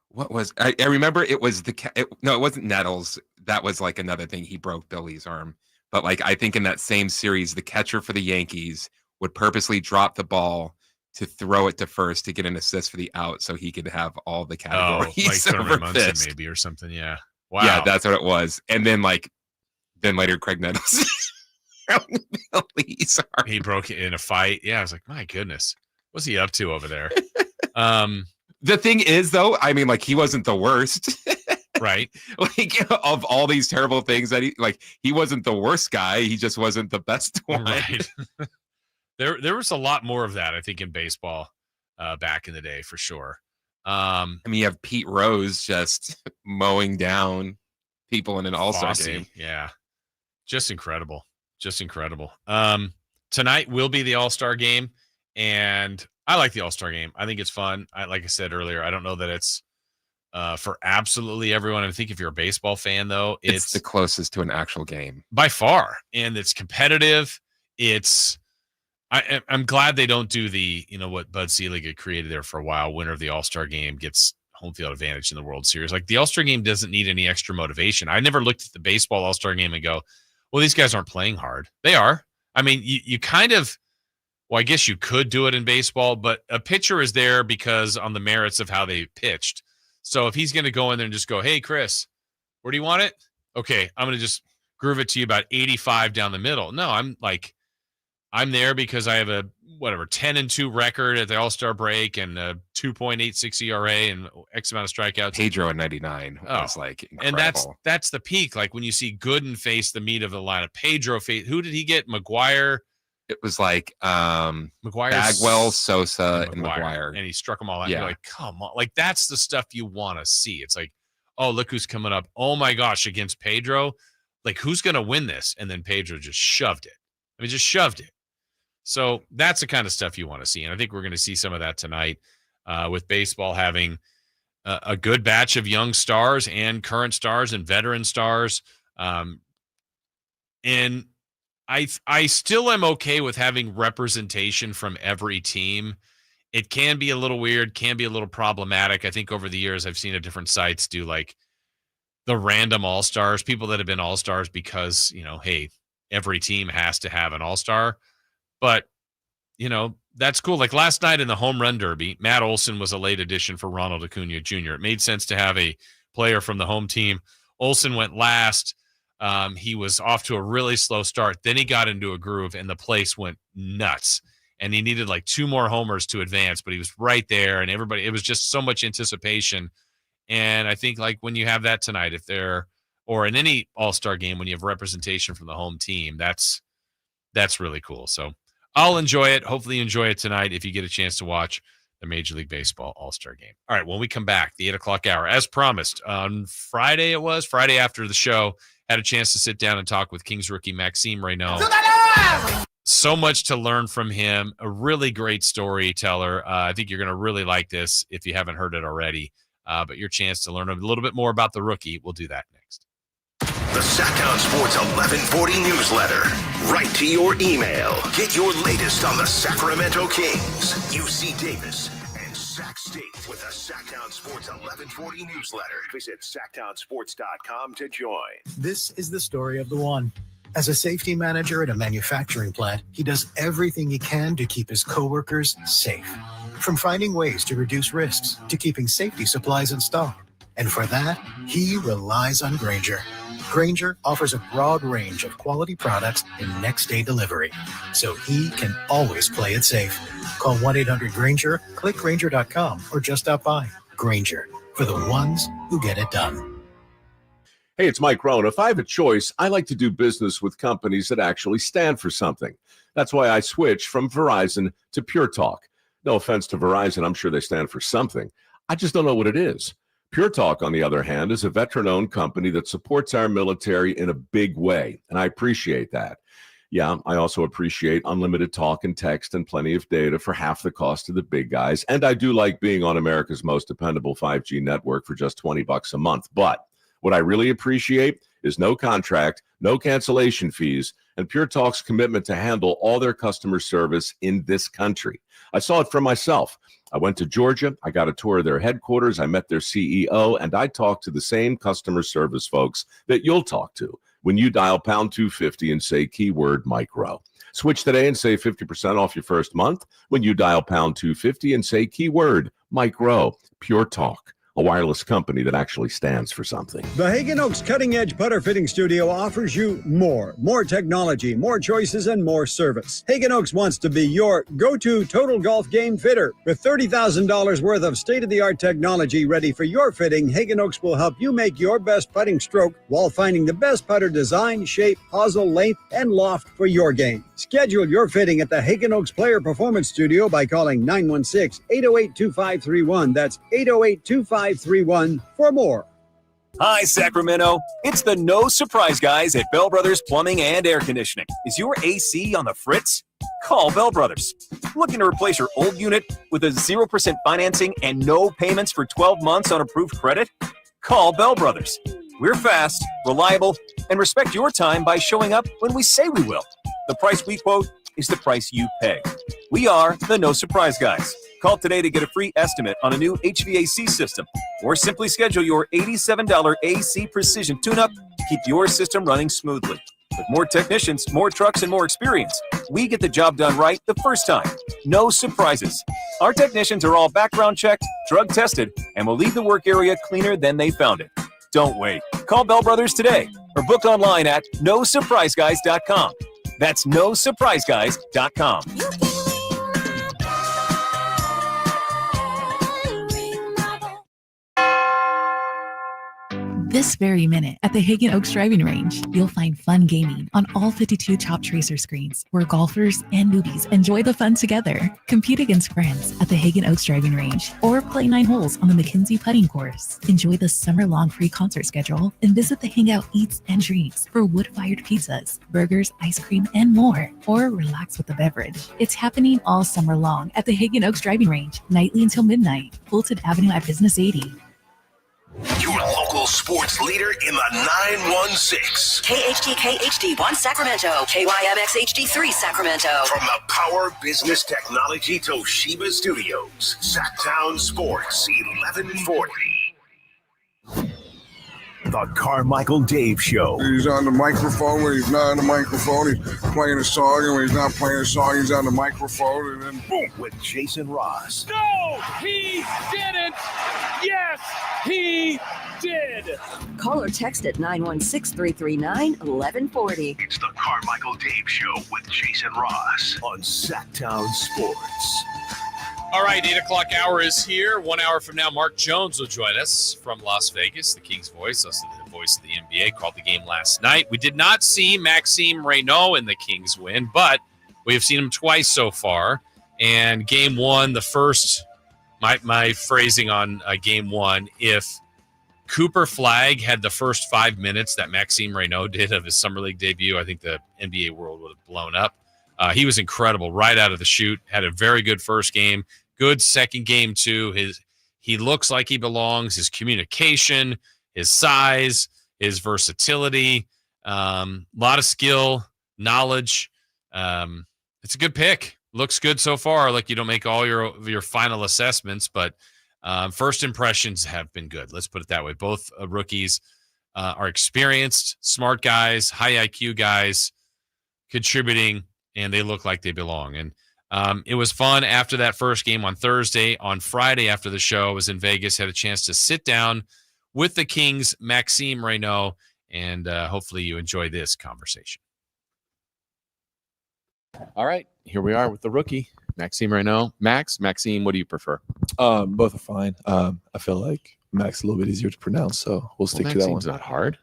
What was, I remember it was it wasn't Nettles. That was like another thing. He broke Billy's arm. But like, I think in that same series, the catcher for the Yankees would purposely drop the ball to throw it to first to get an assist for the out so he could have all the categories. Like Thurman Munson maybe or something. Yeah. Wow. Yeah, that's what it was. And then later Craig Nettles he broke it in a fight. Yeah, I was like, my goodness. What's he up to over there? The thing is though, I mean, like he wasn't the worst. Right. Like of all these terrible things that he wasn't the worst guy. He just wasn't the best one. Right. There was a lot more of that, I think, in baseball back in the day, for sure. I mean, you have Pete Rose just mowing down people in an All-Star game. Yeah. Just incredible. Tonight will be the All-Star game, and I like the All-Star game. I think it's fun. Like I said earlier, I don't know that it's for absolutely everyone. I think if you're a baseball fan, though, it's the closest to an actual game. By far. And it's competitive. I'm glad they don't do the, what Bud Selig had created there for a while. Winner of the All-Star game gets home field advantage in the World Series. Like the All-Star game doesn't need any extra motivation. I never looked at the baseball All-Star game and go, well, these guys aren't playing hard. They are. I mean, you kind of, well, I guess you could do it in baseball, but a pitcher is there because on the merits of how they pitched. So if he's going to go in there and just go, hey, Chris, where do you want it? Okay, I'm going to just groove it to you about 85 down the middle. No, I'm there because I have a 10-2 record at the All-Star break and a 2.86 ERA and X amount of strikeouts. Pedro at 99 was like incredible. And that's the peak. Like when you see Gooden face the meat of the lineup, Pedro face. Who did he get? McGuire. It was like McGuire, Bagwell, Sosa, and McGuire. And he struck them all out. Yeah. You're like, come on. Like that's the stuff you want to see. It's like, oh, look who's coming up. Oh my gosh, against Pedro. Like who's going to win this? And then Pedro just shoved it. I mean, just shoved it. So that's the kind of stuff you want to see. And I think we're going to see some of that tonight with baseball having a good batch of young stars and current stars and veteran stars. And I still am okay with having representation from every team. It can be a little weird, can be a little problematic. I think over the years I've seen different sites do like the random all-stars, people that have been all-stars because, hey, every team has to have an all-star. But, that's cool. Like last night in the home run derby, Matt Olson was a late addition for Ronald Acuna Jr. It made sense to have a player from the home team. Olson went last. He was off to a really slow start. Then he got into a groove, and the place went nuts. And he needed like 2 more homers to advance, but he was right there, and everybody – it was just so much anticipation. And I think like when you have that tonight, or in any All-Star game, when you have representation from the home team, that's really cool. So I'll enjoy it. Hopefully you enjoy it tonight if you get a chance to watch the Major League Baseball All-Star Game. All right, when we come back, the 8 o'clock hour, as promised, on Friday Friday after the show, had a chance to sit down and talk with Kings rookie Max Reno. So much to learn from him. A really great storyteller. I think you're going to really like this if you haven't heard it already. But your chance to learn a little bit more about the rookie, we'll do that next. The Sacktown Sports 1140 newsletter, right to your email. Get your latest on the Sacramento Kings, UC Davis, and Sac State with the Sacktown Sports 1140 newsletter. Visit sacktownsports.com to join. This is the story of the one. As a safety manager at a manufacturing plant, he does everything he can to keep his coworkers safe. From finding ways to reduce risks to keeping safety supplies in stock. And for that, he relies on Grainger. Grainger offers a broad range of quality products and next-day delivery, so he can always play it safe. Call 1-800-GRAINGER, click Grainger.com, or just stop by. Grainger, for the ones who get it done. Hey, it's Mike Rohn. If I have a choice, I like to do business with companies that actually stand for something. That's why I switched from Verizon to Pure Talk. No offense to Verizon, I'm sure they stand for something. I just don't know what it is. Pure Talk, on the other hand, is a veteran-owned company that supports our military in a big way, and I appreciate that. Yeah, I also appreciate unlimited talk and text and plenty of data for half the cost of the big guys, and I do like being on America's most dependable 5G network for just $20 a month. But what I really appreciate is no contract, no cancellation fees, and Pure Talk's commitment to handle all their customer service in this country. I saw it for myself. I went to Georgia. I got a tour of their headquarters. I met their CEO, and I talked to the same customer service folks that you'll talk to when you dial pound 250 and say keyword Mike Rowe. Switch today and save 50% off your first month when you dial pound 250 and say keyword Mike Rowe. Pure Talk, a wireless company that actually stands for something. The Hagen Oaks Cutting Edge Putter Fitting Studio offers you more technology, more choices, and more service. Hagen Oaks wants to be your go-to total golf game fitter. With $30,000 worth of state-of-the-art technology ready for your fitting, Hagen Oaks will help you make your best putting stroke while finding the best putter design, shape, hosel, length, and loft for your game. Schedule your fitting at the Hagen Oaks Player Performance Studio by calling 916-808-2531. That's 808-2531 for more. Hi, Sacramento. It's the No Surprise Guys at Bell Brothers Plumbing and Air Conditioning. Is your AC on the fritz? Call Bell Brothers. Looking to replace your old unit with a 0% financing and no payments for 12 months on approved credit? Call Bell Brothers. We're fast, reliable, and respect your time by showing up when we say we will. The price we quote is the price you pay. We are the No Surprise Guys. Call today to get a free estimate on a new HVAC system, or simply schedule your $87 AC Precision tune-up to keep your system running smoothly. With more technicians, more trucks, and more experience, we get the job done right the first time. No surprises. Our technicians are all background checked, drug tested, and will leave the work area cleaner than they found it. Don't wait. Call Bell Brothers today or book online at nosurpriseguys.com. That's nosurpriseguys.com. This very minute at the Hagen Oaks Driving Range, you'll find fun gaming on all 52 Top Tracer screens, where golfers and newbies enjoy the fun together. Compete against friends at the Hagen Oaks Driving Range, or play 9 holes on the McKenzie putting course. Enjoy the summer-long free concert schedule and visit the Hangout Eats and Drinks for wood-fired pizzas, burgers, ice cream, and more, or relax with a beverage. It's happening all summer long at the Hagen Oaks Driving Range, nightly until midnight, Fulton Avenue at Business 80. Your local sports leader in the 916. KHTK HD1 Sacramento, KYMX HD3 Sacramento. From the Power Business Technology Toshiba Studios, Sacktown Sports 1140. The Carmichael Dave Show. He's on the microphone when he's not on the microphone. He's playing a song, and when he's not playing a song, he's on the microphone, and then boom. With Jason Ross. No, he didn't. Yes, he did. Call or text at 916-339-1140. It's the Carmichael Dave Show with Jason Ross on Sacktown Sports. All right, 8 o'clock hour is here. 1 hour from now, Mark Jones will join us from Las Vegas, the King's voice, also the voice of the NBA, called the game last night. We did not see Max Reno in the Kings win, but we have seen him twice so far. And game one, the first, my phrasing on game one, if Cooper Flagg had the first 5 minutes that Max Reno did of his Summer League debut, I think the NBA world would have blown up. He was incredible right out of the chute, had a very good first game, good second game too. He looks like he belongs, his communication, his size, his versatility, lot of skill, knowledge. It's a good pick. Looks good so far. Like, you don't make all your final assessments, but first impressions have been good. Let's put it that way. Both rookies are experienced, smart guys, high IQ guys, contributing, and they look like they belong. And it was fun after that first game on Thursday. On Friday after the show, I was in Vegas, had a chance to sit down with the Kings, Max Reno, and hopefully you enjoy this conversation. All right, here we are with the rookie, Max Reno. Maxime, what do you prefer? Both are fine. I feel like Max a little bit easier to pronounce, so we'll stick to that one. Maxime's not hard.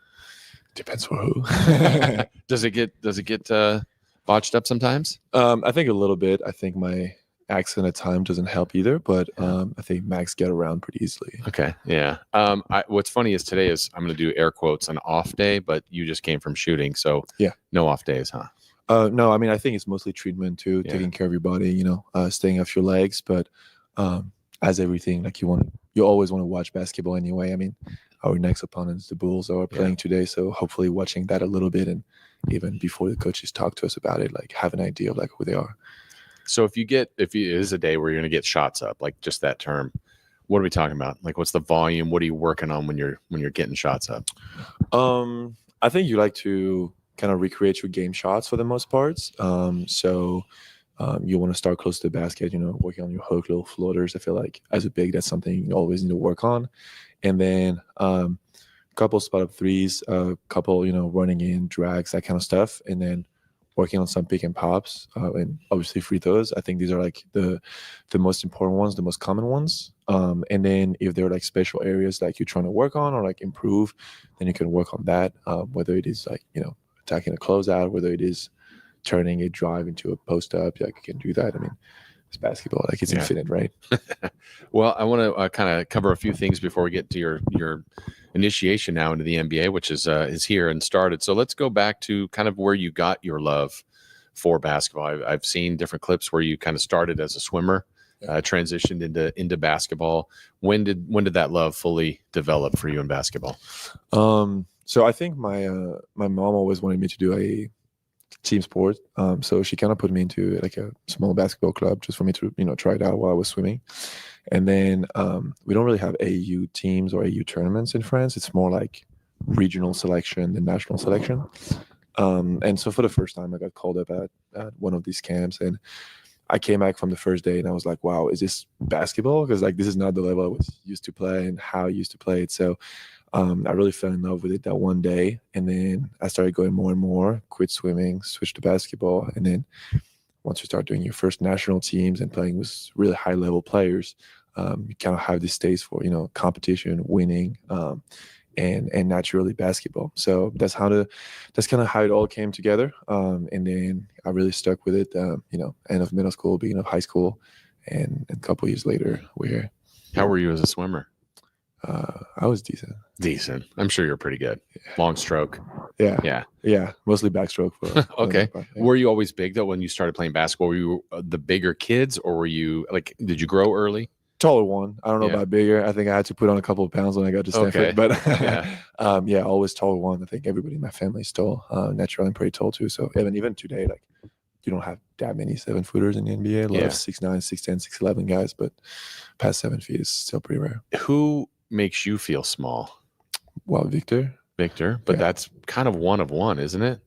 Depends for who. Does it get botched up sometimes? I think a little bit. I think my accent at times doesn't help either, but I think Max get around pretty easily. Okay, yeah. What's funny is today is I'm going to do air quotes an off day, but you just came from shooting, so yeah, no off days, huh? No, I mean, I think it's mostly treatment too, taking care of your body, staying off your legs. But as everything, like you always want to watch basketball anyway. I mean, our next opponents, the Bulls, are playing today, so hopefully watching that a little bit, and even before the coaches talk to us about it, like have an idea of like who they are. So if it is a day where you're going to get shots up, like just that term, what are we talking about? Like, what's the volume? What are you working on when you're getting shots up? I think you like to kind of recreate your game shots for the most parts. So you want to start close to the basket, working on your hook, little floaters. I feel like as a big, that's something you always need to work on. And then a couple spot up threes, a couple, running in, drags, that kind of stuff. And then working on some pick and pops, and obviously free throws. I think these are like the most important ones, the most common ones. And then if there are like special areas like you're trying to work on or like improve, then you can work on that, whether it is like, attacking a closeout, whether it is turning a drive into a post up, like you can do that. I mean, it's basketball, like it's infinite, right? Well, I want to kind of cover a few things before we get to your initiation now into the NBA, which is here and started. So let's go back to kind of where you got your love for basketball. I've seen different clips where you kind of started as a swimmer, transitioned into basketball. When did that love fully develop for you in basketball? So I think my mom always wanted me to do team sport. So she kind of put me into like a small basketball club just for me to, try it out while I was swimming. And then we don't really have AU teams or AU tournaments in France. It's more like regional selection than national selection. And so for the first time, I got called up at one of these camps, and I came back from the first day and I was like, wow, is this basketball? Because like, this is not the level I was used to play and how I used to play it. So I really fell in love with it that one day. And then I started going more and more, quit swimming, switched to basketball. And then once you start doing your first national teams and playing with really high level players, you kind of have this taste for, competition, winning, and naturally basketball. So that's kind of how it all came together. And then I really stuck with it, end of middle school, beginning of high school. And a couple years later, we're here. How were you as a swimmer? I was decent. Decent. I'm sure you're pretty good. Long stroke. Yeah. Mostly backstroke. Okay. Were you always big though when you started playing basketball? Were you the bigger kids, or were you did you grow early? Taller one. I don't know about bigger. I think I had to put on a couple of pounds when I got to Stanford. But always taller one. I think everybody in my family is tall. Naturally, I'm pretty tall too. So even today, like you don't have that many 7-footers in the NBA. A lot of 6'9", 6'10", 6'11" guys, but past 7 feet is still pretty rare. Who makes you feel small? Well, Victor, but that's kind of one of one, isn't it?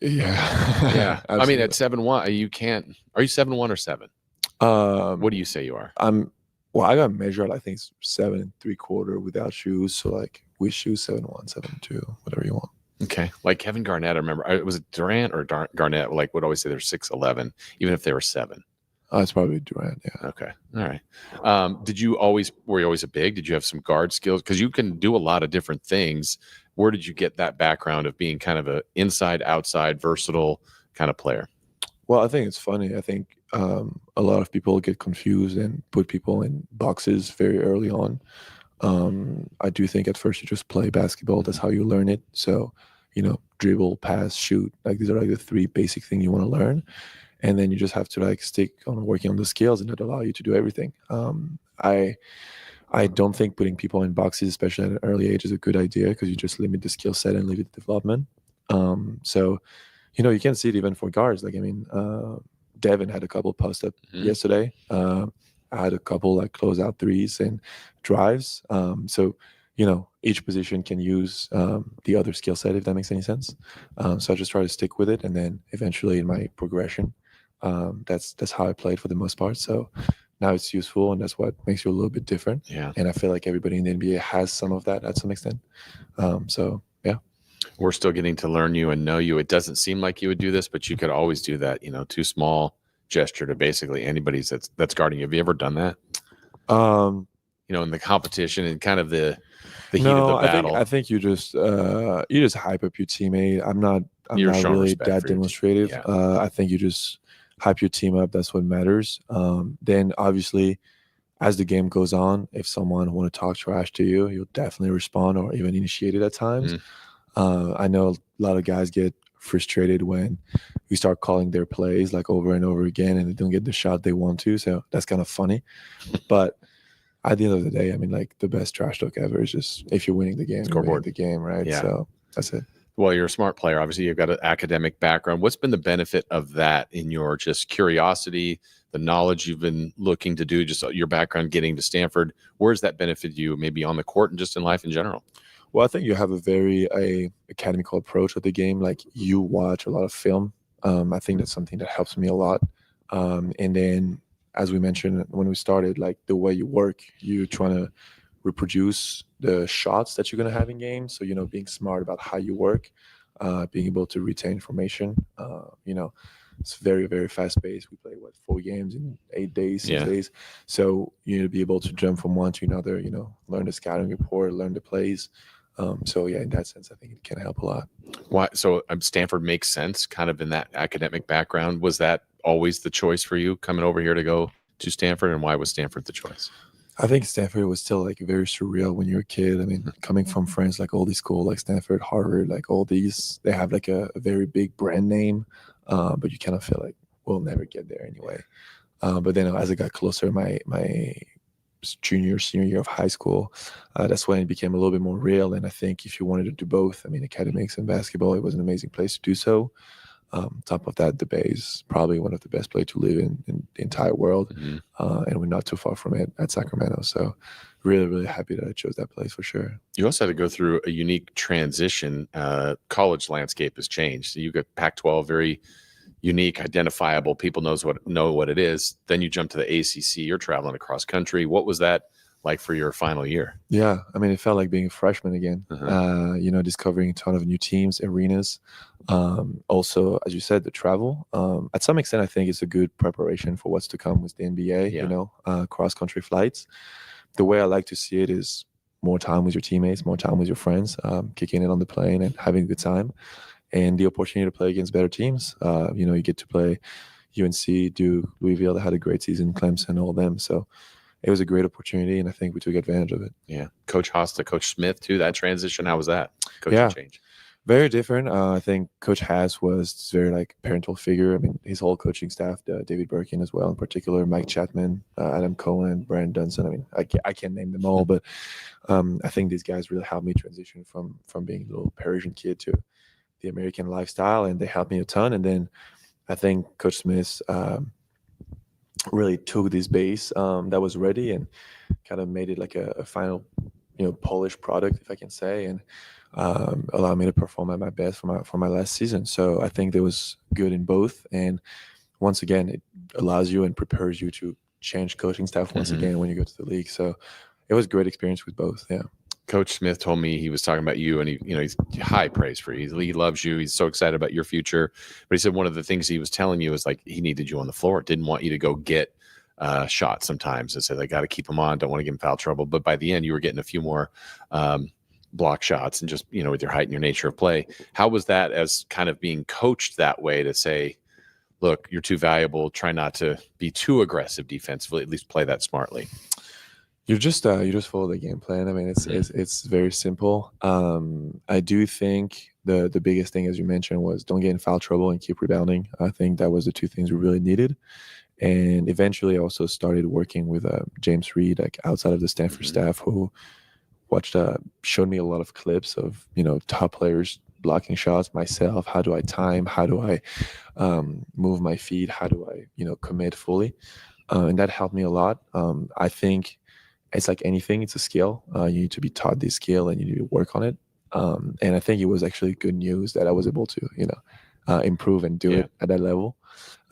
Yeah. I mean, at 7'1", you can't. Are you 7'1" or 7? What do you say you are? Well, I got measured, I think, 7 3/4 without shoes. So, like, with shoes, 7'1", 7'2", whatever you want. Okay. Like Kevin Garnett, I remember. Was it Durant or Garnett? Like, would always say they're 6'11", even if they were 7. It's probably Durant, yeah. Okay. All right. Were you always a big? Did you have some guard skills? Because you can do a lot of different things. Where did you get that background of being kind of a inside, outside, versatile kind of player? Well, I think it's funny. I think a lot of people get confused and put people in boxes very early on. I do think at first you just play basketball. That's how you learn it. So, dribble, pass, shoot. Like these are like the 3 basic things you want to learn. And then you just have to like stick on working on the skills, and that allow you to do everything. I don't think putting people in boxes, especially at an early age, is a good idea because you just limit the skill set and limit development. So, you can see it even for guards. Like, I mean, Devin had a couple post-up yesterday. I had a couple like close-out threes and drives. So, each position can use the other skill set, if that makes any sense. So I just try to stick with it. And then eventually in my progression, that's how I played for the most part. So now it's useful, and that's what makes you a little bit different. Yeah. And I feel like everybody in the NBA has some of that at some extent. So, yeah. We're still getting to learn you and know you. It doesn't seem like you would do this, but you could always do that, too small gesture to basically anybody that's guarding you. Have you ever done that? In the competition and kind of the heat of the battle. I think you just hype up your teammate. I'm not really that demonstrative. I think you just hype your team up. That's what matters. Then obviously, as the game goes on, if someone want to talk trash to you, you'll definitely respond or even initiate it at times. I know a lot of guys get frustrated when you start calling their plays like over and over again and they don't get the shot they want to. So that's kind of funny. But at the end of the day, I mean, like the best trash talk ever is just if you're winning the game, scoreboard, the game, right? Yeah. So that's it. Well, you're a smart player. Obviously, you've got an academic background. What's been the benefit of that in your just curiosity, the knowledge you've been looking to do, just your background getting to Stanford? Where's that benefited you maybe on the court and just in life in general? Well, I think you have a very academical approach of the game. Like you watch a lot of film. I think that's something that helps me a lot. And then, as we mentioned when we started, like the way you work, you're trying to reproduce the shots that you're going to have in games. So, being smart about how you work, being able to retain information. It's very, very fast paced. We play 4 games in 8 days, 6 days. So you need to be able to jump from one to another, learn the scouting report, learn the plays. So in that sense, I think it can help a lot. Why? So Stanford makes sense kind of in that academic background. Was that always the choice for you coming over here to go to Stanford, and why was Stanford the choice? I think Stanford was still like very surreal when you're a kid. I mean, coming from France, like all these schools like Stanford, Harvard, like all these, they have like a very big brand name, but you kind of feel like we'll never get there anyway. But then as I got closer, my senior year of high school, that's when it became a little bit more real. And I think if you wanted to do both, I mean, academics and basketball, it was an amazing place to do so. Top of that, the Bay is probably one of the best places to live in the entire world, and we're not too far from it at Sacramento. So really, really happy that I chose that place for sure. You also had to go through a unique transition. College landscape has changed. So you got Pac-12, very unique, identifiable. People know what it is. Then you jump to the ACC. You're traveling across country. What was that like for your final year? Yeah, I mean, it felt like being a freshman again. Discovering a ton of new teams, arenas. Also, as you said, the travel. At some extent, I think it's a good preparation for what's to come with the NBA. Cross-country flights. The way I like to see it is more time with your teammates, more time with your friends, kicking it on the plane and having a good time, and the opportunity to play against better teams. You get to play UNC, Duke, Louisville. That had a great season, Clemson, all of them. So it was a great opportunity, and I think we took advantage of it. Yeah. Coach Haas to Coach Smith, too, that transition, how was that? Coaching change. Very different. I think Coach Haas was very like parental figure. I mean, his whole coaching staff, David Birkin as well, in particular, Mike Chapman, Adam Cohen, Brandon Dunson. I mean, I can't name them all, but I think these guys really helped me transition from being a little Parisian kid to the American lifestyle, and they helped me a ton. And then I think Coach Smith really took this base that was ready and kind of made it like a final, polished product, if I can say, and allowed me to perform at my best for my last season. So I think there was good in both. And once again, it allows you and prepares you to change coaching staff once again when you go to the league. So it was a great experience with both. Yeah. Coach Smith told me he was talking about you, and he's high praise for you. He loves you. He's so excited about your future. But he said one of the things he was telling you is like he needed you on the floor. Didn't want you to go get shots sometimes. And said, I got to keep him on. Don't want to give him foul trouble. But by the end, you were getting a few more block shots and just, with your height and your nature of play. How was that as kind of being coached that way to say, look, you're too valuable. Try not to be too aggressive defensively, at least play that smartly. You just follow the game plan. I mean, it's very simple. I do think the biggest thing, as you mentioned, was don't get in foul trouble and keep rebounding. I think that was the two things we really needed. And eventually I also started working with James Reed, like outside of the Stanford staff, who showed me a lot of clips of, top players blocking shots, myself. How do I time? How do I move my feet? How do I, commit fully? And that helped me a lot. I think it's like anything, it's a skill. You need to be taught this skill and you need to work on it. And I think it was actually good news that I was able to, improve and do it at that level.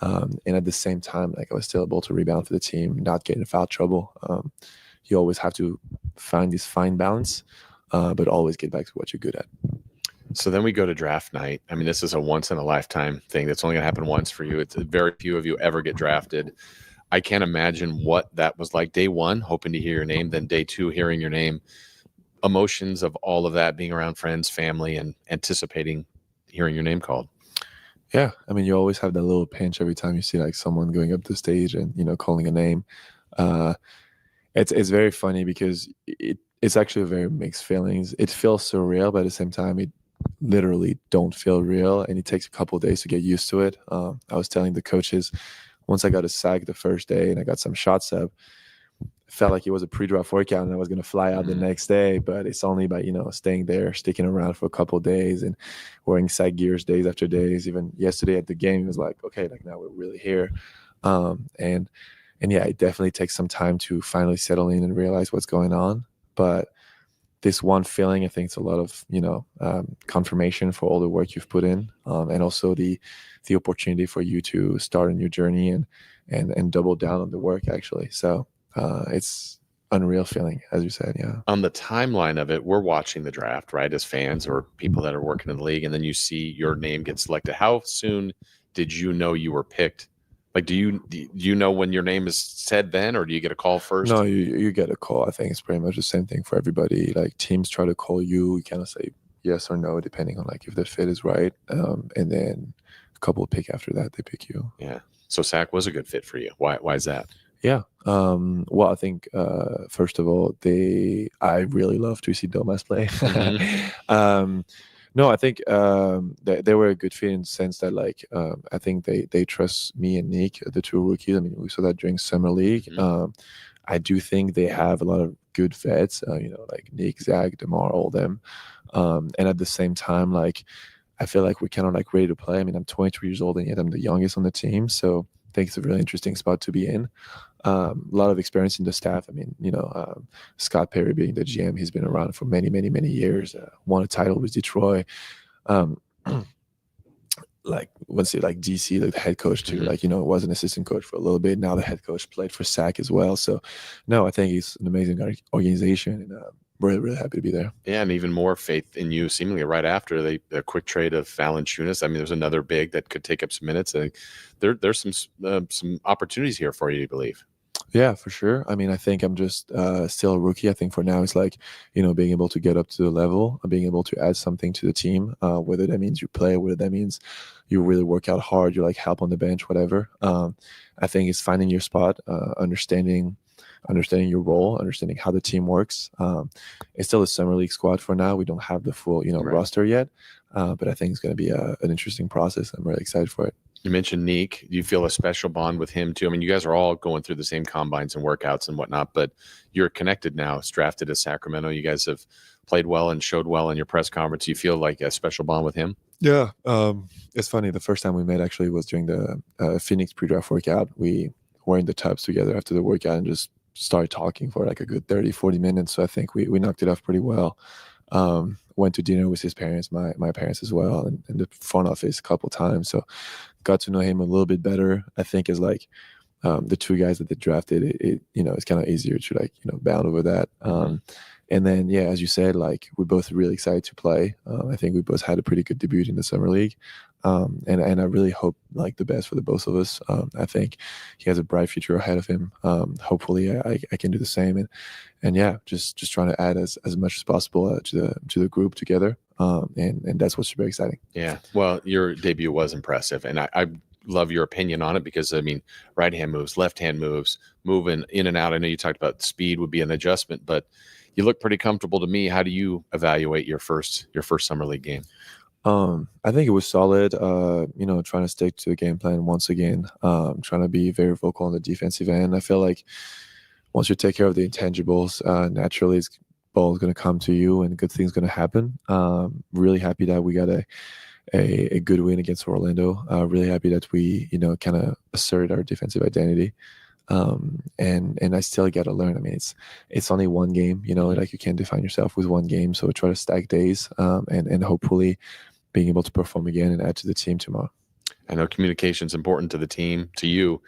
And at the same time, like I was still able to rebound for the team, not get in foul trouble. You always have to find this fine balance, but always get back to what you're good at. So then we go to draft night. I mean, this is a once in a lifetime thing. That's only going to happen once for you. It's very few of you ever get drafted. I can't imagine what that was like. Day one, hoping to hear your name. Then day two, hearing your name. Emotions of all of that, being around friends, family, and anticipating hearing your name called. Yeah. I mean, you always have that little pinch every time you see like someone going up the stage and, calling a name. It's very funny because it's actually a very mixed feelings. It feels surreal, but at the same time, it literally don't feel real. And it takes a couple of days to get used to it. I was telling the coaches, once I got a sack the first day and I got some shots up, it felt like it was a pre-draft workout and I was going to fly out the next day. But it's only by, staying there, sticking around for a couple of days and wearing sack gears days after days. Even yesterday at the game, it was like, okay, like now we're really here. And yeah, it definitely takes some time to finally settle in and realize what's going on. But this one feeling, I think it's a lot of, confirmation for all the work you've put in, and also the opportunity for you to start a new journey and double down on the work, actually. So it's unreal feeling, as you said, yeah. On the timeline of it, we're watching the draft, right, as fans or people that are working in the league, and then you see your name get selected. How soon did you know you were picked? Like, do you know when your name is said then, or do you get a call first? No, you get a call. I think it's pretty much the same thing for everybody. Like teams try to call you. You kind of say yes or no, depending on like if the fit is right. And then a couple of pick after that, they pick you. Yeah. So Sac was a good fit for you. Why is that? Yeah. Well, I think first of all, I really love to see Domas play. No, I think they were a good fit in the sense that, like, I think they trust me and Nique, the two rookies. I mean, we saw that during Summer League. I do think they have a lot of good vets, like Nique, Zach, DeMar, all them. And at the same time, like, I feel like we're kind of like ready to play. I mean, I'm 23 years old and yet I'm the youngest on the team. So I think it's a really interesting spot to be in. A lot of experience in the staff. I mean, Scott Perry being the GM, he's been around for many, many, many years. Won a title with Detroit. Like DC, like the head coach too, was an assistant coach for a little bit. Now the head coach played for SAC as well. So no, I think it's an amazing organization, and really, really happy to be there. Yeah, and even more faith in you seemingly right after the quick trade of Valanciunas. I mean, there's another big that could take up some minutes. I think there's some opportunities here for you, to believe. Yeah, for sure. I mean, I think I'm just still a rookie. I think for now it's like, being able to get up to the level, being able to add something to the team, whether that means you play, whether that means you really work out hard, you like help on the bench, whatever. I think it's finding your spot, understanding your role, understanding how the team works. It's still a summer league squad for now. We don't have the full, roster yet, but I think it's going to be an interesting process. I'm really excited for it. You mentioned Nique. Do you feel a special bond with him too? I mean, you guys are all going through the same combines and workouts and whatnot, but you're connected now. It's drafted to Sacramento. You guys have played well and showed well in your press conference. Do you feel like a special bond with him? Yeah. It's funny. The first time we met actually was during the Phoenix pre-draft workout. We were in the tubs together after the workout and just started talking for like a good 30, 40 minutes. So I think we knocked it off pretty well. Went to dinner with his parents, my parents as well, and in the front office a couple times. So got to know him a little bit better. I think is like the two guys that they drafted, it's kind of easier to bound over that. And then, yeah, as you said, like we're both really excited to play. I think we both had a pretty good debut in the summer league. And I really hope like the best for the both of us. I think he has a bright future ahead of him. Hopefully I can do the same. And yeah, just trying to add as much as possible to the group together. And that's what's super exciting. Yeah. Well, your debut was impressive. And I love your opinion on it because, I mean, right hand moves, left hand moves, moving in and out. I know you talked about speed would be an adjustment, but you look pretty comfortable to me. How do you evaluate your first summer league game? I think it was solid. Trying to stick to the game plan once again. Trying to be very vocal on the defensive end. I feel like once you take care of the intangibles, naturally ball is going to come to you and good things going to happen. Really happy that we got a good win against Orlando. Really happy that we kind of asserted our defensive identity. And I still got to learn. I mean, it's only one game, like you can't define yourself with one game. So try to stack days, and hopefully being able to perform again and add to the team tomorrow. I know communication's important to the team, to you.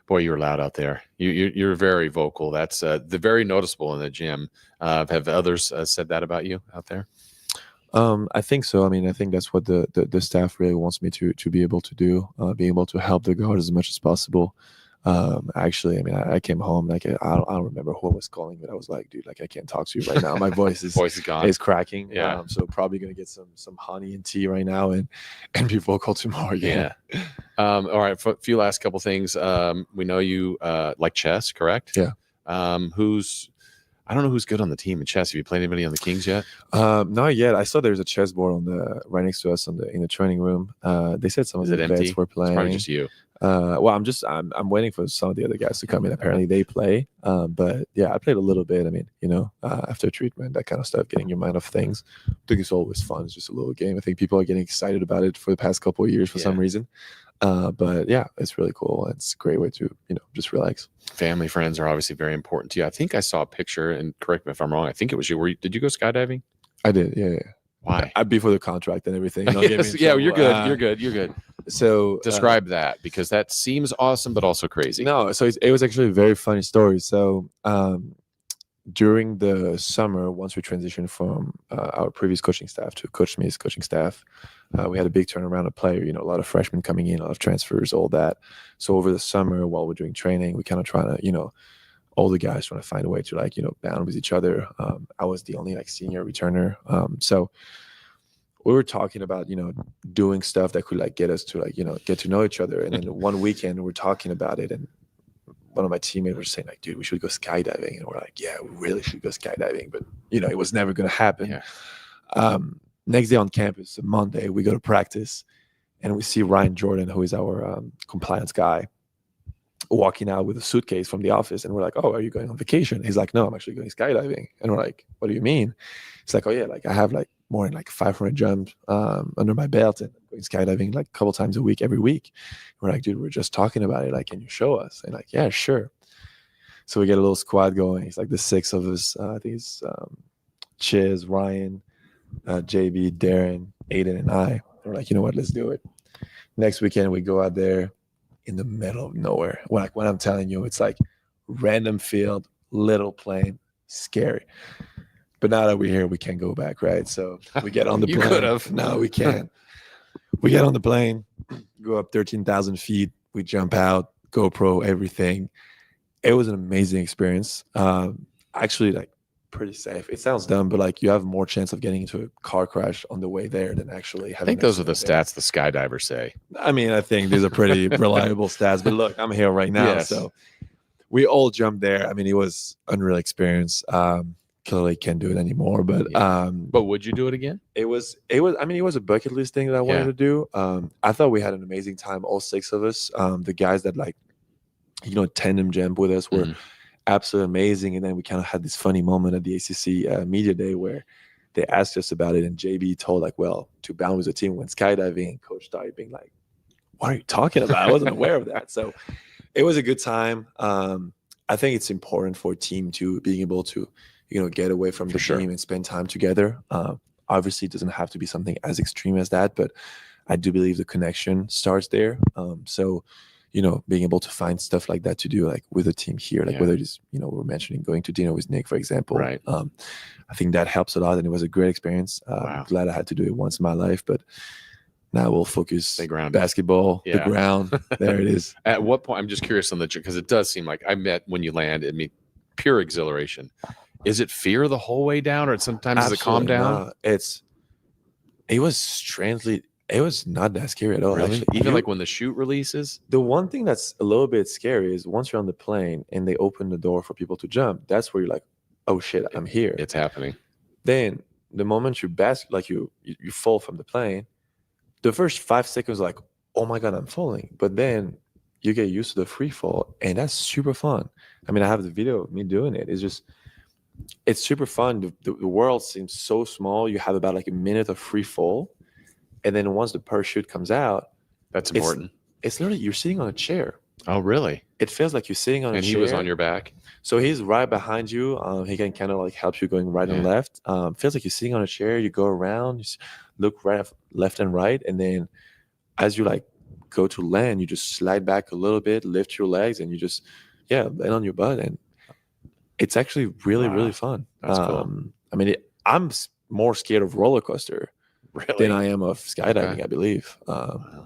Boy, you're loud out there. You're very vocal. That's very noticeable in the gym. Have others said that about you out there? I think so. I mean, I think that's what the staff really wants me to be able to do, be able to help the guard as much as possible. Actually, I mean, I came home, like, I don't remember who was calling, but I was like, dude, like, I can't talk to you right now. My voice is gone. Is cracking. Yeah. So probably going to get some honey and tea right now and be vocal tomorrow. Yeah. All right. For a few last couple things. We know you like chess, correct? Yeah. I don't know who's good on the team in chess. Have you played anybody on the Kings yet? Not yet. I saw there's a chessboard right next to us in the training room. They said some of the vets were playing. It's probably just you. Well, I'm waiting for some of the other guys to come in. Apparently they play. But yeah, I played a little bit. I mean, after treatment, that kind of stuff, getting your mind off things. I think it's always fun. It's just a little game. I think people are getting excited about it for the past couple of years for some reason. But yeah, it's really cool. It's a great way to, just relax. Family, friends are obviously very important to you. I think I saw a picture, and correct me if I'm wrong, I think it was you. Did you go skydiving? I did. Yeah. Why? Before the contract and everything. Yes, yeah, you're good. You're good. So describe that, because that seems awesome, but also crazy. No, so it was actually a very funny story. So during the summer, once we transitioned from our previous coaching staff to Coach Smith's coaching staff, we had a big turnaround of player, a lot of freshmen coming in, a lot of transfers, all that. So over the summer, while we're doing training, we kind of trying to, all the guys trying to find a way to bond with each other. I was the only senior returner. So we were talking about, doing stuff that could get us to get to know each other. And then one weekend we're talking about it, and one of my teammates was saying dude, we should go skydiving. And we're like, yeah, we really should go skydiving. But, it was never going to happen. Yeah. Next day on campus, Monday, we go to practice and we see Ryan Jordan, who is our compliance guy, walking out with a suitcase from the office. And we're like, oh, are you going on vacation? He's like, no, I'm actually going skydiving. And we're like, what do you mean? He's like, oh yeah, I have more than like 500 jumps under my belt and going skydiving like a couple times a week, every week. We're like, dude, we're just talking about it. Like, can you show us? And like, yeah, sure. So we get a little squad going. It's like the 6 of us. I think it's Chiz, Ryan, JB, Darren, Aiden, and I. We're like, you know what? Let's do it. Next weekend, we go out there in the middle of nowhere. When I'm telling you, it's like random field, little plane, scary. But now that we're here, we can't go back, right? So we get on the plane. You could have. No, we can't. We get on the plane, go up 13,000 feet. We jump out, GoPro, everything. It was an amazing experience. Actually, like pretty safe. It sounds dumb, but like you have more chance of getting into a car crash on the way there than actually having. I think those are the stats the skydivers say. I mean, I think these are pretty reliable stats. But look, I'm here right now, so we all jumped there. I mean, it was unreal experience. Clearly can't do it anymore, but would you do it again? It was I mean, it was a bucket list thing that I wanted to do. I thought we had an amazing time, all 6 of us. The guys that like, tandem jump with us were absolutely amazing. And then we kind of had this funny moment at the ACC media day where they asked us about it, and JB told like, well, to bound with the team went skydiving, and Coach started being like, what are you talking about? I wasn't aware of that. So it was a good time. I think it's important for a team to being able to get away from the team and spend time together. Obviously, it doesn't have to be something as extreme as that, but I do believe the connection starts there. So, being able to find stuff like that to do, like with a team here, like whether it is, we're mentioning going to dinner with Nick, for example. Right. I think that helps a lot, and it was a great experience. I'm glad I had to do it once in my life, but now we'll focus basketball, the ground. There it is. At what point? I'm just curious on because it does seem like when you land, pure exhilaration. Is it fear the whole way down, or sometimes does it calm down? It was strangely, it was not that scary at all. Really? Actually. Even like when the chute releases? The one thing that's a little bit scary is once you're on the plane and they open the door for people to jump, that's where you're like, oh shit, I'm here. It's happening. Then the moment you you fall from the plane, the first 5 seconds like, oh my God, I'm falling. But then you get used to the free fall, and that's super fun. I mean, I have the video of me doing it. It's super fun. The world seems so small. You have about like a minute of free fall. And then once the parachute comes out, that's important. It's literally, you're sitting on a chair. Oh, really? It feels like you're sitting on a chair. And he was on your back? So he's right behind you. He can kind of like help you going right and left. Feels like you're sitting on a chair. You go around, you look left and right. And then as you like go to land, you just slide back a little bit, lift your legs, and you just, land on your butt. And it's actually really, really fun. That's cool. I mean, I'm more scared of roller coaster than I am of skydiving, I believe.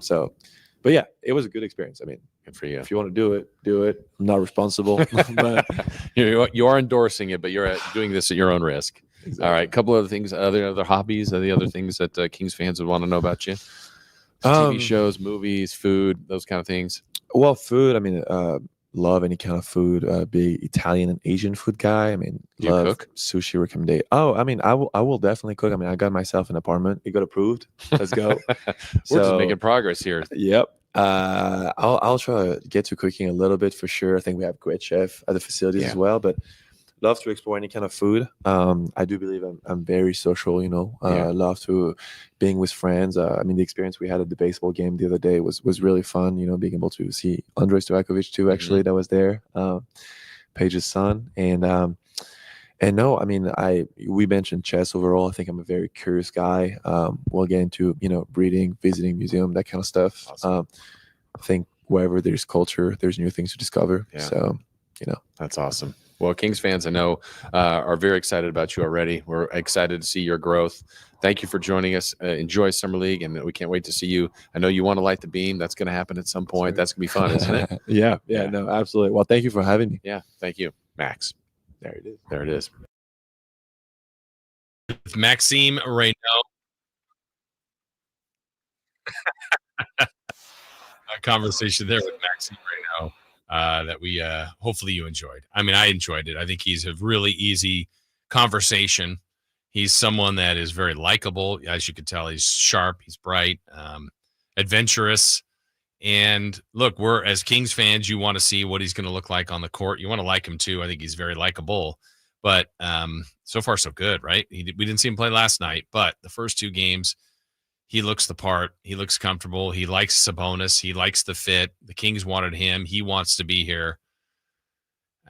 So, but yeah, it was a good experience. I mean, good for you. If you want to do it, do it. I'm not responsible, but you are endorsing it, but you're doing this at your own risk. Exactly. All right, a couple of things, other hobbies, the other things that Kings fans would want to know about you. TV shows, movies, food, those kind of things. Well, food. I mean, love any kind of food. Big Italian and Asian food guy. I mean, do you cook? Sushi recommendation. Oh, I mean, I will definitely cook. I mean, I got myself an apartment. It got approved. Let's go. We're just making progress here. Yep. I'll try to get to cooking a little bit for sure. I think we have great chef at the facilities as well, but love to explore any kind of food. I do believe I'm very social, love to being with friends. I mean, the experience we had at the baseball game the other day was really fun, being able to see Andrei Stojakovic too, actually, that was there, Paige's son. And no, I mean, we mentioned chess overall. I think I'm a very curious guy. We'll get into, breeding, visiting museum, that kind of stuff. Awesome. I think wherever there's culture, there's new things to discover. Yeah. So, that's awesome. Well, Kings fans, I know, are very excited about you already. We're excited to see your growth. Thank you for joining us. Enjoy Summer League, and we can't wait to see you. I know you want to light the beam. That's going to happen at some point. That's going to be fun, isn't it? Yeah, no, absolutely. Well, thank you for having me. Yeah, thank you, Max. There it is. There it is. With Maxime Reno. A conversation there with Maxime Reno that we hopefully you enjoyed. I mean, I enjoyed it. I think he's a really easy conversation. He's someone that is very likable. As you can tell, he's sharp, he's bright, adventurous. And look, we're as Kings fans, you want to see what he's going to look like on the court. You want to like him too. I think he's very likable. But so far, so good, right? We didn't see him play last night, but the first 2 games, he looks the part. He looks comfortable. He likes Sabonis. He likes the fit. The Kings wanted him. He wants to be here.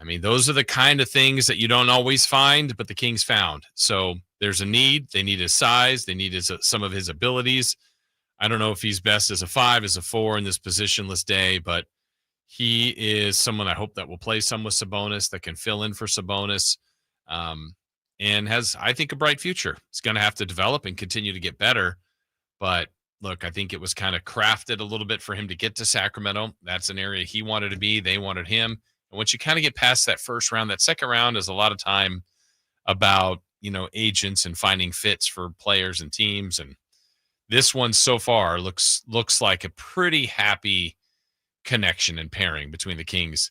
I mean, those are the kind of things that you don't always find, but the Kings found. So there's a need. They need his size. They need some of his abilities. I don't know if he's best as a 5, as a 4 in this positionless day, but he is someone I hope that will play some with Sabonis, that can fill in for Sabonis, and has, I think, a bright future. He's going to have to develop and continue to get better. But look, I think it was kind of crafted a little bit for him to get to Sacramento. That's an area he wanted to be. They wanted him. And once you kind of get past that first round, that second round is a lot of time about, agents and finding fits for players and teams. And this one so far looks like a pretty happy connection and pairing between the Kings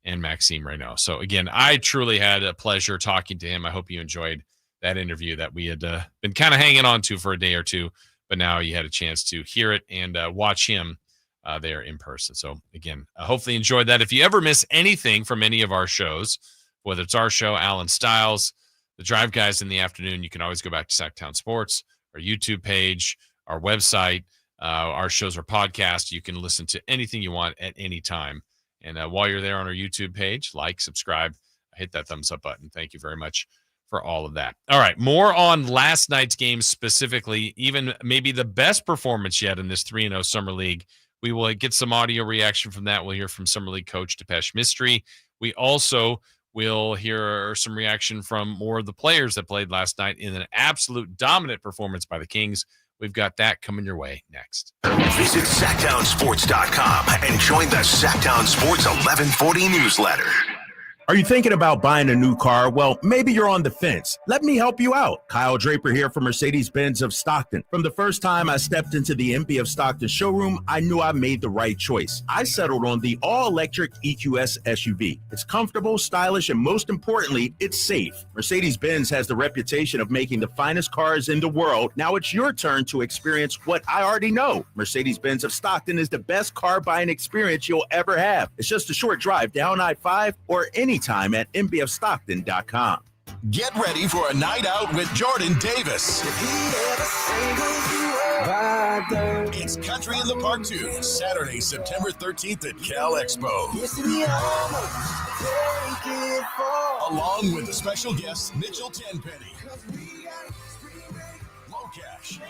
and Max Reno. So again, I truly had a pleasure talking to him. I hope you enjoyed that interview that we had been kind of hanging on to for a day or two. But now you had a chance to hear it and watch him there in person. So, again, hopefully you enjoyed that. If you ever miss anything from any of our shows, whether it's our show, Alan Stiles, the Drive Guys in the afternoon, you can always go back to Sacktown Sports, our YouTube page, our website. Our shows are podcast. You can listen to anything you want at any time. And while you're there on our YouTube page, like, subscribe, hit that thumbs up button. Thank you very much for all of that. All right, more on last night's game specifically, even maybe the best performance yet in this 3-0 Summer League. We will get some audio reaction from that. We'll hear from Summer League coach Depeche Mystery. We also will hear some reaction from more of the players that played last night in an absolute dominant performance by the Kings. We've got that coming your way next. Visit SacktownSports.com and join the Sacktown Sports 1140 newsletter. Are you thinking about buying a new car? Well, maybe you're on the fence. Let me help you out. Kyle Draper here from Mercedes-Benz of Stockton. From the first time I stepped into the MP of Stockton showroom, I knew I made the right choice. I settled on the all-electric EQS SUV. It's comfortable, stylish, and most importantly, it's safe. Mercedes-Benz has the reputation of making the finest cars in the world. Now it's your turn to experience what I already know. Mercedes-Benz of Stockton is the best car buying experience you'll ever have. It's just a short drive down I-5 or anytime at mbofstockton.com. Get ready for a night out with Jordan Davis. It's Country in the Park 2, Saturday, September 13th at Cal Expo. Along with the special guests Mitchell Tenpenny, Locash,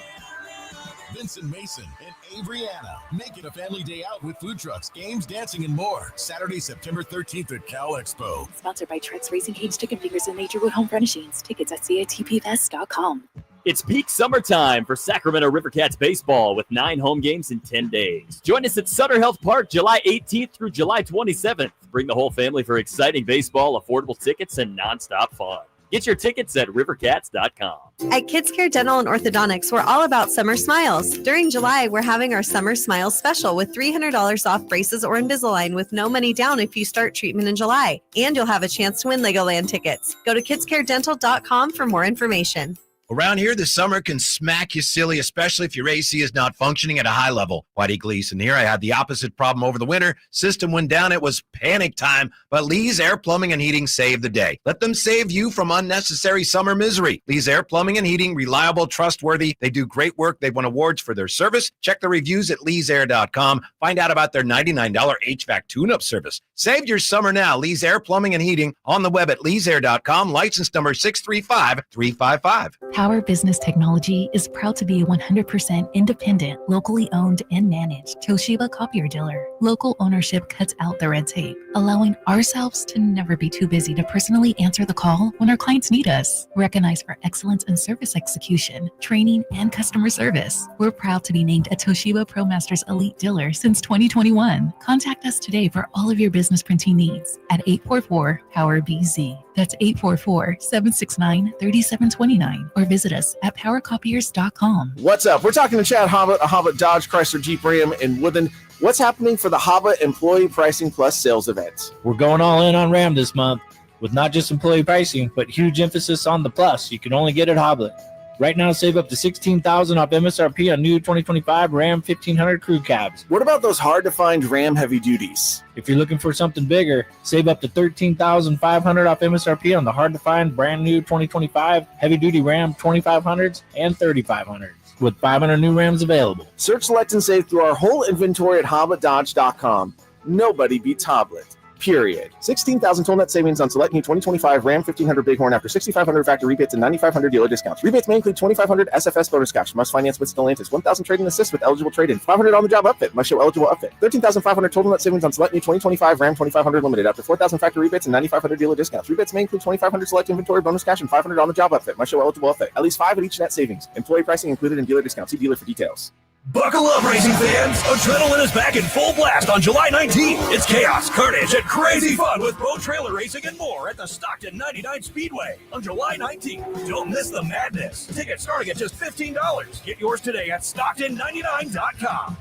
Vincent Mason, and Avriana. Make it a family day out with food trucks, games, dancing, and more. Saturday, September 13th at Cal Expo. Sponsored by Trex Racing Canes, Chicken Fingers, and Naturewood Home Furnishings. Tickets at catpfest.com. It's peak summertime for Sacramento Rivercats baseball with 9 home games in 10 days. Join us at Sutter Health Park July 18th through July 27th. Bring the whole family for exciting baseball, affordable tickets, and nonstop fun. Get your tickets at rivercats.com. At Kids Care Dental and Orthodontics, we're all about summer smiles. During July, we're having our Summer Smiles special with $300 off braces or Invisalign with no money down if you start treatment in July. And you'll have a chance to win Legoland tickets. Go to kidscaredental.com for more information. Around here, the summer can smack you silly, especially if your AC is not functioning at a high level. Whitey Gleason here. I had the opposite problem over the winter. System went down. It was panic time, but Lee's Air Plumbing and Heating saved the day. Let them save you from unnecessary summer misery. Lee's Air Plumbing and Heating, reliable, trustworthy. They do great work. They've won awards for their service. Check the reviews at leesair.com. Find out about their $99 HVAC tune-up service. Save your summer now. Lee's Air Plumbing and Heating on the web at leesair.com. License number 635355. Power Business Technology is proud to be a 100% independent, locally owned and managed Toshiba copier dealer. Local ownership cuts out the red tape, allowing ourselves to never be too busy to personally answer the call when our clients need us. Recognized for excellence in service execution, training, and customer service, we're proud to be named a Toshiba ProMasters Elite Dealer since 2021. Contact us today for all of your business printing needs at 844-POWER-BZ. That's 844-769-3729. Or visit us at powercopiers.com. What's up? We're talking to Chad Hobbit, a Hobbit Dodge Chrysler Jeep Ram in Woodland. What's happening for the Hobbit Employee Pricing Plus sales event? We're going all in on Ram this month with not just employee pricing, but huge emphasis on the plus you can only get at Hobbit. Right now, save up to $16,000 off MSRP on new 2025 Ram 1500 crew cabs. What about those hard-to-find Ram heavy duties? If you're looking for something bigger, save up to $13,500 off MSRP on the hard-to-find brand new 2025 heavy-duty Ram 2500s and 3500s, with 500 new Rams available. Search, select, and save through our whole inventory at HoblettDodge.com. Nobody beats Hoblet. Period. 16,000 total net savings on select new 2025 Ram 1500 Bighorn after 6,500 factory rebates and 9,500 dealer discounts. Rebates may include 2,500 SFS bonus cash. Must finance with Stellantis. 1,000 trade-in assist with eligible trade-in. 500 on-the-job upfit. Must show eligible upfit. 13,500 total net savings on select new 2025 Ram 2500 Limited after 4,000 factory rebates and 9,500 dealer discounts. Rebates may include 2,500 select inventory bonus cash and 500 on-the-job upfit. Must show eligible upfit. At least 5 at each net savings. Employee pricing included in dealer discounts. See dealer for details. Buckle up, racing fans! Adrenaline is back in full blast on July 19th. It's chaos, carnage, and crazy fun with Pro Trailer Racing and more at the Stockton 99 Speedway on July 19th. Don't miss the madness. Tickets starting at just $15. Get yours today at Stockton99.com.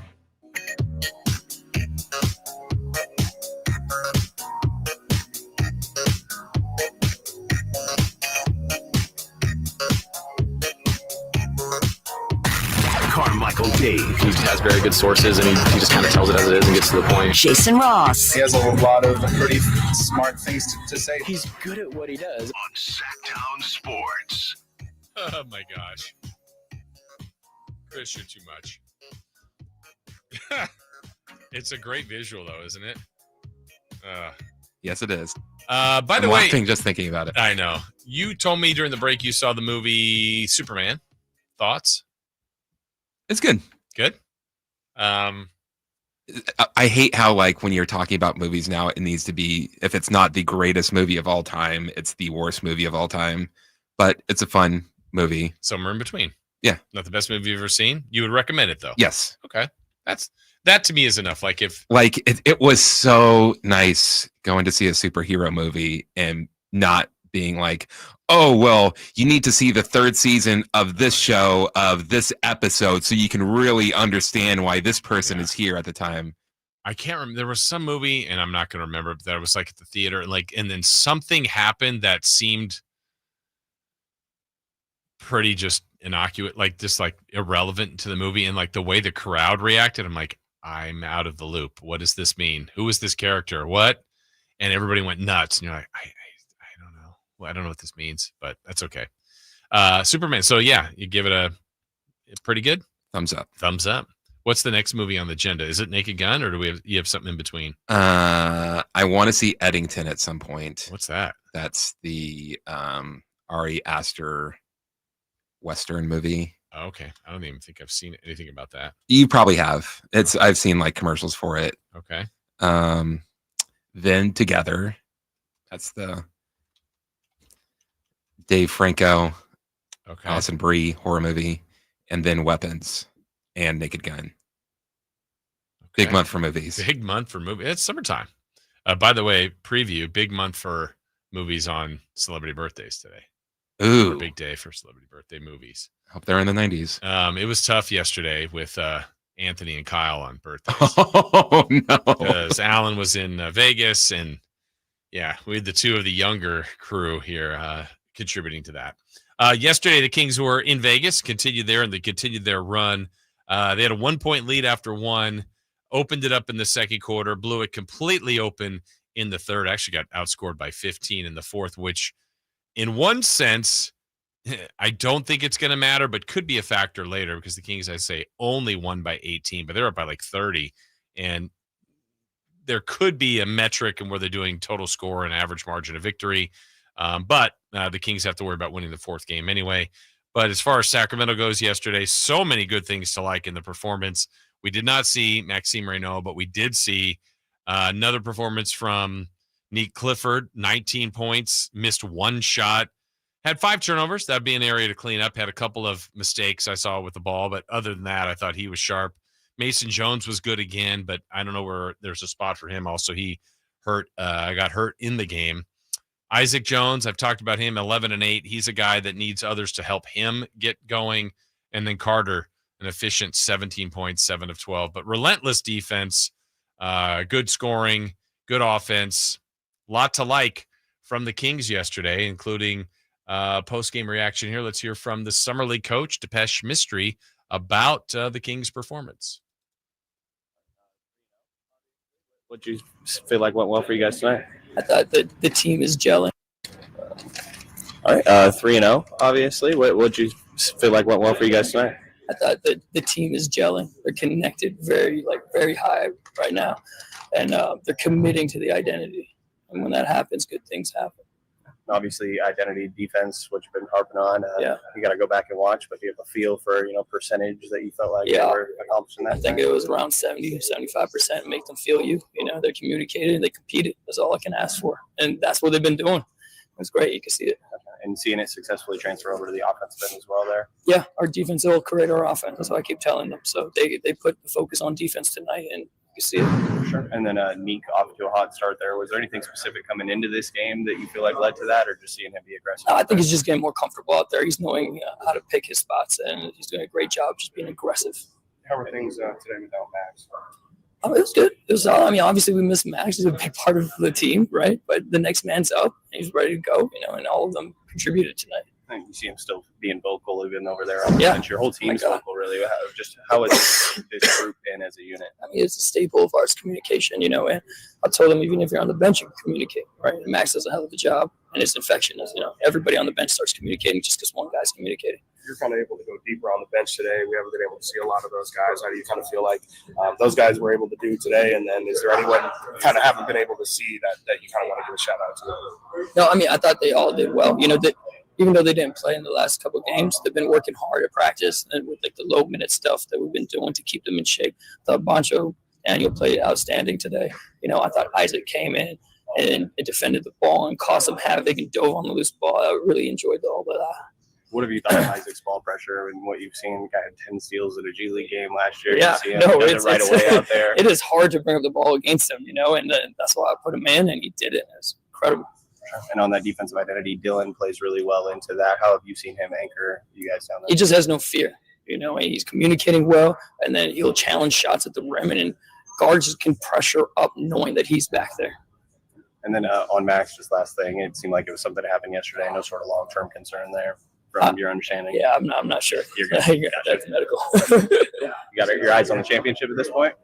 Carmichael Dave. He has very good sources, and he just kind of tells it as it is and gets to the point. Jason Ross. He has a lot of pretty smart things to say. He's good at what he does. On Sacktown Sports. Oh, my gosh. Chris, you're too much. It's a great visual, though, isn't it? Yes, it is. By the I'm way, laughing just thinking about it. I know. You told me during the break you saw the movie Superman. Thoughts? It's good. Good. I hate how, like, when you're talking about movies now, it needs to be, if it's not the greatest movie of all time, it's the worst movie of all time. But it's a fun movie. Somewhere in between. Yeah. Not the best movie you've ever seen. You would recommend it, though. Yes. Okay. That to me is enough. Like it was so nice going to see a superhero movie and not being like, oh, well, you need to see the third season of this show, of this episode, so you can really understand why this person is here at the time. I can't remember. There was some movie, and I'm not going to remember, but that was like at the theater, and then something happened that seemed pretty just innocuous, just irrelevant to the movie, and like the way the crowd reacted, I'm like, I'm out of the loop. What does this mean? Who is this character? What? And everybody went nuts, and you're like, I don't know. Well, I don't know what this means, but that's okay. Superman. So yeah, you give it a pretty good thumbs up. Thumbs up. What's the next movie on the agenda? Is it Naked Gun, or do you have something in between? I want to see Eddington at some point. What's that? That's the Ari Aster Western movie. Oh, okay. I don't even think I've seen anything about that. You probably have. I've seen like commercials for it. Okay. Then Together. That's the Dave Franco, Alison Brie horror movie, and then Weapons and Naked Gun. Okay. Big month for movies. Big month for movies. It's summertime. By the way, preview, big month for movies on celebrity birthdays today. Ooh. A big day for celebrity birthday movies. Hope they're in the 90s. It was tough yesterday with Anthony and Kyle on birthdays. Oh, no. Because Alan was in Vegas, and yeah, we had the two of the younger crew here contributing to that. Yesterday, the Kings were in Vegas, continued their run. They had a 1-point lead after one, opened it up in the second quarter, blew it completely open in the third, actually got outscored by 15 in the fourth, which in one sense, I don't think it's going to matter, but could be a factor later because the Kings, I say, only won by 18, but they're up by like 30. And there could be a metric in where they're doing total score and average margin of victory. But the Kings have to worry about winning the fourth game anyway. But as far as Sacramento goes yesterday, so many good things to like in the performance. We did not see Max Reno, but we did see another performance from Nique Clifford, 19 points, missed one shot, had 5 turnovers. That'd be an area to clean up. Had a couple of mistakes I saw with the ball, but other than that, I thought he was sharp. Mason Jones was good again, but I don't know where there's a spot for him. Also, he got hurt in the game. Isaac Jones, I've talked about him, 11-8. He's a guy that needs others to help him get going. And then Carter, an efficient 17 points, 7 of 12. But relentless defense, good scoring, good offense. A lot to like from the Kings yesterday, including post-game reaction here. Let's hear from the Summer League coach, Depeche Mystery, about the Kings' performance. What do you feel like went well for you guys tonight? I thought the team is gelling. All right, 3-0, obviously. What do you feel like went well for you guys tonight? I thought the team is gelling. They're connected very high right now, and they're committing to the identity. And when that happens, good things happen. Obviously, identity, defense, what you've been harping on. You got to go back and watch, but do you have a feel for, percentage that you felt like you were accomplishing that? I think it was around 70-75%. Make them feel you. They communicated, they competed. That's all I can ask for, and that's what they've been doing. It's great. You can see it. And seeing it successfully transfer over to the offensive end as well there. Yeah, our defense will create our offense. That's what I keep telling them. So they put the focus on defense tonight, and you see it. Sure. And then Nique off to a hot start there. Was there anything specific coming into this game that you feel like led to that, or just seeing him be aggressive? I think he's just getting more comfortable out there. He's knowing how to pick his spots, and he's doing a great job just being aggressive. How were things today without Max? It was good. It was. Obviously we missed Max. He's a big part of the team, right? But the next man's up. He's ready to go. And all of them contributed tonight. And you see him still being vocal even over there on the bench. Your whole team's vocal, really. How has this group been as a unit? It's a staple of ours, communication. And I told them, even if you're on the bench, you can communicate, right? And Max does a hell of a job, and it's infectious. Everybody on the bench starts communicating just because one guy's communicating. You're kind of able to go deeper on the bench today. We haven't been able to see a lot of those guys. How do you kind of feel like those guys were able to do today? And then is there anyone you kind of haven't been able to see that you kind of want to give a shout out to? No, I thought they all did well. Even though they didn't play in the last couple of games, they've been working hard at practice and with the low minute stuff that we've been doing to keep them in shape. The Boncho Daniel played outstanding today. I thought Isaac came in and defended the ball and caused some havoc and dove on the loose ball. I really enjoyed all of that. What have you thought of Isaac's ball pressure and what you've seen? Guy had 10 steals at a G League game last year. Yeah, it's right away out there. It is hard to bring up the ball against him, and that's why I put him in, and he did it. It was incredible. And on that defensive identity, Dylan plays really well into that. How have you seen him anchor you guys down there? He just has no fear, and he's communicating well, and then he'll challenge shots at the rim, and guards can pressure up knowing that he's back there. And then on Max, just last thing, it seemed like it was something that happened yesterday. No sort of long-term concern there from your understanding. Yeah, I'm not sure. You're good. That's medical. You got your eyes on the championship at this point?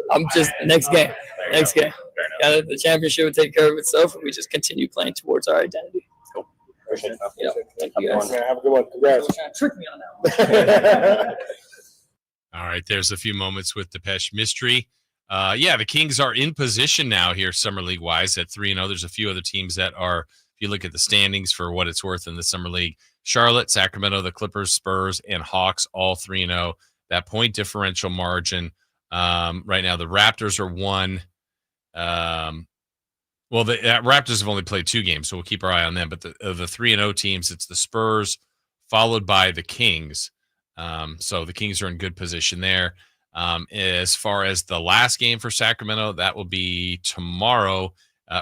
I'm just next game. The championship will take care of itself, and we just continue playing towards our identity. Cool. Appreciate it. Yeah, thank you guys. Have a good one. Congrats. Trick me on that one. All right, there's a few moments with Depeche Mystery. The Kings are in position now here, Summer League wise, at 3-0. There's a few other teams that are, if you look at the standings for what it's worth in the Summer League, Charlotte, Sacramento, the Clippers, Spurs, and Hawks all 3-0. That point differential margin. Right now, the Raptors are 1. The Raptors have only played 2 games, so we'll keep our eye on them. But the 3-0 teams, it's the Spurs followed by the Kings. So the Kings are in good position there. As far as the last game for Sacramento, that will be tomorrow,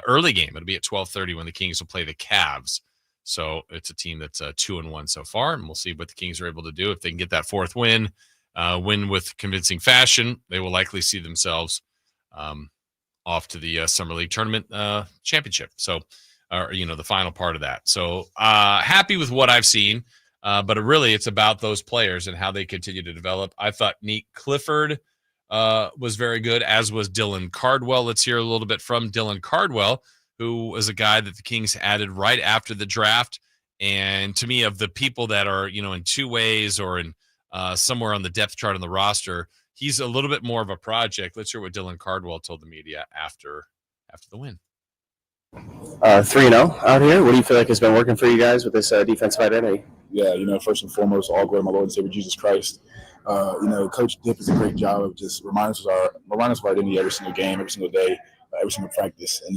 early game. It'll be at 12:30 when the Kings will play the Cavs. So it's a team that's 2-1 so far, and we'll see what the Kings are able to do. If they can get that 4th win with convincing fashion, they will likely see themselves off to the Summer League tournament championship. So, the final part of that. So happy with what I've seen, but really it's about those players and how they continue to develop. I thought Nique Clifford was very good, as was Dylan Cardwell. Let's hear a little bit from Dylan Cardwell, who was a guy that the Kings added right after the draft. And to me, of the people that are, in 2 ways or in somewhere on the depth chart on the roster, he's a little bit more of a project. Let's hear what Dylan Cardwell told the media after the win. 3-0 out here. What do you feel like has been working for you guys with this defensive identity? Yeah, first and foremost, all glory to my Lord and Savior Jesus Christ. Coach Dip does a great job of just reminding us of our identity every single game, every single day, every single practice. And,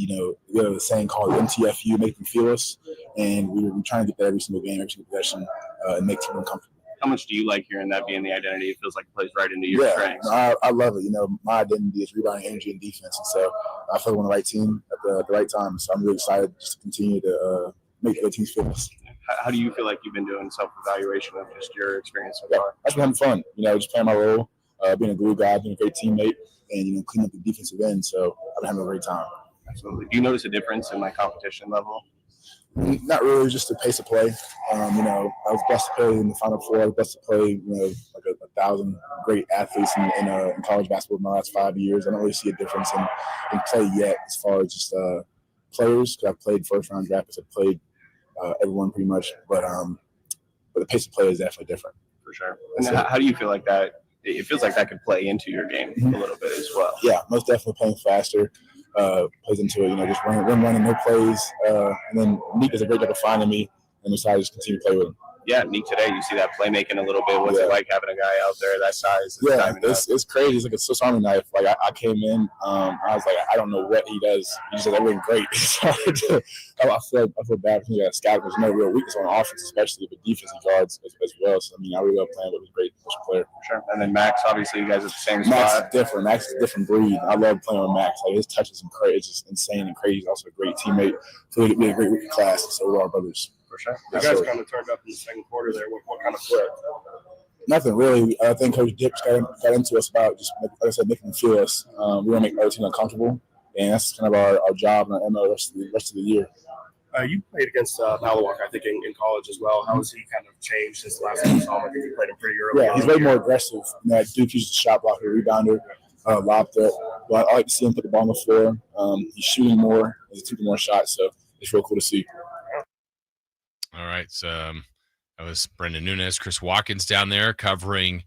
we have a saying called MTFU, make them feel us. And we're trying to get that every single game, every single possession, and make people uncomfortable. How much do you like hearing that being the identity? It feels like it plays right into your strengths. I love it. My identity is rebounding, energy, and defense. And so I feel like we're on the right team at the right time. So I'm really excited just to continue to make the other teams feel us. How do you feel like you've been doing self-evaluation of just your experience so far? I've been having fun. Just playing my role, being a glue guy, being a great teammate, and, cleaning up the defensive end. So I've been having a great time. Absolutely. Do you notice a difference in competition level? Not really, just the pace of play. I was blessed to play in the Final Four. I was blessed to play, like 1,000 great athletes in college basketball in the last 5 years. I don't really see a difference in play yet as far as just players, because I've played first-round drafts. I've played everyone pretty much, but the pace of play is definitely different. For sure. And how do you feel like that? It feels like that could play into your game a little bit as well. Yeah, most definitely playing faster. Plays into it, just running, no plays. And then Nique does a great job of finding me, and decided to just continue to play with him. Yeah, Nique today, you see that playmaking a little bit. What's it like having a guy out there that size? Yeah, it's crazy. It's like a Swiss Army knife. Like I came in, I was like, I don't know what he does. He just said everything great. I feel bad for him. Scott was no real weakness on offense, especially with defensive guards as well. So I really love playing with a great player. Sure. And then Max, obviously, you guys are the same Max spot. is different. Max is a different breed. I love playing with Max. Like his touch is incredible. It's just insane and crazy. He's also a great teammate. So it'll be a great rookie class. So we're all brothers. For sure. You guys kind of turned up in the second quarter there. What kind of flip? Nothing really. I think Coach Dips got into us about just, like I said, making them feel us. We want to make our team uncomfortable, and that's kind of our job and our MO the rest of the year. You played against Malawak, I think, in college as well. How has he kind of changed since the last time you saw him? I think you played him pretty early. Yeah, he's way more aggressive. Duke, he's a shot blocker, rebounder, lob threat. But I like to see him put the ball on the floor. He's shooting more. He's taking more shots, so it's real cool to see. All right. So that was Brendan Nunes, Chris Watkins down there covering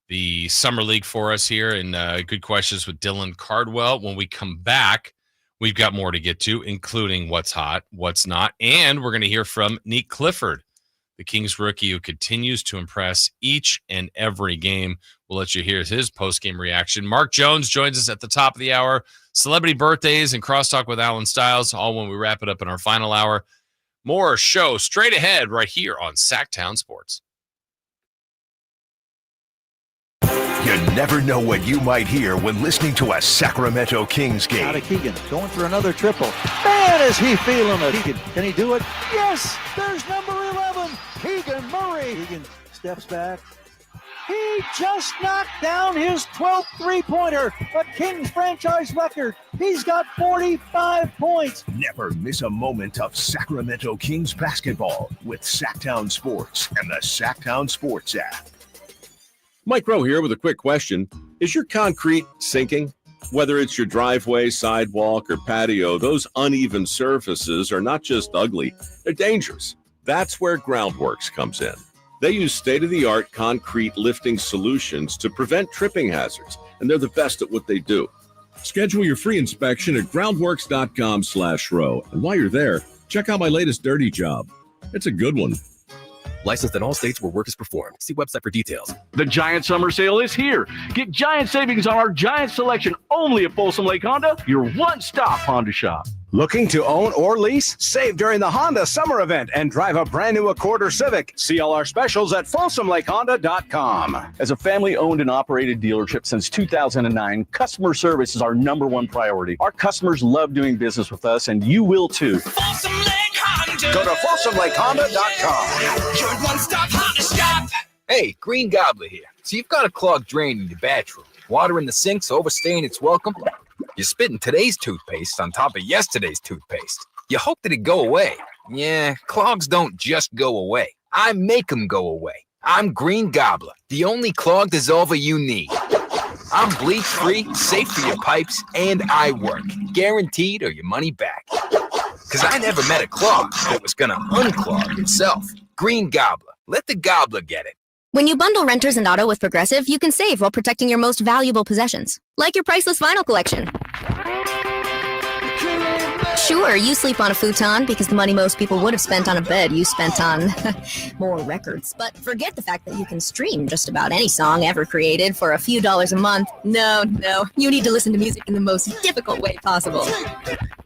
the Summer League for us here. And good questions with Dylan Cardwell. When we come back, we've got more to get to, including what's hot, what's not. And we're going to hear from Nique Clifford, the Kings rookie who continues to impress each and every game. We'll let you hear his post-game reaction. Mark Jones joins us at the top of the hour. Celebrity birthdays and crosstalk with Alan Stiles, all when we wrap it up in our final hour. More show straight ahead right here on Sacktown Sports. You never know what you might hear when listening to a Sacramento Kings game. Out of Keegan, going for another triple. Man, is he feeling it. Keegan, can he do it? Yes, there's number 11, Keegan Murray. Keegan steps back. He just knocked down his 12th three-pointer, a Kings franchise record. He's got 45 points. Never miss a moment of Sacramento Kings basketball with Sacktown Sports and the Sacktown Sports app. Mike Rowe here with a quick question. Is your concrete sinking? Whether it's your driveway, sidewalk, or patio, those uneven surfaces are not just ugly, they're dangerous. That's where Groundworks comes in. They use state-of-the-art concrete lifting solutions to prevent tripping hazards, and they're the best at what they do. Schedule your free inspection at groundworks.com/row. And while you're there, check out my latest dirty job. It's a good one. Licensed in all states where work is performed. See website for details. The Giant Summer Sale is here. Get giant savings on our Giant selection only at Folsom Lake Honda, your one-stop Honda shop. Looking to own or lease? Save during the Honda Summer Event and drive a brand new Accord or Civic. See all our specials at FolsomLakeHonda.com. As a family-owned and operated dealership since 2009, customer service is our number one priority. Our customers love doing business with us, and you will too. Go to FolsomLakeHonda.com. Your one-stop Honda shop. Hey, Green Gobbler here. So you've got a clogged drain in your bathroom. Water in the sink's overstaying its welcome. You're spitting today's toothpaste on top of yesterday's toothpaste. You hope that it go away. Yeah, clogs don't just go away. I make them go away. I'm Green Gobbler, the only clog dissolver you need. I'm bleach-free, safe for your pipes, and I work. Guaranteed or your money back. Because I never met a clog that was going to unclog itself. Green Gobbler. Let the gobbler get it. When you bundle renters and auto with Progressive, you can save while protecting your most valuable possessions, like your priceless vinyl collection. Sure, you sleep on a futon because the money most people would have spent on a bed you spent on more records. But forget the fact that you can stream just about any song ever created for a few dollars a month. No, you need to listen to music in the most difficult way possible.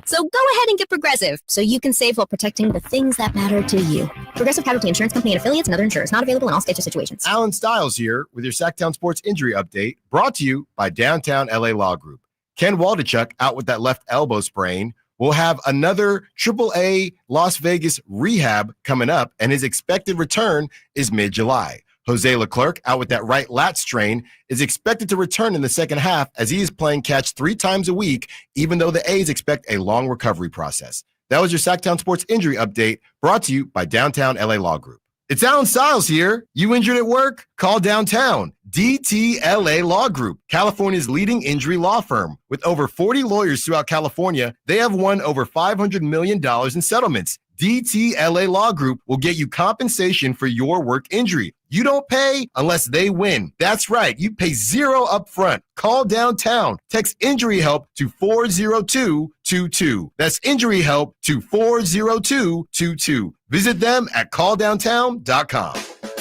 So go ahead and get Progressive so you can save while protecting the things that matter to you. Progressive Casualty Insurance Company and affiliates and other insurers. Not available in all states or situations. Alan Stiles here with your Sacktown Sports Injury Update, brought to you by Downtown LA Law Group. Ken Waldachuk out with that left elbow sprain. We'll have another AAA Las Vegas rehab coming up, and his expected return is mid-July. Jose Leclerc, out with that right lat strain, is expected to return in the second half as he is playing catch 3 times a week, even though the A's expect a long recovery process. That was your Sacktown Sports Injury Update, brought to you by Downtown LA Law Group. It's Alan Stiles here. You injured at work? Call Downtown. DTLA Law Group, California's leading injury law firm. With over 40 lawyers throughout California, they have won over $500 million in settlements. DTLA Law Group will get you compensation for your work injury. You don't pay unless they win. That's right. You pay zero up front. Call Downtown. Text injury help to 40222. That's injury help to 40222. Visit them at calldowntown.com.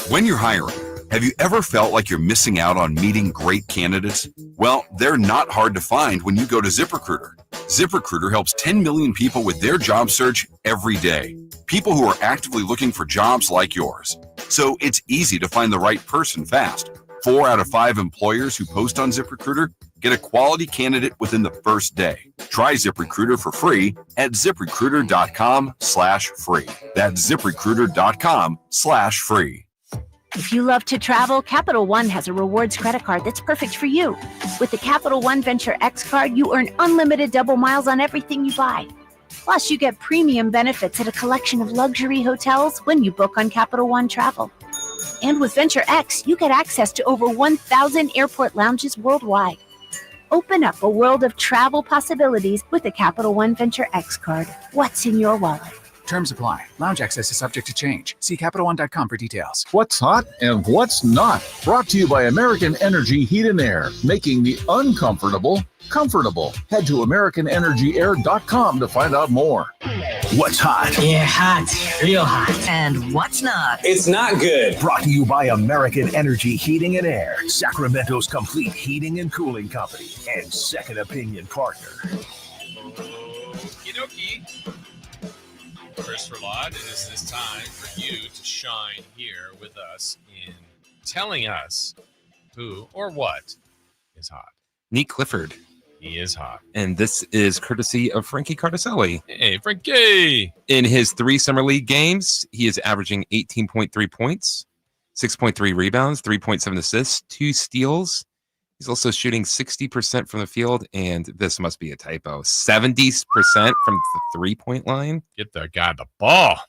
When you're hiring, have you ever felt like you're missing out on meeting great candidates? Well, they're not hard to find when you go to ZipRecruiter. ZipRecruiter helps 10 million people with their job search every day. People who are actively looking for jobs like yours. So it's easy to find the right person fast. 4 out of 5 employers who post on ZipRecruiter get a quality candidate within the first day. Try ZipRecruiter for free at ZipRecruiter.com/free. That's ZipRecruiter.com/free. If you love to travel, Capital One has a rewards credit card that's perfect for you. With the Capital One Venture X card, you earn unlimited double miles on everything you buy. Plus, you get premium benefits at a collection of luxury hotels when you book on Capital One Travel. And with Venture X, you get access to over 1,000 airport lounges worldwide. Open up a world of travel possibilities with the Capital One Venture X card. What's in your wallet? Terms apply. Lounge access is subject to change. See CapitalOne.com for details. What's hot and what's not. Brought to you by American Energy Heat and Air, making the uncomfortable comfortable. Head to AmericanEnergyAir.com to find out more. What's hot? Yeah, hot. Real hot. And what's not? It's not good. Brought to you by American Energy Heating and Air, Sacramento's complete heating and cooling company, and second opinion partner. Okie Christopher Laud, it is this time for you to shine here with us in telling us who or what is hot. Nique Clifford. He is hot. And this is courtesy of Frankie Cardicelli. Hey, Frankie! In his 3 Summer League games, he is averaging 18.3 points, 6.3 rebounds, 3.7 assists, 2 steals. He's also shooting 60% from the field, and this must be a typo, 70% from the three-point line. Get the guy the ball.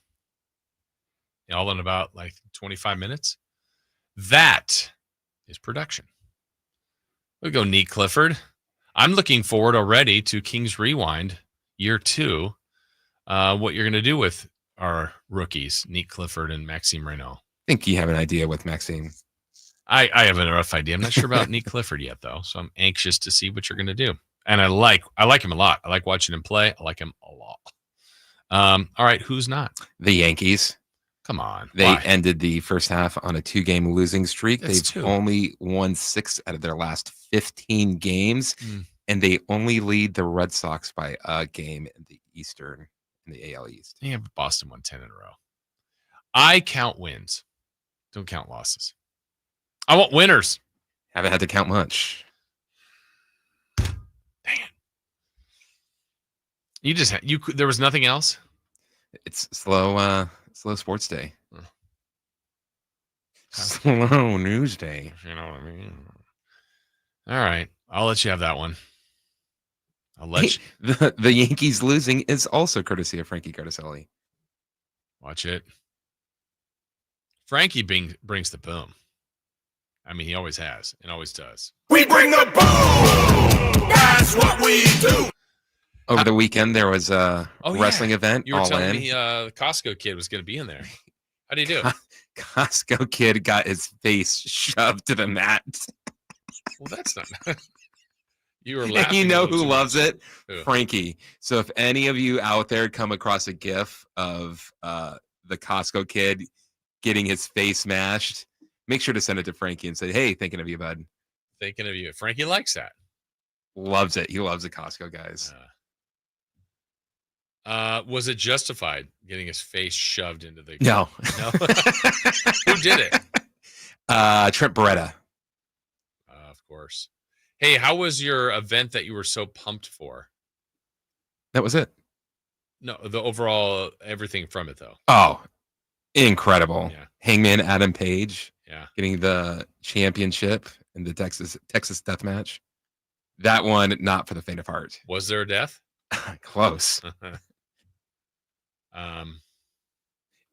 All in about 25 minutes. That is production. We'll go Nique Clifford. I'm looking forward already to Kings Rewind year 2. What you're going to do with our rookies, Nique Clifford and Maxime Reno. I think you have an idea with Maxime. I have a rough idea. I'm not sure about Nique Clifford yet, though, so I'm anxious to see what you're going to do. And I like him a lot. I like watching him play. I like him a lot. All right, who's not? The Yankees. Come on. They ended the first half on a 2-game losing streak. That's They've 2. only won 6 out of their last 15 games, and they only lead the Red Sox by a game in the AL East. Yeah, but Boston won 10 in a row. I count wins. Don't count losses. I want winners. Haven't had to count much. Dang it. There was nothing else? It's slow sports day. Slow news day. You know what I mean? All right. I'll let you have that one. I'll let you. The Yankees losing is also courtesy of Frankie Cardicelli. Watch it. Frankie brings the boom. I mean, he always has and always does. We bring the boom. That's what we do. Over the weekend, there was a wrestling event. You were All telling in. me the Costco kid was going to be in there. How do you do? Costco kid got his face shoved to the mat. Well, that's not. You were laughing. And you know who loves it? Who? Frankie. So if any of you out there come across a GIF of the Costco kid getting his face smashed, make sure to send it to Frankie and say, hey, thinking of you, bud. Thinking of you. Frankie likes that. Loves it. He loves the Costco guys. Was it justified getting his face shoved into the... No. No? Who did it? Trent Beretta. Of course. Hey, how was your event that you were so pumped for? That was it. No, the overall everything from it, though. Oh, incredible. Yeah. Hangman Adam Page. Yeah. Getting the championship in the Texas Death Match. That one, not for the faint of heart. Was there a death? Close.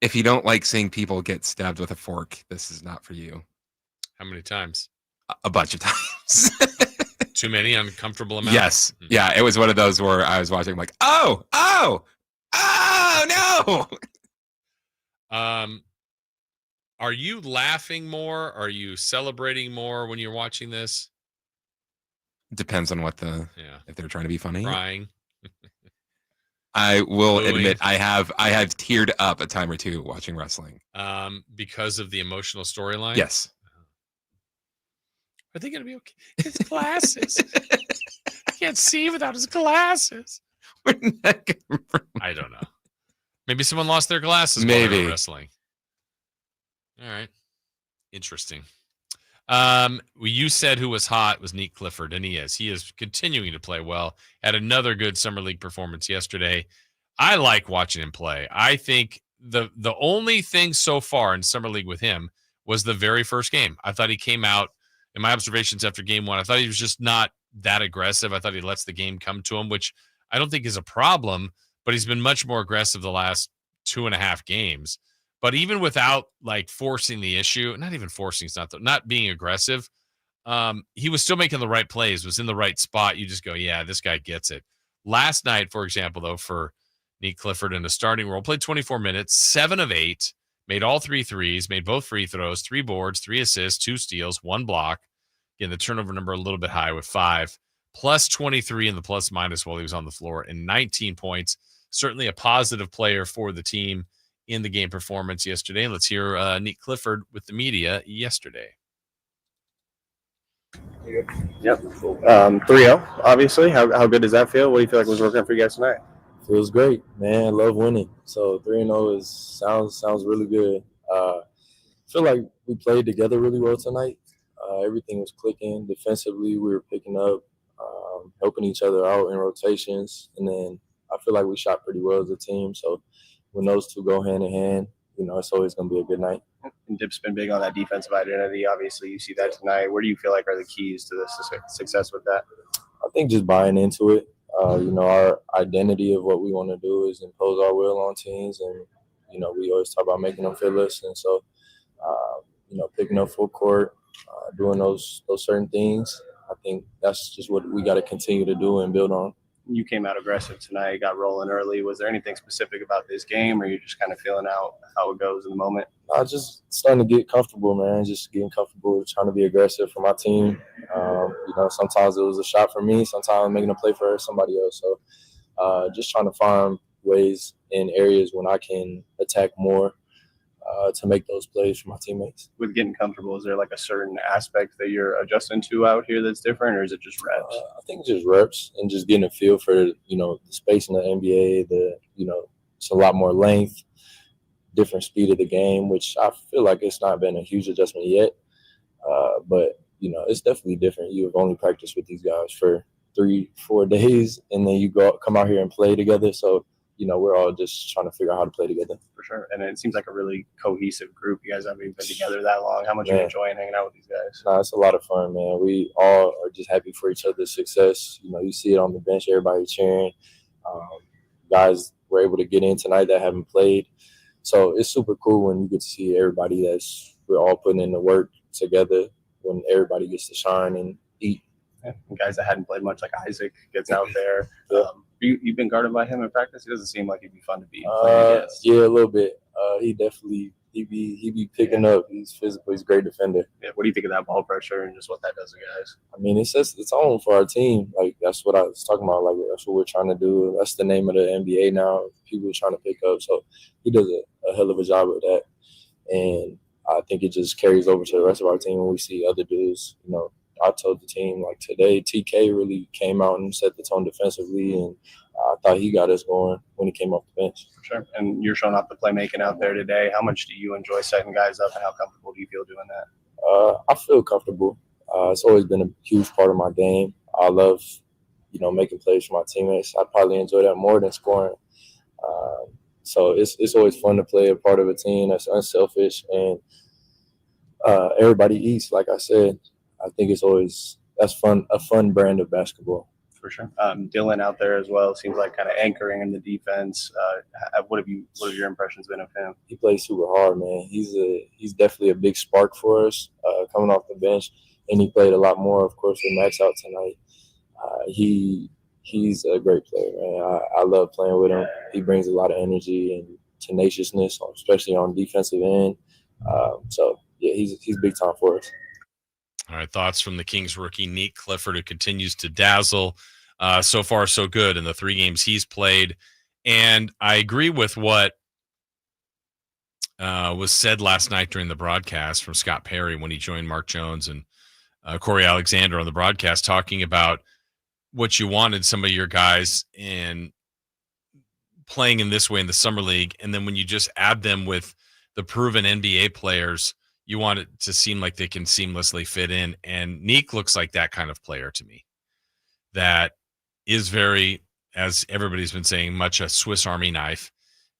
If you don't like seeing people get stabbed with a fork, this is not for you. How many times? A bunch of times. Too many uncomfortable amounts? Yes. Yeah, it was one of those where I was watching, I'm like, oh, no. Are you laughing more? Are you celebrating more when you're watching this? Depends on what if they're trying to be funny. Crying. I will Booing. admit I have teared up a time or two watching wrestling. Because of the emotional storyline? Yes. Are they going to be okay? His glasses. I can't see without his glasses. Where did that come from? I don't know. Maybe someone lost their glasses while they were wrestling. All right. Interesting. You said who was hot was Nique Clifford, and he is. He is continuing to play well. Had another good summer league performance yesterday. I like watching him play. I think the only thing so far in summer league with him was the very first game. I thought he came out, in my observations after game one, I thought he was just not that aggressive. I thought he lets the game come to him, which I don't think is a problem, but he's been much more aggressive the last 2.5 games. But even without like forcing the issue, not even forcing, it's not being aggressive, he was still making the right plays, was in the right spot. You just go, yeah, this guy gets it. Last night, for example, though, for Nique Clifford in a starting role, played 24 minutes, 7 of 8, made all 3 threes, made both free throws, 3 boards, 3 assists, 2 steals, 1 block. Again, the turnover number a little bit high with 5, plus 23 in the plus minus while he was on the floor, and 19 points. Certainly a positive player for the team in the game performance yesterday. Let's hear Nique Clifford with the media yesterday. Yep. 3-0, obviously. How good does that feel? What do you feel like was working for you guys tonight? Feels great, man. I love winning. So 3-0 sounds really good. I feel like we played together really well tonight. Everything was clicking. Defensively, we were picking up, helping each other out in rotations. And then I feel like we shot pretty well as a team. So when those two go hand in hand, it's always going to be a good night. And Dip's been big on that defensive identity. Obviously, you see that tonight. Where do you feel like are the keys to the success with that? I think just buying into it. Our identity of what we want to do is impose our will on teams. And, we always talk about making them feel us. And so, picking up full court, doing those certain things, I think that's just what we got to continue to do and build on. You came out aggressive tonight, got rolling early. Was there anything specific about this game, or are you just kind of feeling out how it goes in the moment? I just starting to get comfortable, man. Just getting comfortable with trying to be aggressive for my team. Sometimes it was a shot for me. Sometimes I'm making a play for somebody else. So just trying to find ways in areas when I can attack more to make those plays for my teammates. With getting comfortable, is there like a certain aspect that you're adjusting to out here that's different, or is it just reps? I think it's just reps and just getting a feel for, the space in the NBA, it's a lot more length, different speed of the game, which I feel like it's not been a huge adjustment yet. But, it's definitely different. You've only practiced with these guys for 3-4 days, and then you come out here and play together. So, we're all just trying to figure out how to play together. For sure. And it seems like a really cohesive group. You guys haven't even been together that long. How much are you enjoying hanging out with these guys? No, it's a lot of fun, man. We all are just happy for each other's success. You see it on the bench, everybody cheering. Guys were able to get in tonight that haven't played. So it's super cool when you get to see everybody we're all putting in the work together, when everybody gets to shine and eat. Yeah. And guys that hadn't played much, like Isaac, gets out there. You've been guarded by him in practice? It doesn't seem like he'd be fun to be playing against. Yeah, a little bit. He definitely he be picking up. He's physical. He's a great defender. Yeah. What do you think of that ball pressure and just what that does to guys? I mean, it's on for our team. Like, that's what I was talking about. Like, that's what we're trying to do. That's the name of the NBA now. People are trying to pick up. So he does a hell of a job of that. And I think it just carries over to the rest of our team when we see other dudes. I told the team, like, today, TK really came out and set the tone defensively, and I thought he got us going when he came off the bench. For sure. And you're showing off the playmaking out there today. How much do you enjoy setting guys up, and how comfortable do you feel doing that? I feel comfortable. It's always been a huge part of my game. I love, making plays for my teammates. I probably enjoy that more than scoring. So it's always fun to play a part of a team that's unselfish, and everybody eats, like I said. I think that's a fun brand of basketball. for sure. Dylan out there as well seems like kind of anchoring in the defense. What have your impressions been of him? He plays super hard, man. He's definitely a big spark for us coming off the bench, and he played a lot more, of course, with Max out tonight. He's a great player, man. I love playing with him. He brings a lot of energy and tenaciousness, especially on defensive end. So yeah, he's big time for us. All right, thoughts from the Kings rookie Nique Clifford, who continues to dazzle. So far, so good in the 3 games he's played. And I agree with what was said last night during the broadcast from Scott Perry when he joined Mark Jones and Corey Alexander on the broadcast, talking about what you wanted some of your guys in playing in this way in the summer league. And then when you just add them with the proven NBA players, you want it to seem like they can seamlessly fit in. And Nique looks like that kind of player to me. That is very, as everybody's been saying, much a Swiss Army knife,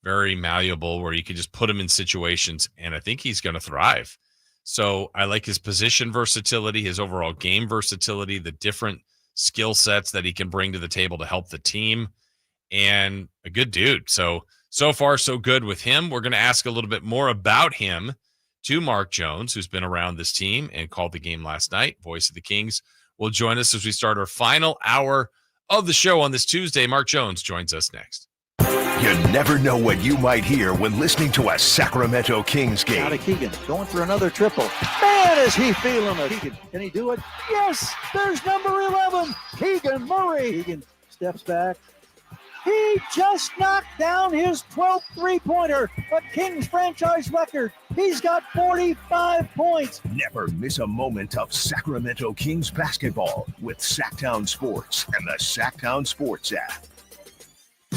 very malleable, where you can just put him in situations, and I think he's going to thrive. So I like his position versatility, his overall game versatility, the different skill sets that he can bring to the table to help the team, and a good dude. So far, so good with him. We're going to ask a little bit more about him to Mark Jones, who's been around this team and called the game last night. Voice of the Kings will join us as we start our final hour of the show on this Tuesday. Mark Jones joins us next. You never know what you might hear when listening to a Sacramento Kings game. Out of Keegan, going for another triple. Man, is he feeling it. Keegan, can he do it? Yes, there's number 11, Keegan Murray. Keegan steps back. He just knocked down his 12th three-pointer, a Kings franchise record. He's got 45 points. Never miss a moment of Sacramento Kings basketball with Sacktown Sports and the Sacktown Sports app.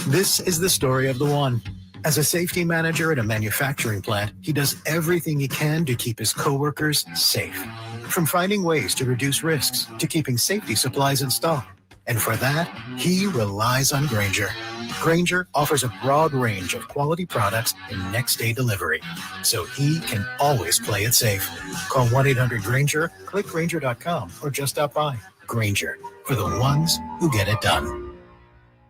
This is the story of the one. As a safety manager at a manufacturing plant, he does everything he can to keep his coworkers safe. From finding ways to reduce risks to keeping safety supplies in stock. And for that, he relies on Grainger. Grainger offers a broad range of quality products and next-day delivery, so he can always play it safe. Call 1-800-GRAINGER, click Grainger.com, or just stop by. Grainger, for the ones who get it done.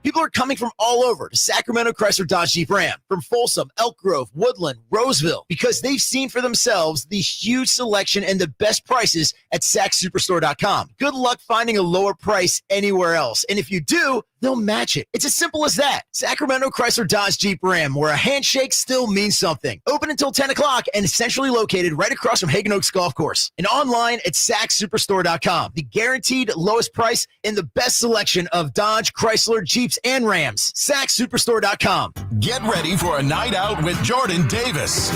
People are coming from all over to Sacramento Chrysler Dodge Jeep Ram, from Folsom, Elk Grove, Woodland, Roseville, because they've seen for themselves the huge selection and the best prices at SacSuperstore.com. Good luck finding a lower price anywhere else. And if you do, they'll match it. It's as simple as that. Sacramento Chrysler Dodge Jeep Ram, where a handshake still means something. Open until 10 o'clock and centrally located right across from Hagen Oaks Golf Course. And online at SacSuperstore.com. The guaranteed lowest price and the best selection of Dodge, Chrysler, Jeeps, and Rams. SacSuperstore.com. Get ready for a night out with Jordan Davis.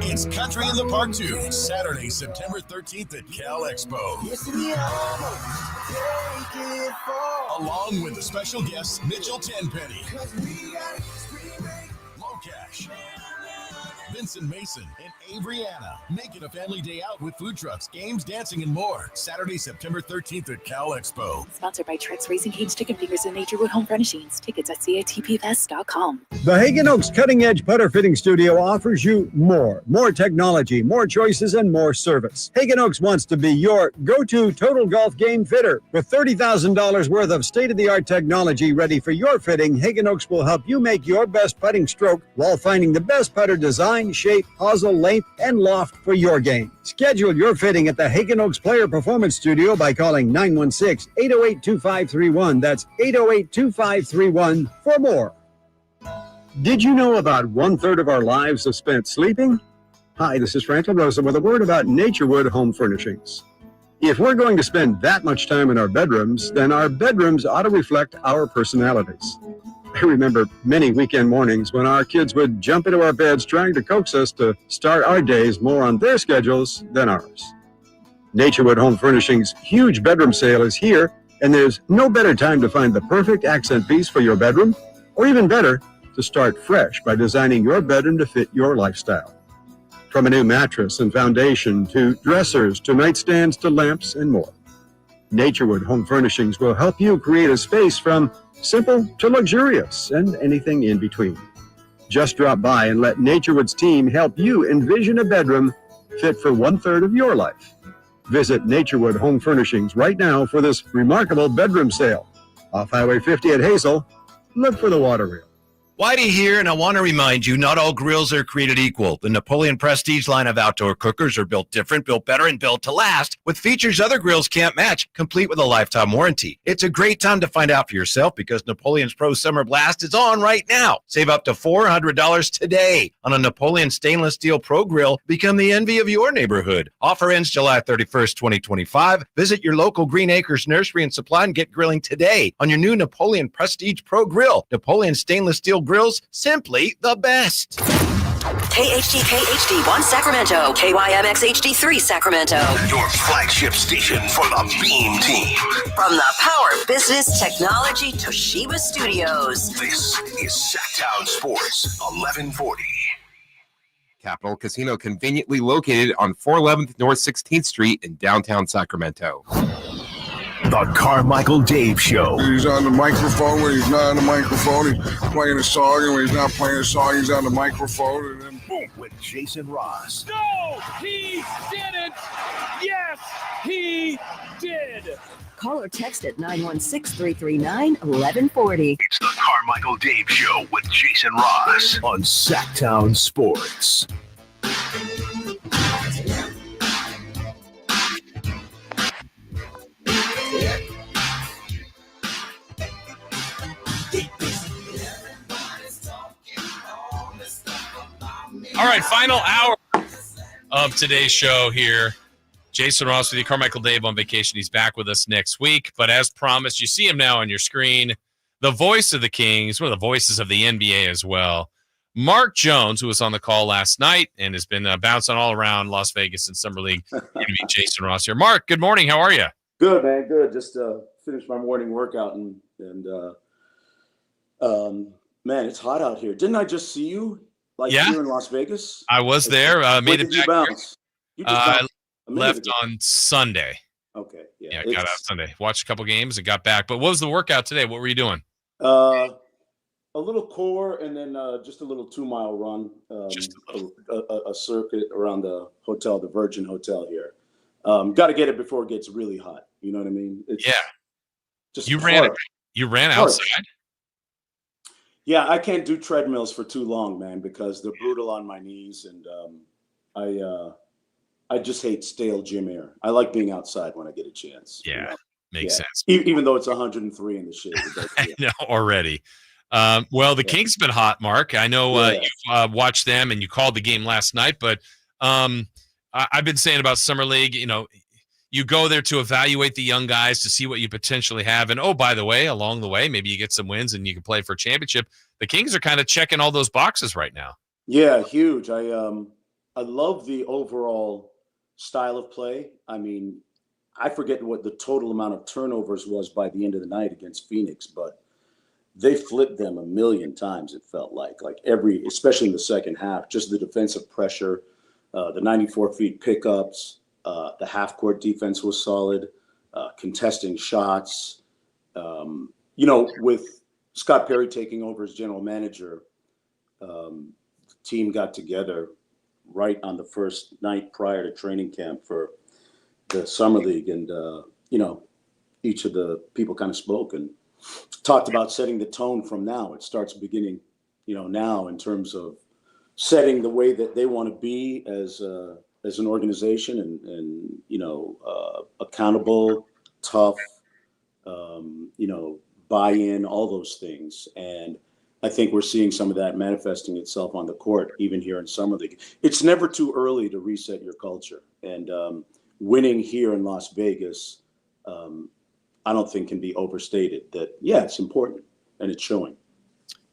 It's Country in the Park 2, Saturday, September 13th at Cal Expo. Along with the special guests Mitchell Tenpenny, Locash, Vincent Mason, and Averyana. Make it a family day out with food trucks, games, dancing, and more. Saturday, September 13th at Cal Expo. Sponsored by Trex Racing Canes, Chicken Fingers, and Naturewood Home Furnishings. Tickets at catpfest.com. The Hagen Oaks Cutting Edge Putter Fitting Studio offers you more technology, more choices, and more service. Hagen Oaks wants to be your go-to total golf game fitter. With $30,000 worth of state-of-the-art technology ready for your fitting, Hagen Oaks will help you make your best putting stroke while finding the best putter design, shape, hosel, length, and loft for your game. Schedule your fitting at the Hagen Oaks Player Performance Studio by calling 916-808-2531. That's 808-2531 for more. Did you know about 1/3 of our lives are spent sleeping? Hi, this is Franklin Rosa with a word about Naturewood Home Furnishings. If we're going to spend that much time in our bedrooms, then our bedrooms ought to reflect our personalities. I remember many weekend mornings when our kids would jump into our beds trying to coax us to start our days more on their schedules than ours. Naturewood Home Furnishings' huge bedroom sale is here, and there's no better time to find the perfect accent piece for your bedroom, or even better, to start fresh by designing your bedroom to fit your lifestyle. From a new mattress and foundation to dressers to nightstands to lamps and more. Naturewood Home Furnishings will help you create a space from simple to luxurious and anything in between. Just drop by and let Naturewood's team help you envision a bedroom fit for 1/3 of your life. Visit Naturewood Home Furnishings right now for this remarkable bedroom sale. Off Highway 50 at Hazel, look for the water wheel. Whitey here, and I want to remind you, not all grills are created equal. The Napoleon Prestige line of outdoor cookers are built different, built better, and built to last, with features other grills can't match, complete with a lifetime warranty. It's a great time to find out for yourself because Napoleon's Pro Summer Blast is on right now. Save up to $400 today on a Napoleon Stainless Steel Pro Grill. Become the envy of your neighborhood. Offer ends July 31st, 2025. Visit your local Green Acres Nursery and Supply and get grilling today on your new Napoleon Prestige Pro Grill. Napoleon Stainless Steel Grills, simply the best. KHD1 Sacramento, KYMX HD3 Sacramento. Your flagship station for the Beam Team. From the Power Business Technology Toshiba Studios. This is Sacktown Sports 1140. Capital Casino, conveniently located on 411th North 16th Street in downtown Sacramento. The Carmichael Dave Show. He's on the microphone when he's not on the microphone. He's playing a song, and when he's not playing a song, he's on the microphone. And then boom. With Jason Ross. No, he didn't. Yes, he did. Call or text at 916-339-1140. It's the Carmichael Dave Show with Jason Ross on Sacktown Sports. All right, final hour of today's show here. Jason Ross with you. Carmichael Dave on vacation. He's back with us next week. But as promised, you see him now on your screen. The voice of the Kings, one of the voices of the NBA as well. Mark Jones, who was on the call last night and has been bouncing all around Las Vegas and Summer League. Interview Jason Ross here. Mark, good morning. How are you? Good, man. Good. Just finished my morning workout and man, it's hot out here. Didn't I just see you? Here in Las Vegas? I was there. Made it back. Bounce? You just I left on Sunday. Okay. Yeah, got out Sunday. Watched a couple games and got back. But what was the workout today? What were you doing? A little core and then just a little 2-mile run. Just a circuit around the hotel, the Virgin Hotel here. Got to get it before it gets really hot. You know what I mean? It's just you ran outside? Yeah, I can't do treadmills for too long, man, because they're brutal on my knees, and I just hate stale gym air. I like being outside when I get a chance. Yeah, makes sense. Even though it's 103 in the shade. I know already. Well, the Kings have been hot, Mark. I know you've watched them and you called the game last night, but I've been saying about Summer League, you go there to evaluate the young guys to see what you potentially have. And, oh, by the way, along the way, maybe you get some wins and you can play for a championship. The Kings are kind of checking all those boxes right now. Yeah, huge. I love the overall style of play. I mean, I forget what the total amount of turnovers was by the end of the night against Phoenix, but they flipped them a million times, it felt like especially in the second half, just the defensive pressure, the 94 feet pickups. The half-court defense was solid, contesting shots. With Scott Perry taking over as general manager, the team got together right on the first night prior to training camp for the Summer League. And, each of the people kind of spoke and talked about setting the tone from now. It starts beginning, now in terms of setting the way that they want to be as an organization and accountable, tough, buy-in, all those things. And I think we're seeing some of that manifesting itself on the court, even here in Summer League. It's never too early to reset your culture. And winning here in Las Vegas, I don't think can be overstated that, it's important and it's showing.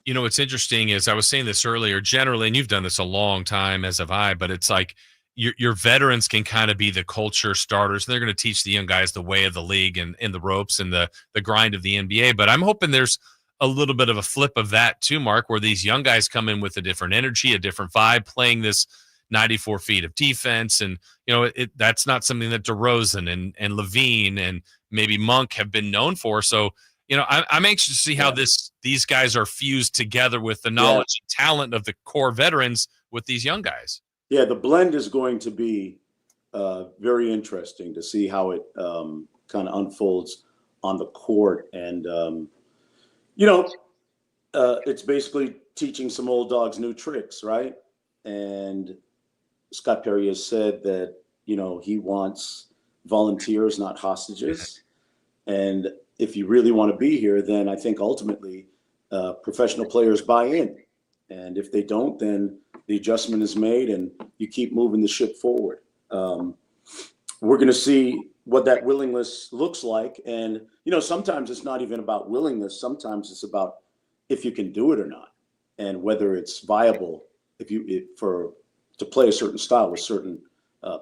What's interesting is I was saying this earlier, generally, and you've done this a long time, as have I, but it's like your veterans can kind of be the culture starters. They're going to teach the young guys the way of the league and the ropes and the grind of the NBA. But I'm hoping there's a little bit of a flip of that too, Mark, where these young guys come in with a different energy, a different vibe, playing this 94 feet of defense. And, that's not something that DeRozan and Levine and maybe Monk have been known for. So, I'm anxious to see how these guys are fused together with the knowledge and talent of the core veterans with these young guys. Yeah, the blend is going to be very interesting to see how it kind of unfolds on the court. And, it's basically teaching some old dogs new tricks, right? And Scott Perry has said that, he wants volunteers, not hostages. And if you really want to be here, then I think ultimately professional players buy in. And if they don't, then the adjustment is made and you keep moving the ship forward. We're going to see what that willingness looks like. And, sometimes it's not even about willingness. Sometimes it's about if you can do it or not, and whether it's viable to play a certain style with certain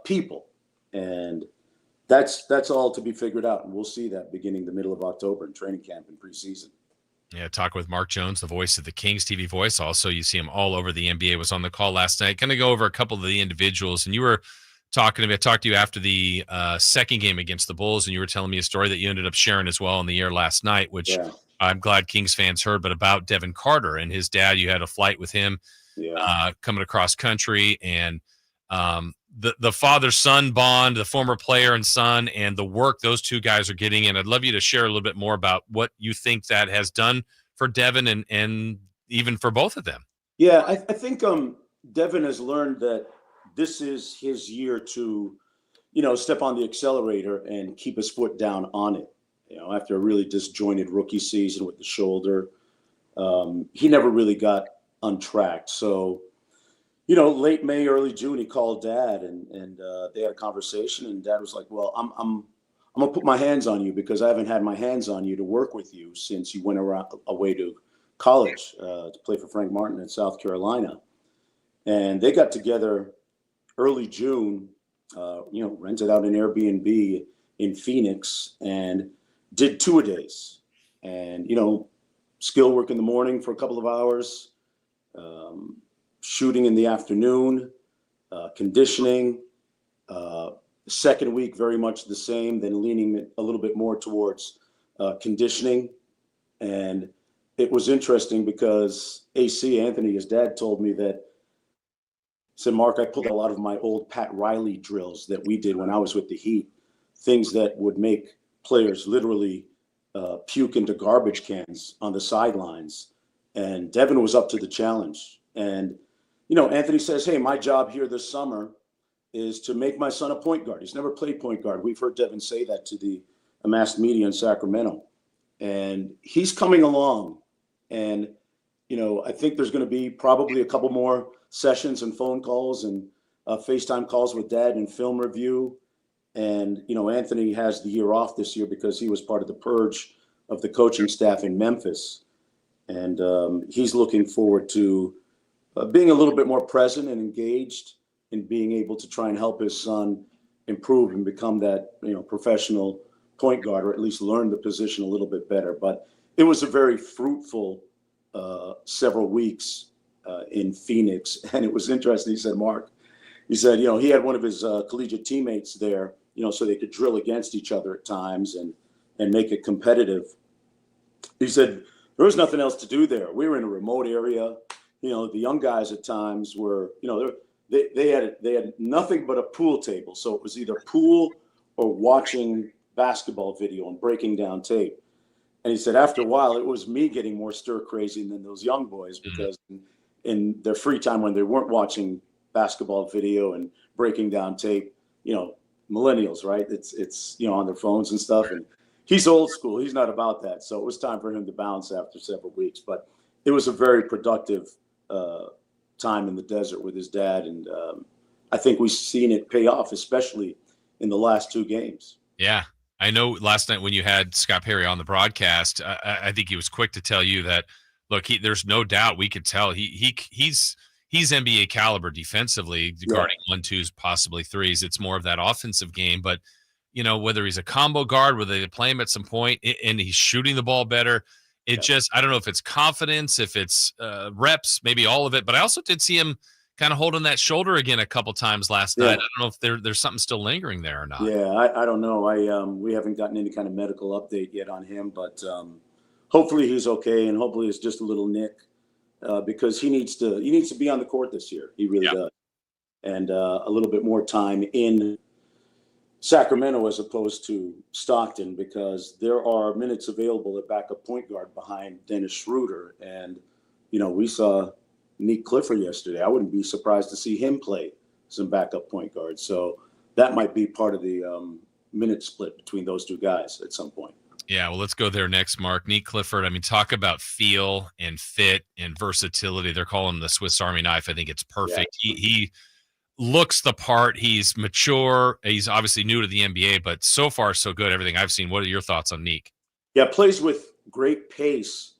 people. And that's all to be figured out. And we'll see that beginning the middle of October in training camp and preseason. Yeah, talk with Mark Jones, the voice of the Kings TV voice. Also, you see him all over the NBA, was on the call last night. Going to go over a couple of the individuals. And you were talking to me. I talked to you after the second game against the Bulls, and you were telling me a story that you ended up sharing as well on the air last night, which I'm glad Kings fans heard, but about Devin Carter and his dad. You had a flight with him coming across country, and the father-son bond, the former player and son, and the work those two guys are getting in. I'd love you to share a little bit more about what you think that has done for Devin and even for both of them. Yeah, I think Devin has learned that this is his year to, step on the accelerator and keep his foot down on it. After a really disjointed rookie season with the shoulder, he never really got untracked. So, late May, early June, he called Dad and they had a conversation. And Dad was like, "Well, I'm gonna put my hands on you because I haven't had my hands on you to work with you since you went away to college to play for Frank Martin in South Carolina." And they got together early June. Rented out an Airbnb in Phoenix and did 2-a-days, and skill work in the morning for a couple of hours, shooting in the afternoon, conditioning. Second week very much the same, then leaning a little bit more towards conditioning. And it was interesting because AC Anthony, his dad, told me that, said, "Mark, I pulled a lot of my old Pat Riley drills that we did when I was with the Heat, things that would make players literally puke into garbage cans on the sidelines." And Devin was up to the challenge. And, Anthony says, "Hey, my job here this summer is to make my son a point guard." He's never played point guard. We've heard Devin say that to the amassed media in Sacramento. And he's coming along. And, I think there's going to be probably a couple more sessions and phone calls and FaceTime calls with Dad and film review. And, Anthony has the year off this year because he was part of the purge of the coaching staff in Memphis. And he's looking forward to being a little bit more present and engaged in being able to try and help his son improve and become that, professional point guard, or at least learn the position a little bit better. But it was a very fruitful several weeks in Phoenix. And it was interesting. He said, "Mark," he said, he had one of his collegiate teammates there, so they could drill against each other at times and make it competitive. He said, "There was nothing else to do there. We were in a remote area. The young guys at times were, they had nothing but a pool table. So it was either pool or watching basketball video and breaking down tape." And he said, after a while, it was me getting more stir crazy than those young boys, because in their free time when they weren't watching basketball video and breaking down tape, millennials, right? It's on their phones and stuff. And he's old school. He's not about that. So it was time for him to bounce after several weeks. But it was a very productive time in the desert with his dad. And I think we've seen it pay off, especially in the last two games. Yeah. I know last night when you had Scott Perry on the broadcast, I think he was quick to tell you that, look, there's no doubt we could tell he's NBA caliber defensively, guarding 1-2s, possibly 3s. It's more of that offensive game. But, whether he's a combo guard, whether they play him at some point and he's shooting the ball better, I don't know if it's confidence, if it's reps, maybe all of it. But I also did see him kind of holding that shoulder again a couple times last night. I don't know if there's something still lingering there or not. Yeah, I don't know. We haven't gotten any kind of medical update yet on him, but hopefully he's okay, and hopefully it's just a little nick, because he needs to be on the court this year. He really does, and a little bit more time in Sacramento as opposed to Stockton, because there are minutes available at backup point guard behind Dennis Schroeder. And, we saw Nique Clifford yesterday. I wouldn't be surprised to see him play some backup point guard. So that might be part of the minute split between those two guys at some point. Yeah, well, let's go there next, Mark. Nique Clifford, I mean, talk about feel and fit and versatility. They're calling him the Swiss Army knife. I think it's perfect. Yeah. He looks the part. He's mature. He's obviously new to the NBA, but so far so good. Everything I've seen. What are your thoughts on Nique? Yeah, plays with great pace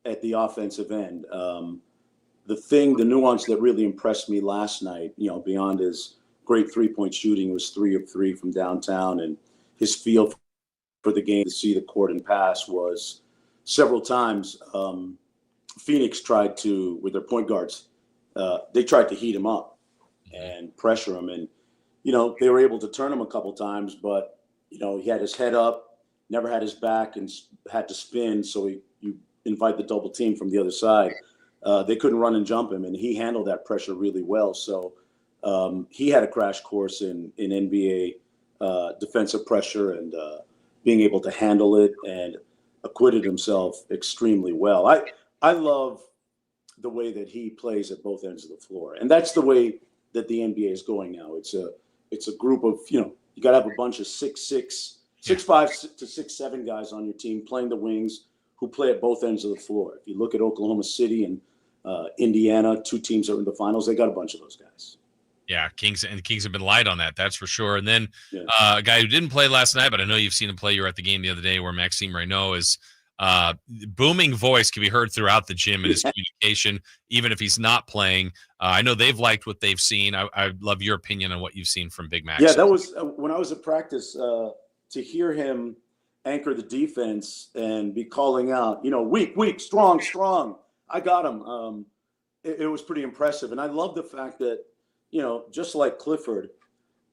at the offensive end. The nuance that really impressed me last night, beyond his great three-point shooting, was 3 of 3 from downtown, and his feel for the game to see the court and pass was several times. Phoenix tried to, with their point guards, they tried to heat him up and pressure him. And, they were able to turn him a couple times, but, he had his head up, never had his back, and had to spin. So you invite the double team from the other side. They couldn't run and jump him, and he handled that pressure really well. So he had a crash course in NBA defensive pressure and being able to handle it, and acquitted himself extremely well. I love the way that he plays at both ends of the floor. And that's the way that the NBA is going now. It's a group of, you got to have a bunch of 6'5" to 6'7" guys on your team playing the wings who play at both ends of the floor. If you look at Oklahoma City and Indiana, 2 teams that are in the finals, they got a bunch of those guys. Yeah, Kings have been light on that. That's for sure. And then a guy who didn't play last night, but I know you've seen him play. You were at the game the other day, where Max Reno is booming voice can be heard throughout the gym in his communication, even if he's not playing. I know they've liked what they've seen. I love your opinion on what you've seen from Big Max. Yeah, that was when I was at practice, to hear him anchor the defense and be calling out, weak, strong. I got him. It was pretty impressive. And I love the fact that, just like Clifford,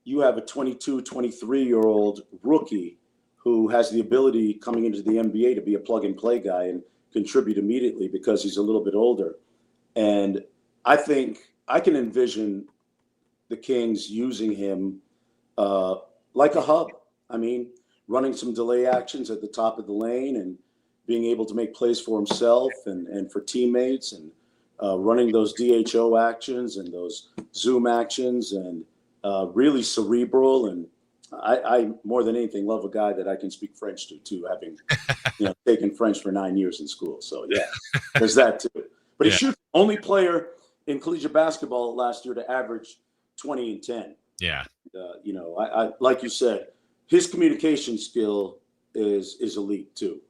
you have a 22, 23-year-old rookie who has the ability coming into the NBA to be a plug-and-play guy and contribute immediately because he's a little bit older. And I think I can envision the Kings using him like a hub. I mean, running some delay actions at the top of the lane and being able to make plays for himself and for teammates, and running those DHO actions and those zoom actions, and really cerebral. And I more than anything love a guy that I can speak French to, having taken French for 9 years in school. So yeah, there's that too. But he's the only player in collegiate basketball last year to average 20 and 10. Yeah. I like you said, his communication skill is elite too.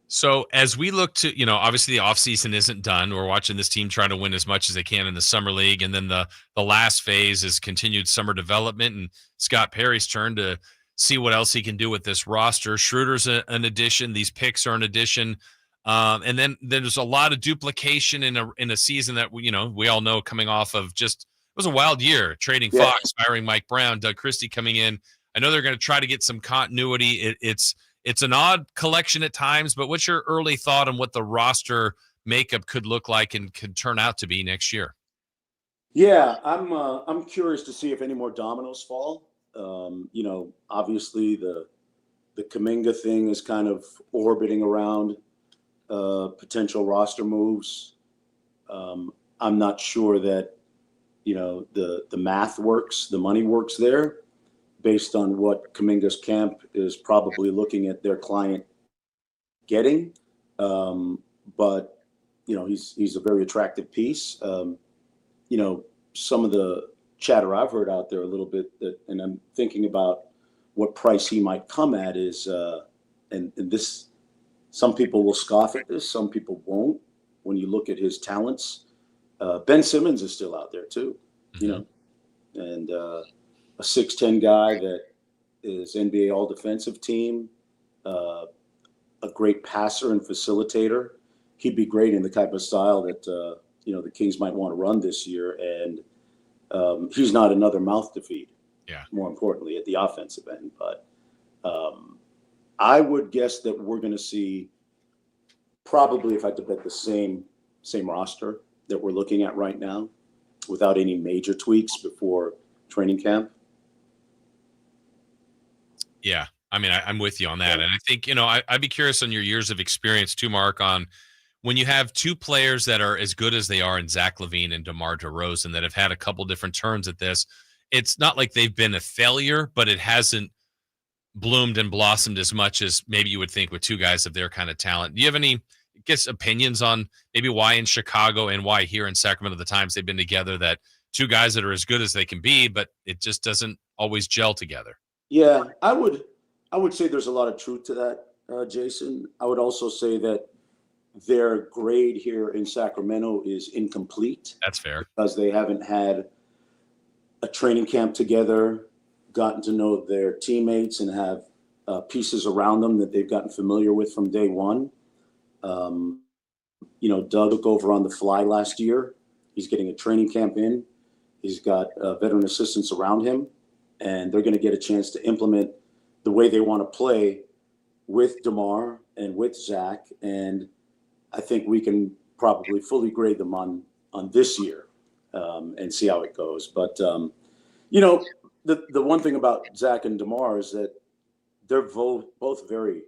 So as we look to, obviously the offseason isn't done. We're watching this team try to win as much as they can in the summer league. And then the last phase is continued summer development, and Scott Perry's turn to see what else he can do with this roster. Schroeder's an addition. These picks are an addition. And then there's a lot of duplication in a season that, we all know, coming off of it was a wild year, trading Fox, firing Mike Brown, Doug Christie coming in. I know they're going to try to get some continuity. It's an odd collection at times, but what's your early thought on what the roster makeup could look like and could turn out to be next year? Yeah, I'm curious to see if any more dominoes fall. Obviously the Kuminga thing is kind of orbiting around potential roster moves. I'm not sure that the math works, the money works there, based on what Kuminga's camp is probably looking at their client getting. But, he's a very attractive piece. Some of the chatter I've heard out there a little bit, and I'm thinking about what price he might come at is, and this, some people will scoff at this, some people won't. When you look at his talents, Ben Simmons is still out there too, and a 6'10" guy that is NBA All-Defensive Team, a great passer and facilitator. He'd be great in the type of style that the Kings might want to run this year. And he's not another mouth to feed. Yeah. More importantly, at the offensive end, but I would guess that we're going to see, probably, if I had to bet, the same roster that we're looking at right now, without any major tweaks before training camp. Yeah. I mean, I'm with you on that. And I think, I'd be curious on your years of experience too, Mark, on when you have two players that are as good as they are in Zach LaVine and DeMar DeRozan that have had a couple different turns at this. It's not like they've been a failure, but it hasn't bloomed and blossomed as much as maybe you would think with two guys of their kind of talent. Do you have any, opinions on maybe why in Chicago and why here in Sacramento, the times they've been together, that two guys that are as good as they can be, but it just doesn't always gel together? Yeah, I would say there's a lot of truth to that, Jason. I would also say that their grade here in Sacramento is incomplete. That's fair. Because they haven't had a training camp together, gotten to know their teammates, and have pieces around them that they've gotten familiar with from day one. Doug took over on the fly last year. He's getting a training camp in. He's got veteran assistants around him, and they're going to get a chance to implement the way they want to play with DeMar and with Zach. And I think we can probably fully grade them on this year and see how it goes. But, the one thing about Zach and DeMar is that they're both very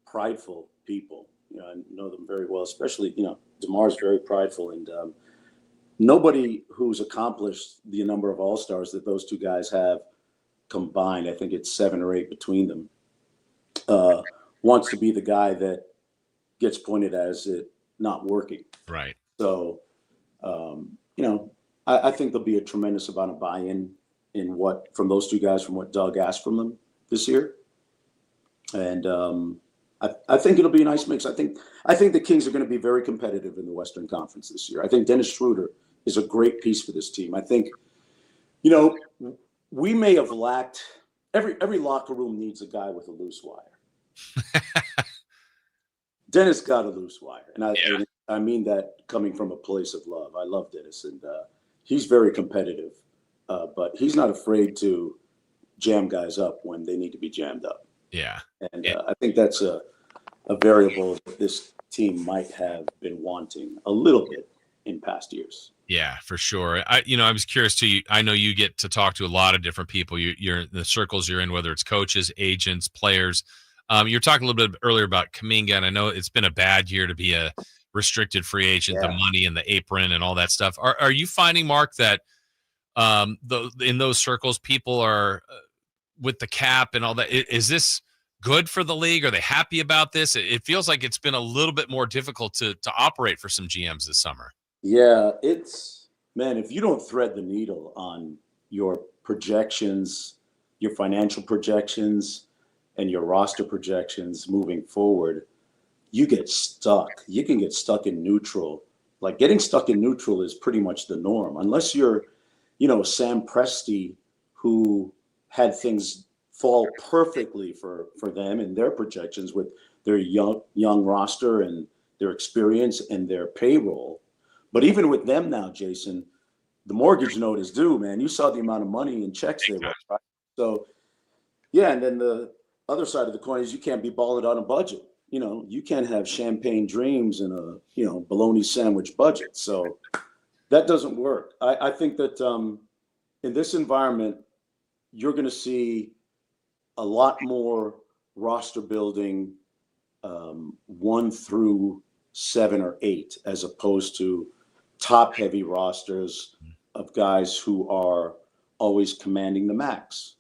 prideful people. I know them very well, especially, DeMar's very prideful, and nobody who's accomplished the number of All-Stars that those two guys have combined, I think it's 7 or 8 between them, wants to be the guy that gets pointed as it not working. Right. So, I think there'll be a tremendous amount of buy-in from those two guys, from what Doug asked from them this year. And I think it'll be a nice mix. I think the Kings are going to be very competitive in the Western Conference this year. I think Dennis Schroeder is a great piece for this team. I think, we may have lacked every locker room needs a guy with a loose wire. Dennis got a loose wire, and I mean that coming from a place of love. I love Dennis, and he's very competitive, but he's not afraid to jam guys up when they need to be jammed up. Yeah. And I think that's a variable that this team might have been wanting a little bit in past years. Yeah, for sure. I was curious too. I know you get to talk to a lot of different people. You're in the circles you're in, whether it's coaches, agents, players. You're talking a little bit earlier about Kuminga, and I know it's been a bad year to be a restricted free agent, the money and the apron and all that stuff. Are you finding, Mark, that in those circles, people are with the cap and all that? Is this good for the league? Are they happy about this? It feels like it's been a little bit more difficult to operate for some GMs this summer. Yeah, if you don't thread the needle on your projections, your financial projections, and your roster projections moving forward, you get stuck. You can get stuck in neutral. Like, getting stuck in neutral is pretty much the norm, unless you're, Sam Presti, who had things fall perfectly for them and their projections with their young roster and their experience and their payroll. But even with them now, Jason, the mortgage note is due, man. You saw the amount of money and checks they wrote, right? So, yeah, and then the other side of the coin is you can't be balling on a budget. You can't have champagne dreams and a, bologna sandwich budget. So that doesn't work. I think that in this environment, you're going to see a lot more roster building 1 through 7 or 8, as opposed to top heavy rosters of guys who are always commanding the max.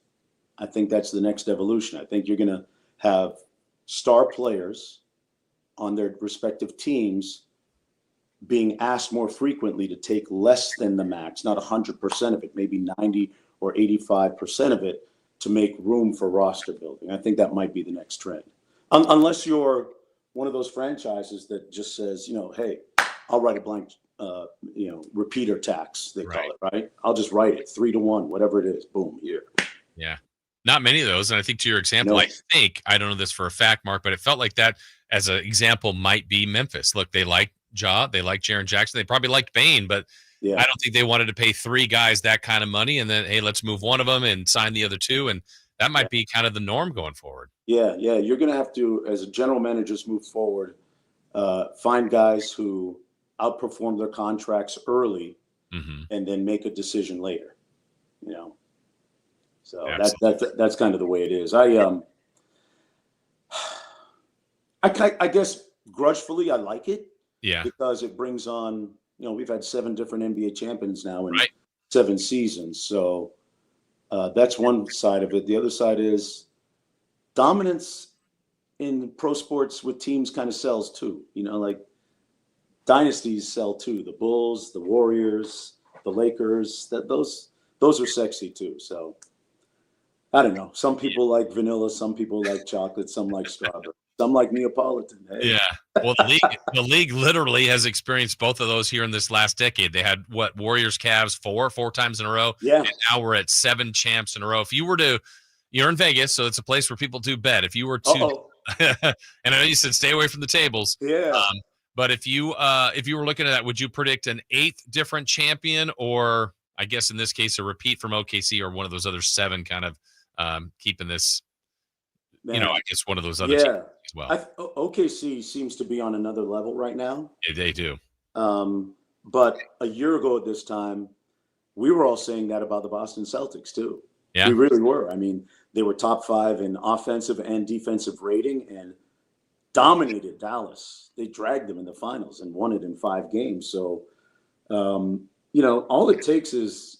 I think that's the next evolution. I think you're going to have star players on their respective teams being asked more frequently to take less than the max, not 100% of it, maybe 90 or 85% of it, to make room for roster building. I think that might be the next trend. Unless you're one of those franchises that just says, hey, I'll write a blank, repeater tax, they call it, right? I'll just write it 3-1, whatever it is. Boom, here. Yeah. Not many of those. And I think to your example, I don't know this for a fact, Mark, but it felt like that as an example might be Memphis. Look, they like Ja, they like Jaren Jackson. They probably liked Bane, but I don't think they wanted to pay 3 guys that kind of money and then, hey, let's move one of them and sign the other 2. And that might be kind of the norm going forward. Yeah. You're going to have to, as a general manager, move forward, find guys who outperform their contracts early and then make a decision later, So that's kind of the way it is. I guess grudgefully I like it. Yeah. Because it brings on, we've had 7 different NBA champions now in 7 seasons. So that's one side of it. The other side is dominance in pro sports with teams kind of sells too. Like dynasties sell too. The Bulls, the Warriors, the Lakers, those are sexy too. So I don't know. Some people like vanilla, some people like chocolate, some like strawberry, some like Neapolitan. Hey. Yeah. Well, the league literally has experienced both of those here in this last decade. They had Warriors, Cavs four times in a row. Yeah. And now we're at 7 champs in a row. If you were to, you're in Vegas, so it's a place where people do bet. If you were to, and I know you said stay away from the tables. Yeah. But if you were looking at that, would you predict an 8th different champion, or I guess in this case a repeat from OKC or one of those other 7 kind of keeping this, Man. I guess one of those other teams as well. OKC seems to be on another level right now. Yeah, they do. But a year ago at this time, we were all saying that about the Boston Celtics too. Yeah. We really were. I mean, they were top 5 in offensive and defensive rating and dominated Dallas. They dragged them in the finals and won it in 5 games. So, all it takes is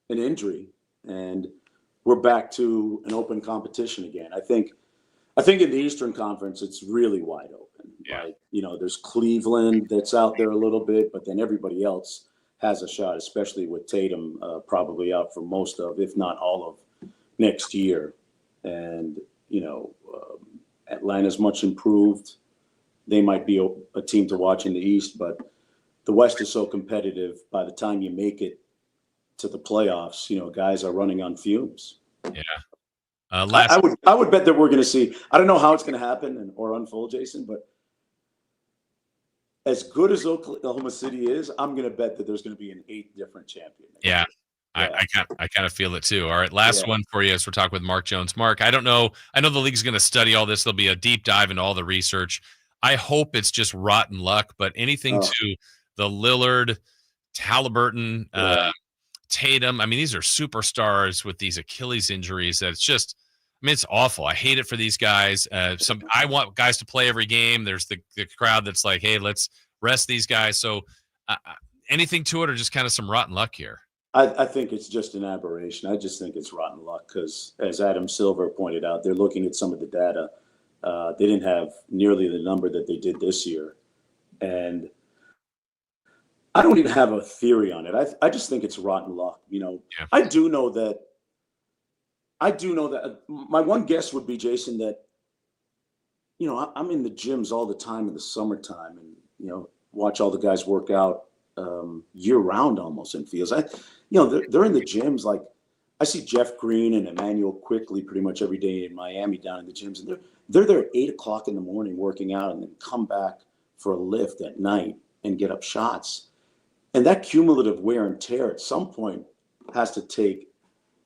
an injury and we're back to an open competition again. I think in the Eastern Conference, it's really wide open. Yeah. Like, there's Cleveland that's out there a little bit, but then everybody else has a shot, especially with Tatum probably out for most of, if not all of next year. And, Atlanta's much improved. They might be a team to watch in the East, but the West is so competitive. By the time you make it to the playoffs, guys are running on fumes. Yeah. I would bet that we're going to see, I don't know how it's going to happen or unfold, Jason, but as good as Oklahoma City is, I'm going to bet that there's going to be an 8th different champion. Yeah. I kind of feel it too. All right. Last one for you as we're talking with Mark Jones. Mark, I don't know. I know the league's going to study all this. There'll be a deep dive into all the research. I hope it's just rotten luck, but anything to the Lillard, Halliburton, Tatum. I mean, these are superstars with these Achilles injuries. That's just, it's awful. I hate it for these guys. I want guys to play every game. There's the crowd that's like, hey, let's rest these guys. So anything to it or just kind of some rotten luck here? I think it's just an aberration. I just think it's rotten luck because, as Adam Silver pointed out, they're looking at some of the data. They didn't have nearly the number that they did this year. And I don't even have a theory on it. I just think it's rotten luck. I do know that my one guess would be, Jason, that, I'm in the gyms all the time in the summertime and, watch all the guys work out year round almost in fields. They're in the gyms. Like I see Jeff Green and Emmanuel Quickly pretty much every day in Miami down in the gyms. And they're there at 8:00 in the morning working out and then come back for a lift at night and get up shots. And that cumulative wear and tear at some point has to take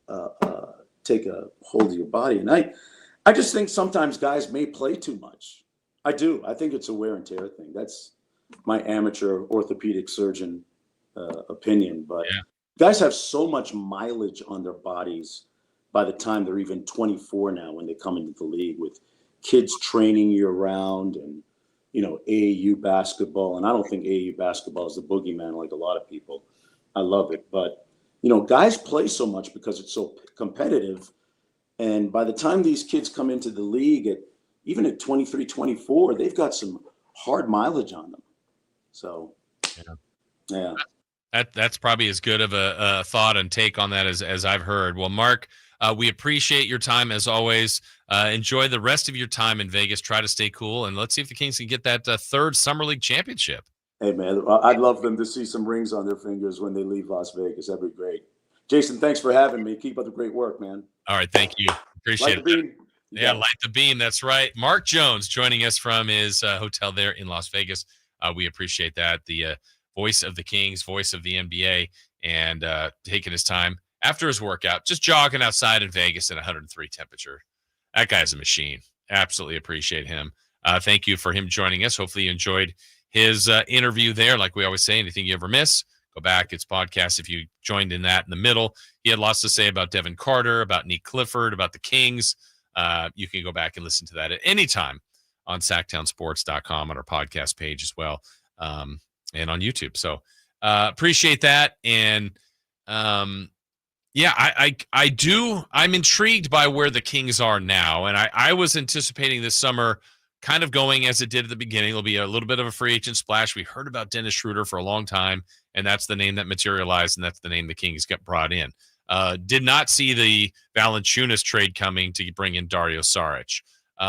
a hold of your body. And I just think sometimes guys may play too much. I do. I think it's a wear and tear thing. That's my amateur orthopedic surgeon opinion. But guys have so much mileage on their bodies by the time they're even 24 now when they come into the league with kids training year round and, AAU basketball. And I don't think AAU basketball is the boogeyman like a lot of people. I love it. But, guys play so much because it's so competitive. And by the time these kids come into the league even at 23, 24, they've got some hard mileage on them. So, yeah. That's probably as good of a thought and take on that as I've heard. Well, Mark, we appreciate your time as always. Enjoy the rest of your time in Vegas. Try to stay cool, and let's see if the Kings can get that 3rd Summer League championship. Hey, man, I'd love them to see some rings on their fingers when they leave Las Vegas. That'd be great. Jason, thanks for having me. Keep up the great work, man. All right, thank you. Appreciate it. Yeah, light the beam. That's right. Mark Jones joining us from his hotel there in Las Vegas. We appreciate that. The voice of the Kings, voice of the NBA, and taking his time after his workout, just jogging outside in Vegas at 103 temperature. That guy's a machine. Absolutely appreciate him. Thank you for him joining us. Hopefully you enjoyed his interview there. Like we always say, anything you ever miss, Go back. It's podcast. If you joined in that in the middle, he had lots to say about Devin Carter, about Nique Clifford, about the Kings. You can go back and listen to that at any time on sacktownsports.com on our podcast page as well, and on YouTube. So appreciate that. And I'm intrigued by where the Kings are now. And I was anticipating this summer kind of going as it did at the beginning. It'll be a little bit of a free agent splash. We heard about Dennis Schroeder for a long time, and that's the name that materialized, and that's the name the Kings got brought in. Did not see the Valanciunas trade coming to bring in Dario Saric.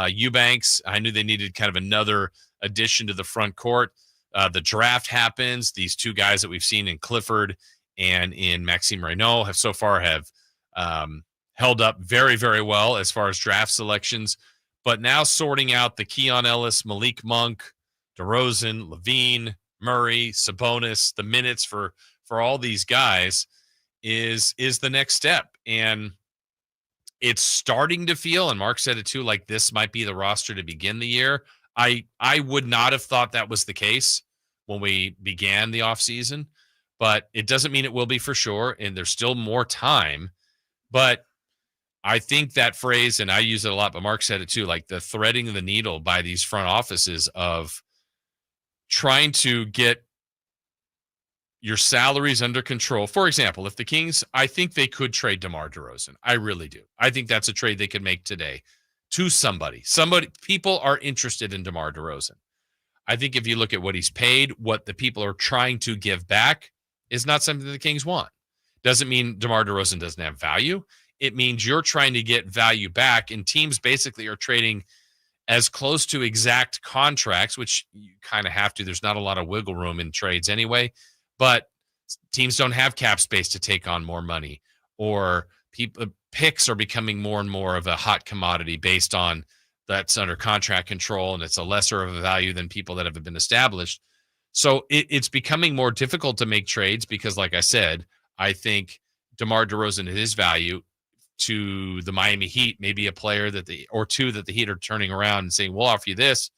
Eubanks, I knew they needed kind of another addition to the front court. The draft happens. These two guys that we've seen in Clifford and in Maxime Reno have held up very, very well as far as draft selections. But now sorting out the Keon Ellis, Malik Monk, DeRozan, Levine, Murray, Sabonis, the minutes for all these guys is the next step. And it's starting to feel, and Mark said it too, like this might be the roster to begin the year. I would not have thought that was the case when we began the offseason, but it doesn't mean it will be for sure, and there's still more time. But I think that phrase, and I use it a lot, but Mark said it too, like the threading of the needle by these front offices of trying to get your salaries under control. For example, if the Kings, I think they could trade DeMar DeRozan. I really do. I think that's a trade they could make today to somebody. People are interested in DeMar DeRozan. I think if you look at what he's paid, what the people are trying to give back is not something the Kings want. Doesn't mean DeMar DeRozan doesn't have value. It means you're trying to get value back, and teams basically are trading as close to exact contracts, which you kind of have to. There's not a lot of wiggle room in trades anyway, but teams don't have cap space to take on more money, or picks are becoming more and more of a hot commodity based on that's under contract control, and it's a lesser of a value than people that have been established. So it's becoming more difficult to make trades because, like I said, I think DeMar DeRozan at his value to the Miami Heat, maybe a player or two that the Heat are turning around and saying, we'll offer you this.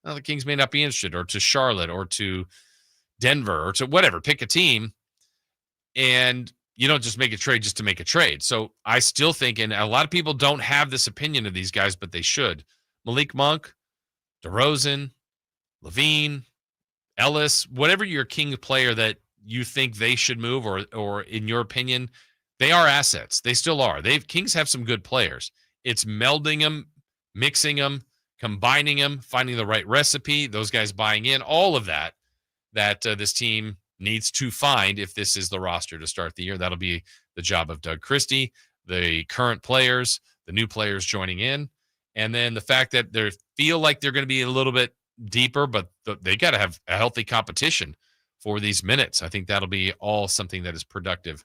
Well, the Kings may not be interested, or to Charlotte, or to Denver, or to whatever, pick a team. And you don't just make a trade just to make a trade. So I still think, and a lot of people don't have this opinion of these guys, but they should. Malik Monk, DeRozan, Levine, Ellis, whatever your King player that you think they should move, or in your opinion, they are assets. They still are. Kings have some good players. It's melding them, mixing them, combining them, finding the right recipe, those guys buying in, all of that this team needs to find if this is the roster to start the year. That'll be the job of Doug Christie, the current players, the new players joining in, and then the fact that they feel like they're going to be a little bit deeper, but they got to have a healthy competition for these minutes. I think that'll be all something that is productive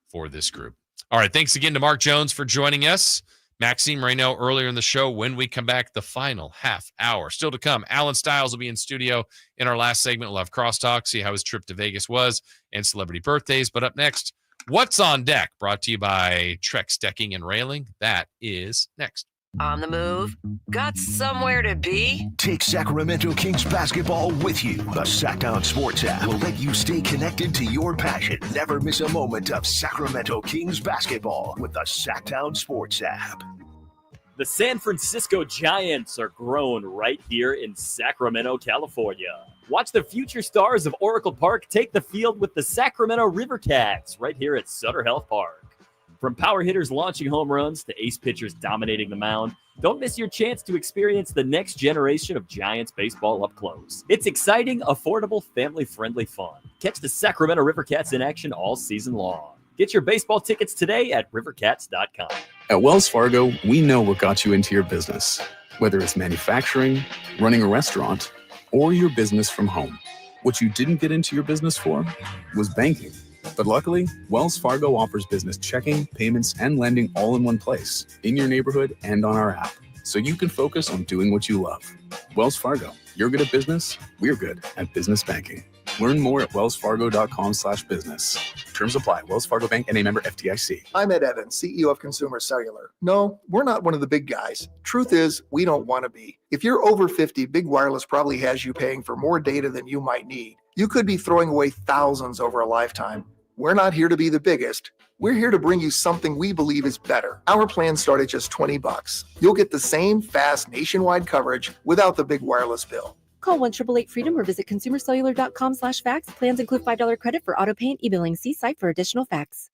for this group. All right. Thanks again to Mark Jones for joining us. Maxime Reno earlier in the show. When we come back, the final half hour still to come. Alan Stiles will be in studio in our last segment. We'll have crosstalk, see how his trip to Vegas was, and celebrity birthdays. But up next, What's on Deck, brought to you by Trex Decking and Railing. That is next. On the move? Got somewhere to be? Take Sacramento Kings basketball with you. The Sacktown Sports app will let you stay connected to your passion. Never miss a moment of Sacramento Kings basketball with the Sacktown Sports app. The San Francisco Giants are grown right here in Sacramento, California. Watch the future stars of Oracle Park take the field with the Sacramento River Cats right here at Sutter Health Park. From power hitters launching home runs to ace pitchers dominating the mound, don't miss your chance to experience the next generation of Giants baseball up close. It's exciting, affordable, family-friendly fun. Catch the Sacramento River Cats in action all season long. Get your baseball tickets today at rivercats.com. At Wells Fargo, we know what got you into your business, whether it's manufacturing, running a restaurant, or your business from home. What you didn't get into your business for was banking. But luckily, Wells Fargo offers business checking, payments, and lending all in one place, in your neighborhood and on our app, so you can focus on doing what you love. Wells Fargo, you're good at business, we're good at business banking. Learn more at wellsfargo.com/business. Terms apply. Wells Fargo Bank, N.A. member FDIC. I'm Ed Evans, CEO of Consumer Cellular. No, we're not one of the big guys. Truth is, we don't want to be. If you're over 50, Big Wireless probably has you paying for more data than you might need. You could be throwing away thousands over a lifetime. We're not here to be the biggest. We're here to bring you something we believe is better. Our plans start at just $20. You'll get the same fast nationwide coverage without the big wireless bill. Call 1-888-FREEDOM or visit consumercellular.com/facts. Plans include $5 credit for auto pay and e-billing. See site for additional facts.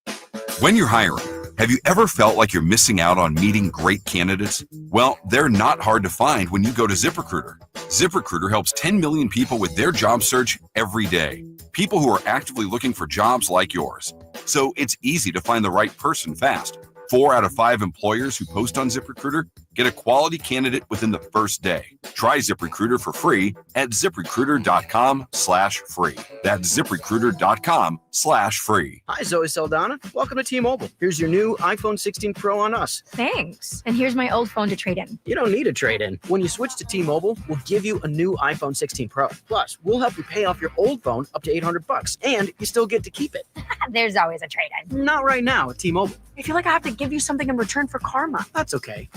When you're hiring, have you ever felt like you're missing out on meeting great candidates? Well, they're not hard to find when you go to ZipRecruiter. ZipRecruiter helps 10 million people with their job search every day. People who are actively looking for jobs like yours. So it's easy to find the right person fast. 4 out of 5 employers who post on ZipRecruiter get a quality candidate within the first day. Try ZipRecruiter for free at ZipRecruiter.com/free. That's ZipRecruiter.com/free. Hi, Zoe Saldana. Welcome to T-Mobile. Here's your new iPhone 16 Pro on us. Thanks. And here's my old phone to trade in. You don't need a trade-in. When you switch to T-Mobile, we'll give you a new iPhone 16 Pro. Plus, we'll help you pay off your old phone up to $800, and you still get to keep it. There's always a trade-in. Not right now at T-Mobile. I feel like I have to give you something in return for karma. That's okay.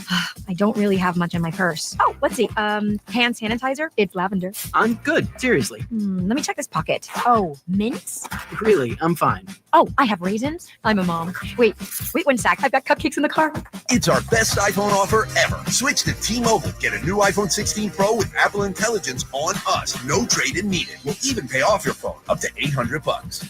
I don't really have much in my purse. Oh, let's see. Hand sanitizer. It's lavender. I'm good. Seriously. Let me check this pocket. Oh, mints? Really, I'm fine. Oh, I have raisins. I'm a mom. Wait 1 sec. I've got cupcakes in the car. It's our best iPhone offer ever. Switch to T-Mobile. Get a new iPhone 16 Pro with Apple Intelligence on us. No trade-in needed. We'll even pay off your phone up to $800.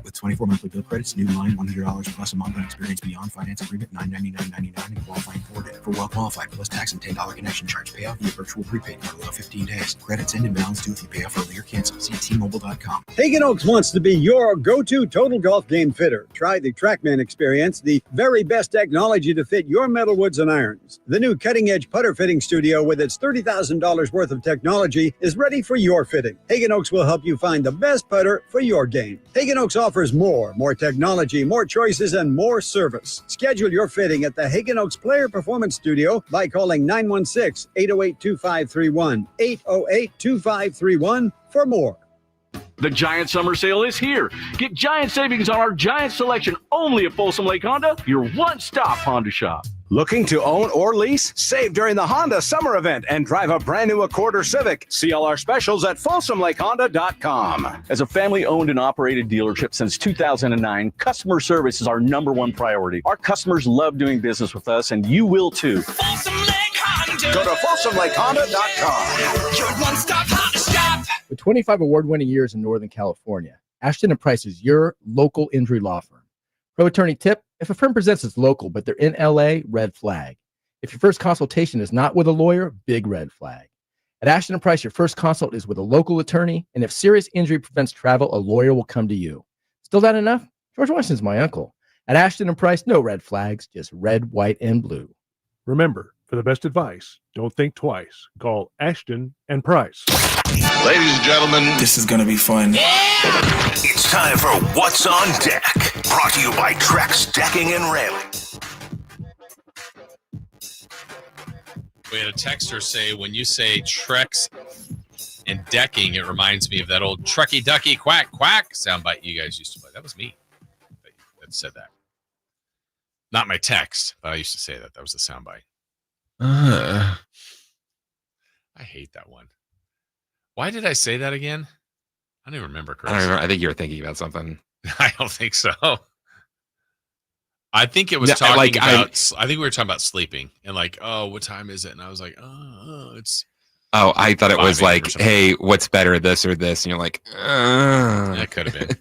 With 24 monthly bill credits, new line $100 plus a month on experience beyond finance agreement $999.99 and qualifying for it. For well qualified plus tax and $10 connection charge. Payoff via virtual prepaid card. Allow 15 days. Credits end and balance due if you pay off early or cancel. See T-Mobile.com. Hagen Oaks wants to be your go-to total golf game fitter. Try the TrackMan experience, the very best technology to fit your metalwoods and irons. The new cutting-edge putter fitting studio with its $30,000 worth of technology is ready for your fitting. Hagen Oaks will help you find the best putter for your game. Hagen Oaks offers more technology, more choices, and more service. Schedule your fitting at the Hagen Oaks Player Performance Studio by calling 916-808-2531, 808-2531 for more. The Giant Summer Sale is here. Get giant savings on our giant selection only at Folsom Lake Honda, your one-stop Honda shop. Looking to own or lease? Save during the Honda Summer Event and drive a brand new Accord or Civic. See all our specials at FolsomLakeHonda.com. As a family-owned and operated dealership since 2009, customer service is our #1 priority. Our customers love doing business with us, and you will too. Folsom Lake Honda. Go to FolsomLakeHonda.com. Your one-stop Honda shop. With 25 award-winning years in Northern California, Ashton & Price is your local injury law firm. Pro attorney tip: if a firm presents as local, but they're in LA, red flag. If your first consultation is not with a lawyer, big red flag. At Ashton & Price, your first consult is with a local attorney, and if serious injury prevents travel, a lawyer will come to you. Still not enough? George Washington's my uncle. At Ashton & Price, no red flags, just red, white, and blue. Remember, for the best advice, don't think twice. Call Ashton & Price. Ladies and gentlemen, this is going to be fun. It's time for What's on Deck. Brought to you by Trex Decking and Railing. We had a texter say, when you say Trex and decking, it reminds me of that old Trucky Ducky Quack Quack soundbite you guys used to play. That was me that said that. Not my text, but I used to say that. That was the soundbite. I hate that one. Why did I say that again? I don't even remember, Chris. I don't remember. I think you were thinking about something. I don't think so. I think it was talking about. I think we were talking about sleeping and like, oh, what time is it? And I was like, it's. Oh, I thought it was like, hey, what's better, this or this? And you're like, that could have been.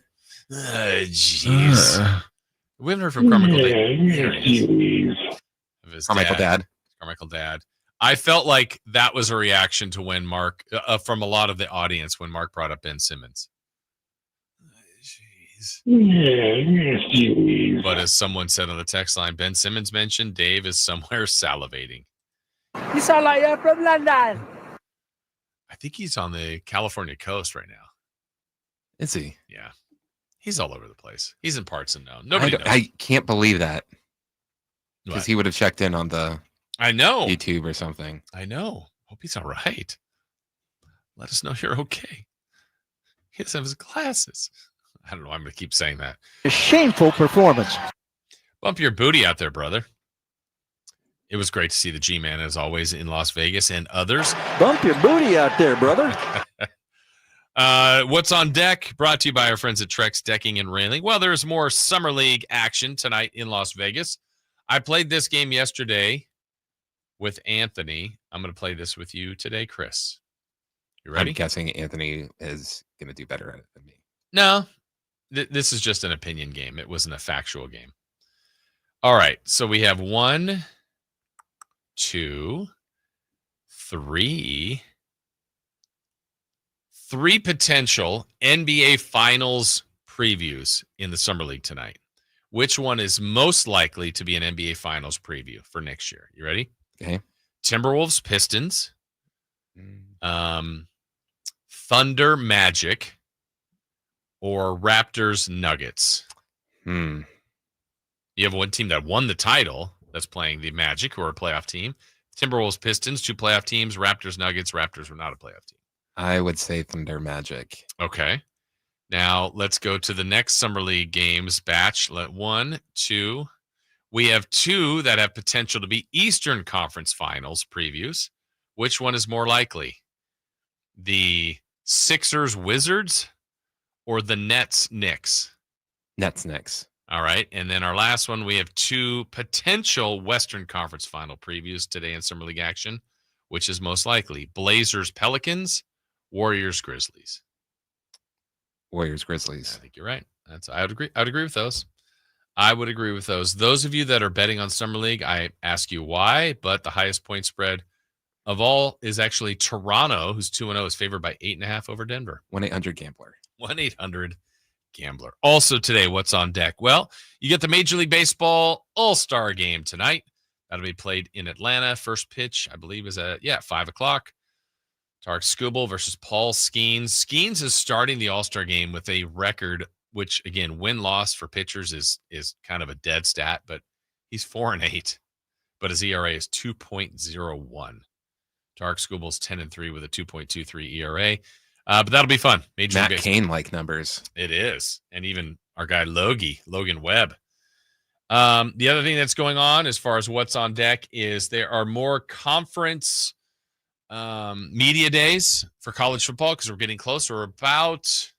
Jeez. We haven't heard from Carmichael Dave. Carmichael Dad. I felt like that was a reaction to when Mark, from a lot of the audience, when Mark brought up Ben Simmons. Jeez. But as someone said on the text line, Ben Simmons mentioned, Dave is somewhere salivating. You sound like you're from London. I think he's on the California coast right now. Is he? Yeah. He's all over the place. He's in parts unknown. Nobody knows. I can't believe that. Because he would have checked in on the YouTube or something. I know. Hope he's all right. Let us know you're okay. He doesn't have his glasses. I don't know. I'm going to keep saying that. A shameful performance. Bump your booty out there, brother. It was great to see the G-Man, as always, in Las Vegas and others. Bump your booty out there, brother. What's on deck? Brought to you by our friends at Trex Decking and Railing. Well, there's more Summer League action tonight in Las Vegas. I played this game yesterday with Anthony. I'm going to play this with you today, Chris. You ready? I'm guessing Anthony is going to do better at it than me. No, this is just an opinion game. It wasn't a factual game. All right, so we have 1, 2, 3 potential NBA Finals previews in the Summer League tonight. Which one is most likely to be an NBA Finals preview for next year? You ready? Okay. Timberwolves, Pistons, Thunder, Magic, or Raptors, Nuggets. You have one team that won the title that's playing the Magic, who are a playoff team. Timberwolves, Pistons, 2 playoff teams. Raptors, Nuggets. Raptors were not a playoff team. I would say Thunder, Magic. Okay. Now let's go to the next Summer League games batch. 1, 2. We have 2 that have potential to be Eastern Conference Finals previews. Which one is more likely? The Sixers, Wizards, or the Nets, Knicks? Nets, Knicks. All right. And then our last one, we have 2 potential Western Conference Final previews today in Summer League action. Which is most likely? Blazers, Pelicans, Warriors, Grizzlies. Warriors, Grizzlies. I think you're right. I would agree. I would agree with those. I would agree with those. Those of you that are betting on Summer League, I ask you why, but the highest point spread of all is actually Toronto, who's 2-0, is favored by 8.5 over Denver. 1-800-GAMBLER. 1-800-GAMBLER. Also today, what's on deck? Well, you get the Major League Baseball All-Star Game tonight. That'll be played in Atlanta. First pitch, I believe, is at 5 o'clock. Tarek Skubal versus Paul Skeens. Skeens is starting the All-Star Game with a record, which, again, win-loss for pitchers is kind of a dead stat, but he's 4-8. But his ERA is 2.01. Tarek Skubal's 10-3 with a 2.23 ERA. But that'll be fun. Matt Cain-like numbers. It is. And even our guy Logan Webb. The other thing that's going on as far as what's on deck is there are more conference media days for college football because we're getting closer. We're about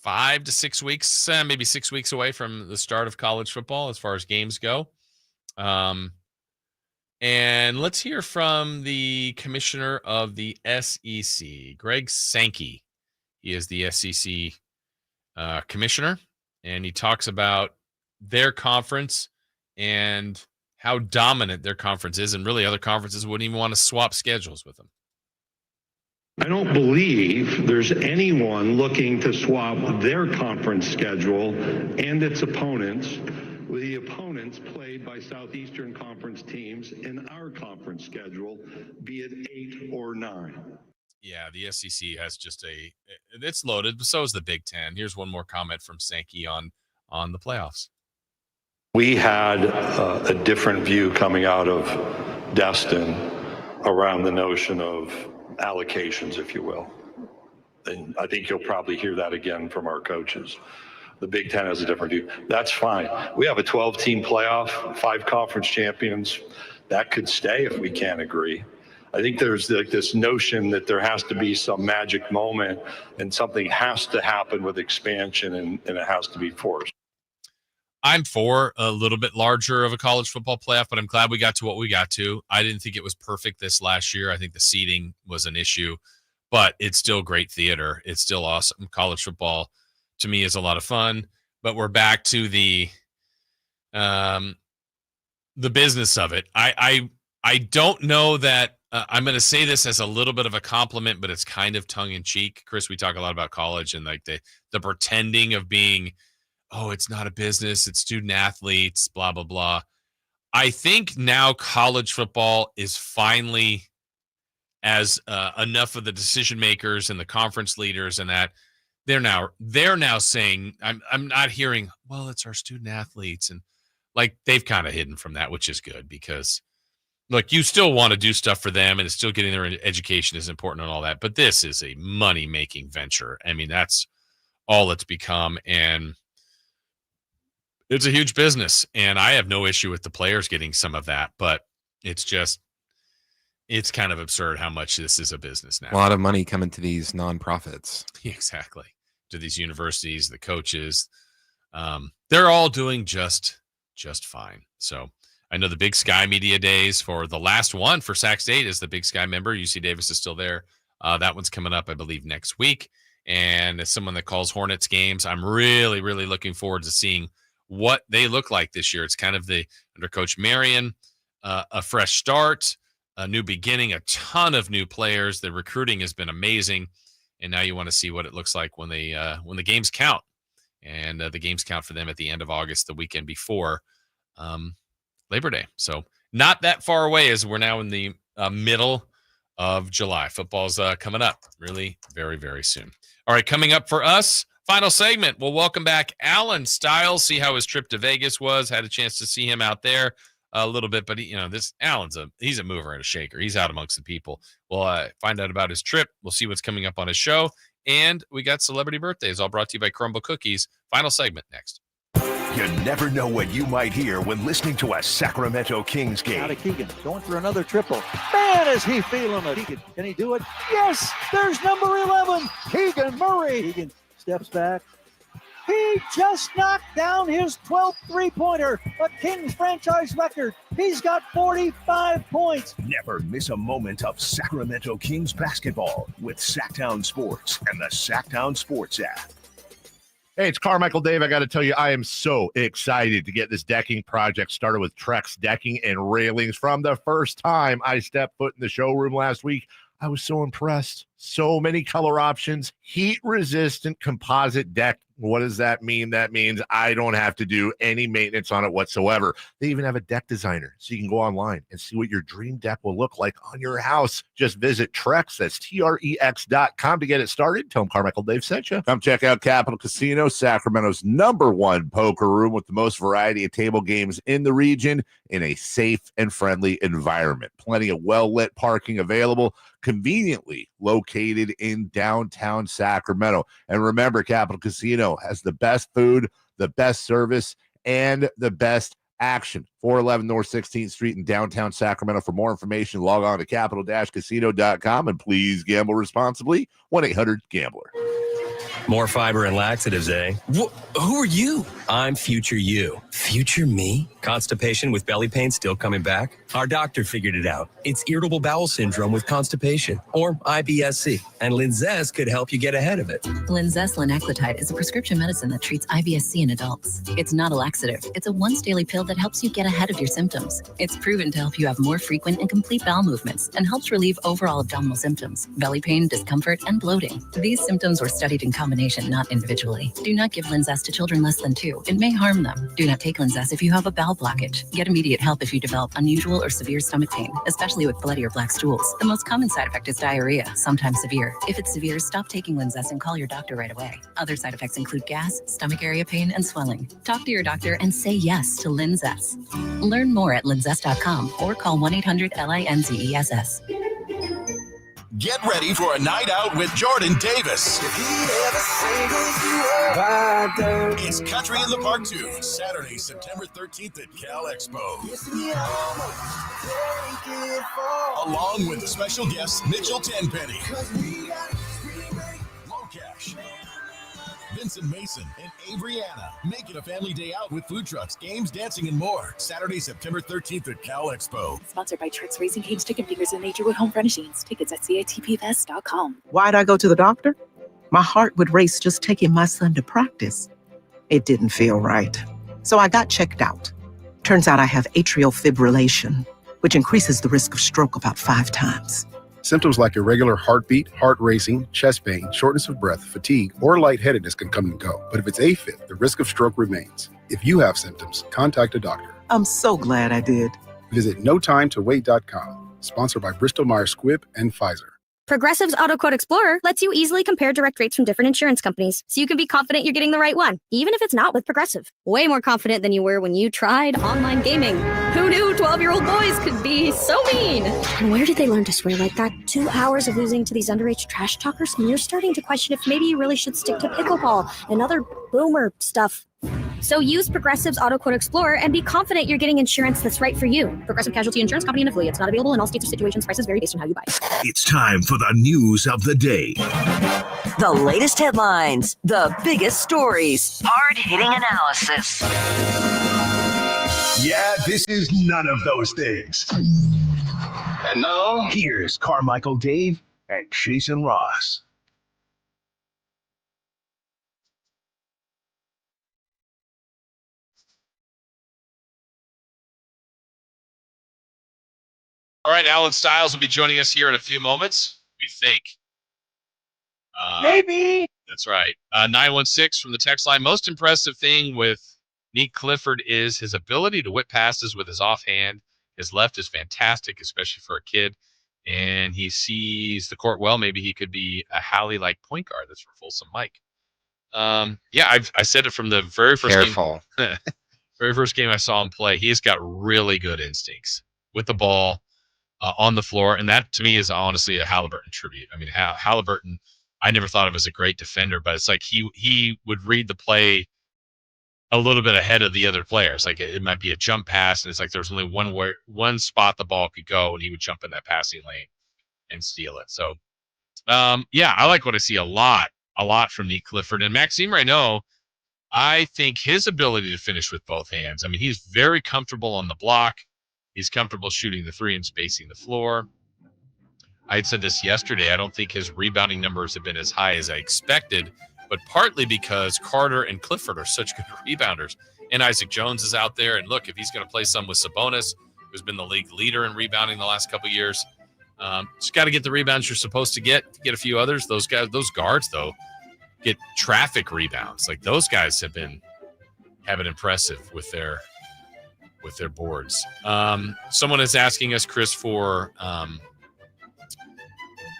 5 to 6 weeks, maybe 6 weeks away from the start of college football as far as games go. And let's hear from the commissioner of the SEC, Greg Sankey. He is the SEC commissioner, and he talks about their conference and how dominant their conference is, and really other conferences wouldn't even want to swap schedules with them. I don't believe there's anyone looking to swap their conference schedule and its opponents with the opponents played by Southeastern Conference teams in our conference schedule, be it 8 or 9. Yeah, the SEC has just it's loaded, but so is the Big Ten. Here's one more comment from Sankey on the playoffs. We had a different view coming out of Destin around the notion of allocations, if you will. And I think you'll probably hear that again from our coaches. The Big Ten has a different view. That's fine. We have a 12-team playoff, 5 conference champions. That could stay if we can't agree. I think there's this notion that there has to be some magic moment and something has to happen with expansion and it has to be forced. I'm for a little bit larger of a college football playoff, but I'm glad we got to what we got to. I didn't think it was perfect this last year. I think the seeding was an issue, but it's still great theater. It's still awesome. College football, to me, is a lot of fun, but we're back to the business of it. I don't know that I'm going to say this as a little bit of a compliment, but it's kind of tongue in cheek. Chris, we talk a lot about college and like the pretending of being, oh, it's not a business, it's student athletes, blah, blah, blah. I think now college football is finally, as enough of the decision makers and the conference leaders and that they're now saying, I'm not hearing, well, it's our student athletes. And like they've kind of hidden from that, which is good because look, you still want to do stuff for them and it's still getting their education is important and all that. But this is a money-making venture. I mean, that's all it's become. And it's a huge business. And I have no issue with the players getting some of that, but it's kind of absurd how much this is a business now. A lot of money coming to these nonprofits. Exactly. To these universities, the coaches, they're all doing just fine. So I know the Big Sky Media Days for the last one for Sac State is the Big Sky member. UC Davis is still there. That one's coming up, I believe, next week. And as someone that calls Hornets games, I'm really, really looking forward to seeing what they look like this year. It's kind of under Coach Marion, a fresh start, a new beginning, a ton of new players. The recruiting has been amazing. And now you want to see what it looks like when the games count. And the games count for them at the end of August, the weekend before Labor Day. So not that far away as we're now in the middle of July. Football's coming up really very, very soon. All right, coming up for us, final segment. We'll welcome back Alan Stiles, see how his trip to Vegas was. Had a chance to see him out there a little bit, but Alan's he's a mover and a shaker. He's out amongst the people. We'll find out about his trip. We'll see what's coming up on his show. And we got celebrity birthdays, all brought to you by Crumble Cookies. Final segment next. You never know what you might hear when listening to a Sacramento Kings game. Out of Keegan, going for another triple. Man, is he feeling it. Keegan, can he do it? Yes, there's number 11, Keegan Murray. Keegan steps back. He just knocked down his 12th three-pointer, a Kings franchise record. He's got 45 points. Never miss a moment of Sacramento Kings basketball with Sacktown Sports and the Sacktown Sports app. Hey, it's Carmichael Dave. I got to tell you, I am so excited to get this decking project started with Trex Decking and Railings. From the first time I stepped foot in the showroom last week, I was so impressed. So many color options, heat-resistant composite deck. What does that mean? That means I don't have to do any maintenance on it whatsoever. They even have a deck designer, so you can go online and see what your dream deck will look like on your house. Just visit Trex, that's Trex.com to get it started. Tell them Carmichael Dave sent you. Come check out Capital Casino, Sacramento's #1 poker room with the most variety of table games in the region in a safe and friendly environment. Plenty of well-lit parking available, conveniently located in downtown Sacramento. And remember, Capital Casino has the best food, the best service, and the best action. 411 North 16th Street in downtown Sacramento. For more information, log on to capital-casino.com and please gamble responsibly. 1-800-GAMBLER. More fiber and laxatives, eh? Who are you? I'm future you. Future me? Constipation with belly pain still coming back? Our doctor figured it out. It's irritable bowel syndrome with constipation, or IBS-C, and Linzess could help you get ahead of it. Linzess linaclotide is a prescription medicine that treats IBS-C in adults. It's not a laxative. It's a once-daily pill that helps you get ahead of your symptoms. It's proven to help you have more frequent and complete bowel movements and helps relieve overall abdominal symptoms, belly pain, discomfort, and bloating. These symptoms were studied in combination, not individually. Do not give Linzess to children less than 2. It may harm them. Do not take Linzess if you have a bowel blockage. Get immediate help if you develop unusual or severe stomach pain, especially with bloody or black stools. The most common side effect is diarrhea, sometimes severe. If it's severe, stop taking Linzess and call your doctor right away. Other side effects include gas, stomach area pain, and swelling. Talk to your doctor and say yes to Linzess. Learn more at linzess.com or call 1-800-LINZESS. Get ready for a night out with Jordan Davis. It's Country in the Park 2, Saturday, September 13th at Cal Expo. Along with the special guests, Mitchell Tenpenny, Locash, Vincent Mason, and Avriana. Make it a family day out with food trucks, games, dancing, and more. Saturday, September 13th at Cal Expo. Sponsored by Tricks Racing Canes, Chicken Fingers, and Naturewood Home Furnishings. Tickets at catpfest.com. Why'd I go to the doctor? My heart would race just taking my son to practice. It didn't feel right. So I got checked out. Turns out I have atrial fibrillation, which increases the risk of stroke about 5 times. Symptoms like irregular heartbeat, heart racing, chest pain, shortness of breath, fatigue, or lightheadedness can come and go. But if it's AFib, the risk of stroke remains. If you have symptoms, contact a doctor. I'm so glad I did. Visit notimetowait.com. Sponsored by Bristol Myers Squibb and Pfizer. Progressive's Auto Quote Explorer lets you easily compare direct rates from different insurance companies, so you can be confident you're getting the right one, even if it's not with Progressive. Way more confident than you were when you tried online gaming. Who knew 12-year-old boys could be so mean? And where did they learn to swear like that? 2 hours of losing to these underage trash talkers, and you're starting to question if maybe you really should stick to pickleball and other boomer stuff. So use Progressive's Auto Quote Explorer and be confident you're getting insurance that's right for you. Progressive Casualty Insurance Company and affiliates. Not available in all states or situations. Prices vary based on how you buy. It's time for the news of the day. The latest headlines, the biggest stories, hard-hitting analysis. Yeah, this is none of those things. And now, here's Carmichael Dave and Jason Ross. All right, Alan Stiles will be joining us here in a few moments, we think. Maybe. That's right. 916 from the text line. Most impressive thing with Nique Clifford is his ability to whip passes with his offhand. His left is fantastic, especially for a kid. And he sees the court well. Maybe he could be a Hallie-like point guard. That's for Folsom Mike. Yeah, I said it from the very first game. Very first game I saw him play. He's got really good instincts with the ball. On the floor, and that to me is honestly a Halliburton tribute. I mean, Halliburton, I never thought of as a great defender, but it's like he would read the play a little bit ahead of the other players. Like it might be a jump pass, and it's like there's only one spot the ball could go, and he would jump in that passing lane and steal it. So, yeah, I like what I see a lot from Nique Clifford and Maxime Reno. I think his ability to finish with both hands. I mean, he's very comfortable on the block. He's comfortable shooting the three and spacing the floor. I had said this yesterday. I don't think his rebounding numbers have been as high as I expected, but partly because Carter and Clifford are such good rebounders. And Isaac Jones is out there. And look, if he's going to play some with Sabonis, who's been the league leader in rebounding the last couple of years, just got to get the rebounds you're supposed to get a few others. Those guards, though, get traffic rebounds. Like those guys have been impressive with their boards. Someone is asking us, Chris, for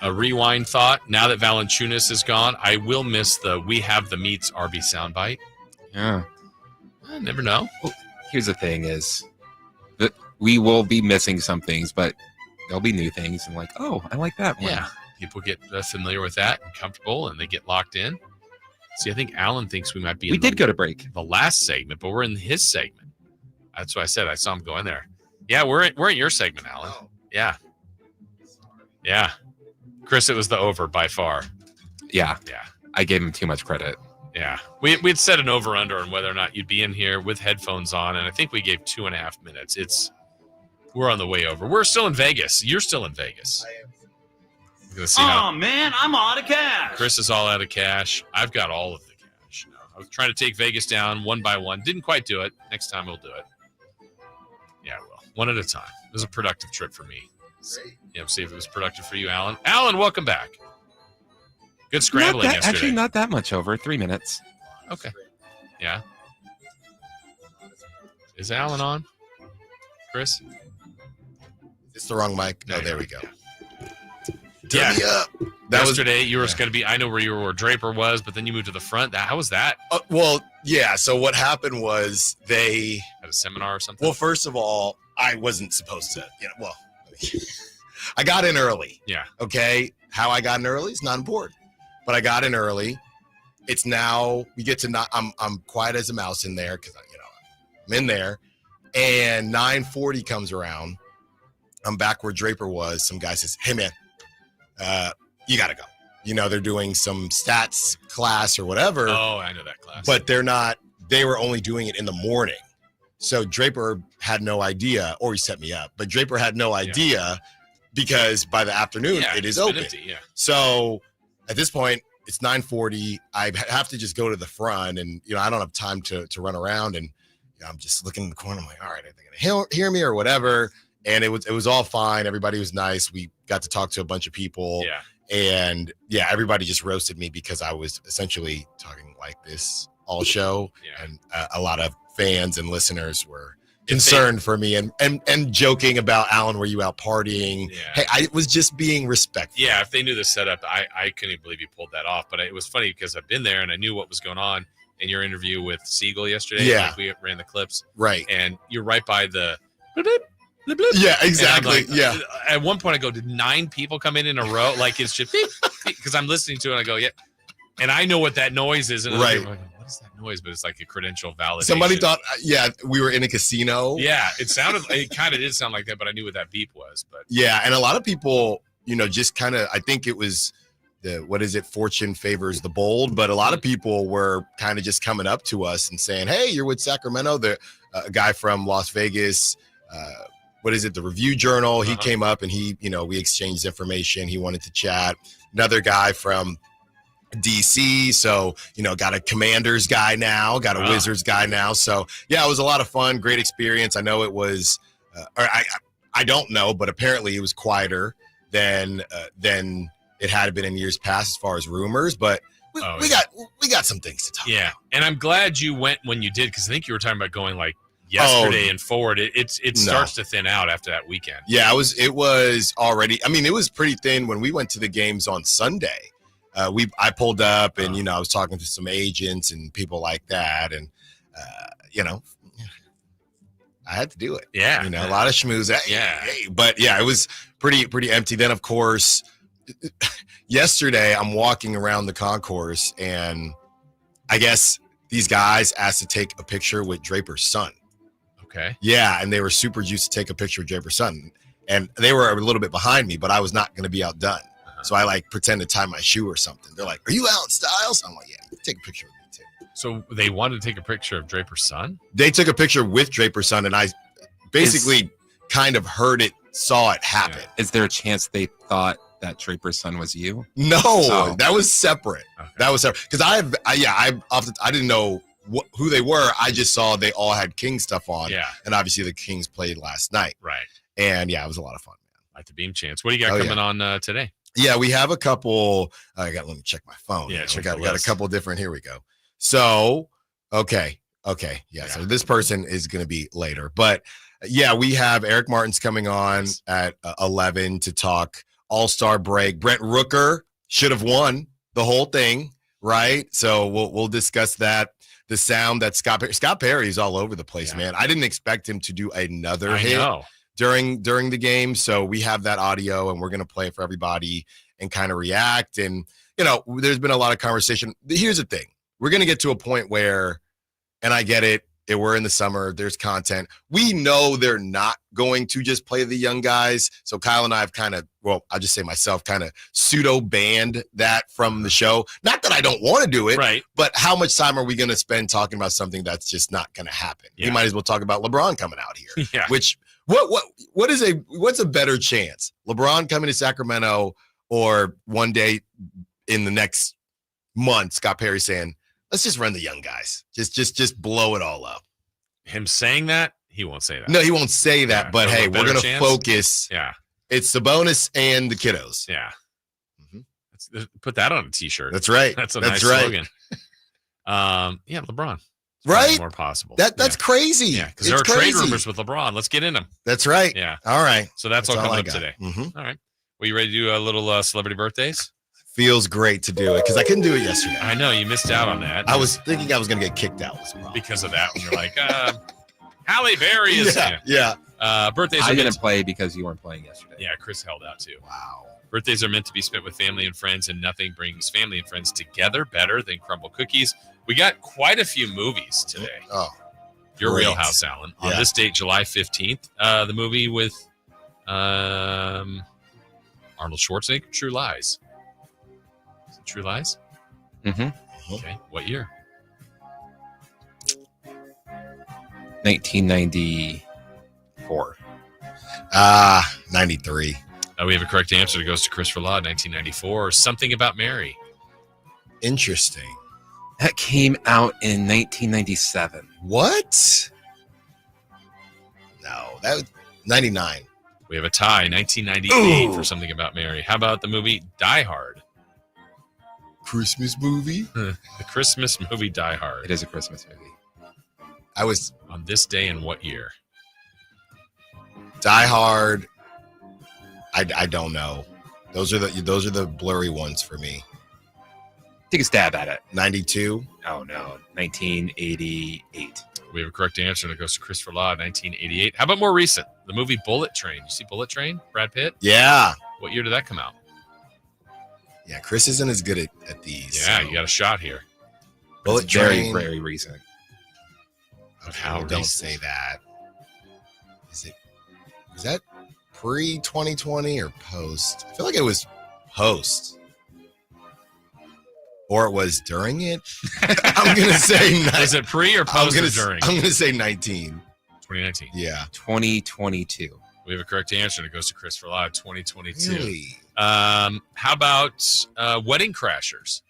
a rewind thought. Now that Valanciunas is gone, I will miss the "We Have the Meats" RB soundbite. Yeah. I never know. Well, here's the thing is that we will be missing some things, but there'll be new things. And like, oh, I like that one. Yeah. People get familiar with that and comfortable, and they get locked in. See, I think Alan thinks we might be We did go to break. The last segment, but we're in his segment. That's what I said. I saw him go in there. Yeah, we're in your segment, Alan. Oh. Yeah. Yeah. Chris, it was the over by far. Yeah. Yeah. I gave him too much credit. Yeah. We'd set an over-under on whether or not you'd be in here with headphones on, and I think we gave 2.5 minutes. We're on the way over. We're still in Vegas. You're still in Vegas. Man, I'm all out of cash. Chris is all out of cash. I've got all of the cash. No, I was trying to take Vegas down one by one. Didn't quite do it. Next time we'll do it. Yeah, well, one at a time. It was a productive trip for me. Yeah, see if it was productive for you, Alan. Alan, welcome back. Good scrambling yesterday. Actually, not that much over. 3 minutes. Okay. Yeah. Is Alan on? Chris? It's the wrong mic. No, there we go. Yeah. Yesterday, you were going to be, I know where Draper was, but then you moved to the front. How was that? Well, yeah. So what happened was they had a seminar or something. Well, first of all, I wasn't supposed to, I got in early. Yeah. Okay. How I got in early is not important, but I got in early. It's now we get to I'm quiet as a mouse in there because I'm in there, and 9:40 comes around. I'm back where Draper was. Some guy says, "Hey man, you got to go." They're doing some stats class or whatever. Oh, I know that class. But they were only doing it in the morning. So Draper had no idea, or he set me up, but Draper had no idea because by the afternoon it is open. Empty, So at this point, it's 9:40. I have to just go to the front, and I don't have time to run around, and I'm just looking in the corner. I'm like, all right, are they gonna hear me or whatever? And it was all fine. Everybody was nice. We got to talk to a bunch of people. Yeah. And everybody just roasted me because I was essentially talking like this all show. Yeah. And a lot of fans and listeners were concerned for me and joking about, Alan, were you out partying? Yeah. Hey, I was just being respectful. Yeah, if they knew the setup, I couldn't believe you pulled that off. But it was funny because I've been there and I knew what was going on in your interview with Siegel yesterday. Yeah. Like we ran the clips. Right. And you're right by the Yeah, exactly. Like, at one point I go, did 9 people come in a row? Like it's just because I'm listening to it and I go, yeah. And I know what that noise is. And Right. I'm like, what is that noise? But it's like a credential validation. Somebody thought, we were in a casino. Yeah, it kind of did sound like that, but I knew what that beep was. But Yeah, and a lot of people, just kind of, I think it was fortune favors the bold, but a lot of people were kind of just coming up to us and saying, hey, you're with Sacramento. The guy from Las Vegas, the Review Journal, he came up and we exchanged information. He wanted to chat. Another guy from DC, so got a Commanders guy now, got a Wizards guy now. So yeah, it was a lot of fun, great experience. I know it was, I don't know, but apparently it was quieter than it had been in years past as far as rumors. But we got some things to talk about. And I'm glad you went when you did, because I think you were talking about going like yesterday and forward. It starts to thin out after that weekend. Yeah, it was already. I mean, it was pretty thin when we went to the games on Sunday. I pulled up and I was talking to some agents and people like that, and I had to do it. Yeah, a lot of schmooze. But yeah, it was pretty empty. Then of course, yesterday I'm walking around the concourse and I guess these guys asked to take a picture with Draper's son. Okay. Yeah, and they were super juiced to take a picture of Draper's son, and they were a little bit behind me, but I was not going to be outdone. So I pretend to tie my shoe or something. They're like, "Are you out in style?" So I'm like, "Yeah, take a picture with me too." So they wanted to take a picture of Draper's son? They took a picture with Draper's son, and I basically kind of saw it happen. Yeah. Is there a chance they thought that Draper's son was you? No, that was separate. Okay. That was separate. Because I didn't know who they were. I just saw they all had King stuff on. Yeah. And obviously the Kings played last night. Right. And yeah, it was a lot of fun, man. Like the beam chance. What do you got coming on today? Yeah, we have a couple. Let me check my phone. Yeah, we got a couple different. Here we go. So, okay. Yeah. So this person is going to be later, but yeah, we have Eric Martin's coming on at 11 to talk All-Star break. Brent Rooker should have won the whole thing, right? So we'll discuss that. The sound that Scott Perry's all over the place, man. I didn't expect him to do another hit during the game. So we have that audio and we're going to play it for everybody and kind of react. And, there's been a lot of conversation. Here's the thing. We're going to get to a point where, and I get it, we're in the summer, there's content. We know they're not going to just play the young guys. So Kyle and I have I'll just say myself, kind of pseudo banned that from the show. Not that I don't want to do it, right? But how much time are we going to spend talking about something that's just not going to happen? Yeah. We might as well talk about LeBron coming out here. Yeah. Which what's a better chance? LeBron coming to Sacramento, or one day in the next month, Scott Perry saying, let's just run the young guys. Just blow it all up. Him saying that, he won't say that. No, he won't say that. But hey, we're going to focus. Yeah. It's the bonus and the kiddos. Yeah. Mm-hmm. Put that on a t-shirt. That's right. That's a nice slogan. Yeah, LeBron. Right? More possible. That's crazy. Yeah, because there are trade rumors with LeBron. Let's get in them. That's right. Yeah. All right. So that's all coming up got. today. Mm-hmm. All right. Well, you ready to do a little celebrity birthdays? Feels great to do it because I couldn't do it yesterday. I know you missed out on that. I was thinking I was going to get kicked out because of that. When you're like, Halle Berry is yeah. Birthdays. I didn't play because you weren't playing yesterday. Yeah, Chris held out too. Wow. Birthdays are meant to be spent with family and friends, and nothing brings family and friends together better than crumble cookies. We got quite a few movies today. Oh, your great. wheelhouse, Alan. Yeah. On this date, July 15th, the movie with Arnold Schwarzenegger, True Lies. Is it True Lies? Mm-hmm. Okay. What year? 1994. 93. We have a correct answer. It goes to Christopher Law, 1994. Something About Mary. Interesting. That came out in 1997. What? No, that was 99. We have a tie, 1998 for Something About Mary. How about the movie Die Hard? Christmas movie? The Christmas movie Die Hard. It is a Christmas movie. I was on this day in what year? Die Hard. I don't know. Those are the blurry ones for me. Take a stab at it. 92. Oh no, 1988. We have a correct answer, and it goes to Christopher Law, 1988. How about more recent? The movie Bullet Train. You see Bullet Train? Brad Pitt? Yeah. What year did that come out? Yeah, Chris isn't as good at these. Yeah, so. you got a shot here. Bullet Very, Train. very recent. How don't recent? say that. Is that pre-2020 or post? I feel like it was post. Or it was during it. I'm going to say... Is it pre or post or during? I'm going to say 19. 2019. Yeah. 2022. We have a correct answer, and it goes to Christopher Law, 2022. Really? How about Wedding Crashers?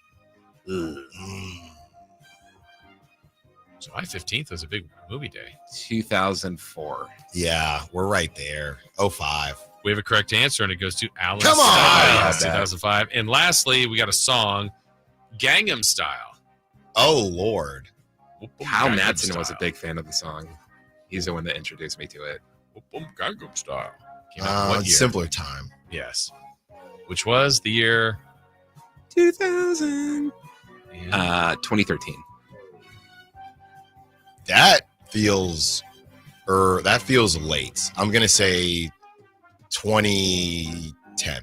July 15th was a big movie day. 2004. Yeah, we're right there. 05. We have a correct answer, and it goes to Alan Come on! Styles, 2005. And lastly, we got a song, Gangnam Style. Oh, Lord. Hal Gangnam Madsen Style. was a big fan of the song. He's the one that introduced me to it. Gangnam Style. Came out in what year? Simpler Time. Yes. Which was the year? 2000. 2013. That feels late. I'm gonna say 2010.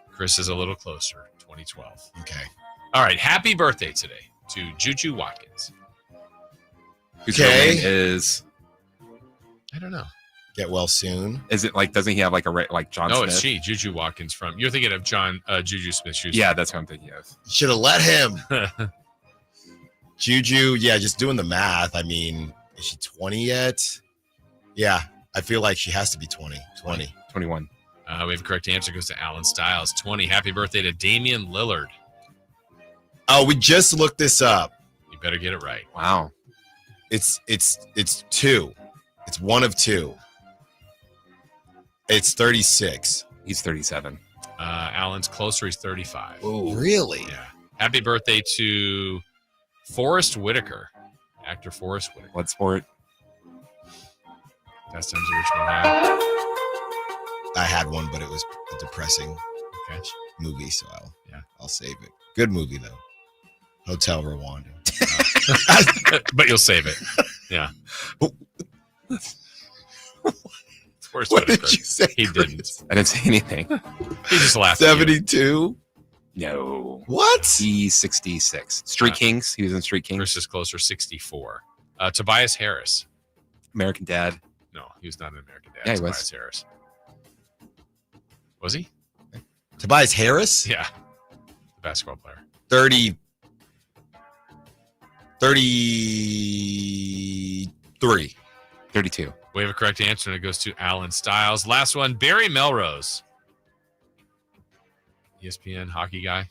Chris is a little closer. 2012. Okay. All right. Happy birthday today to Juju Watkins. Whose real name is? I don't know. Get well soon. Is it like? Doesn't he have like a John? No, Smith? it's she, Juju Watkins from. You're thinking of Juju Smith-Schuster. Yeah, that's what I'm thinking of. Should have let him. Juju, yeah, just doing the math. I mean, is she 20 yet? Yeah, I feel like she has to be 20. 21. We have a correct answer. Goes to Alan Styles. 20. Happy birthday to Damian Lillard. Oh, we just looked this up. You better get it right. Wow. It's two. It's one of two. It's 36. He's 37. Alan's closer. He's 35. Oh, really? Yeah. Happy birthday to Forrest Whitaker. Actor Forrest Whitaker. What sport? Fast Times at Richmond High. I had one, but it was a depressing movie, so I'll save it. Good movie though. Hotel Rwanda. But you'll save it. Yeah. Forrest What Whitaker. did you say? He Chris? didn't. I didn't say anything. He just laughed. at you. 72. No. What? He's 66. Street Kings. He was in Street Kings. Chris is closer. 64. Tobias Harris. American Dad. No, he was not an American Dad. Yeah, he Tobias was. Harris. Was he? Tobias Harris? Yeah. The basketball player. 33. 32. We have a correct answer, and it goes to Alan Styles. Last one, Barry Melrose. ESPN hockey guy.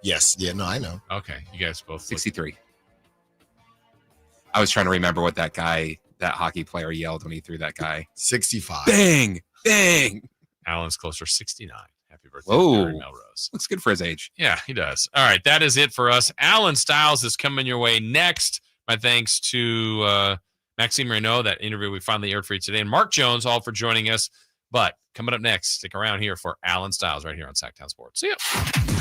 Yes. Yeah, no, I know. Okay. You guys both. 63. I was trying to remember what that hockey player yelled when he threw that guy. 65. Bang! Bang! Alan's closer, 69. Happy birthday, Whoa. Barry Melrose. Looks good for his age. Yeah, he does. All right, that is it for us. Alan Styles is coming your way next. My thanks to Max Reno, that interview we finally aired for you today, and Mark Jones, all for joining us. But coming up next, stick around here for Alan Styles right here on Sacktown Sports. See ya.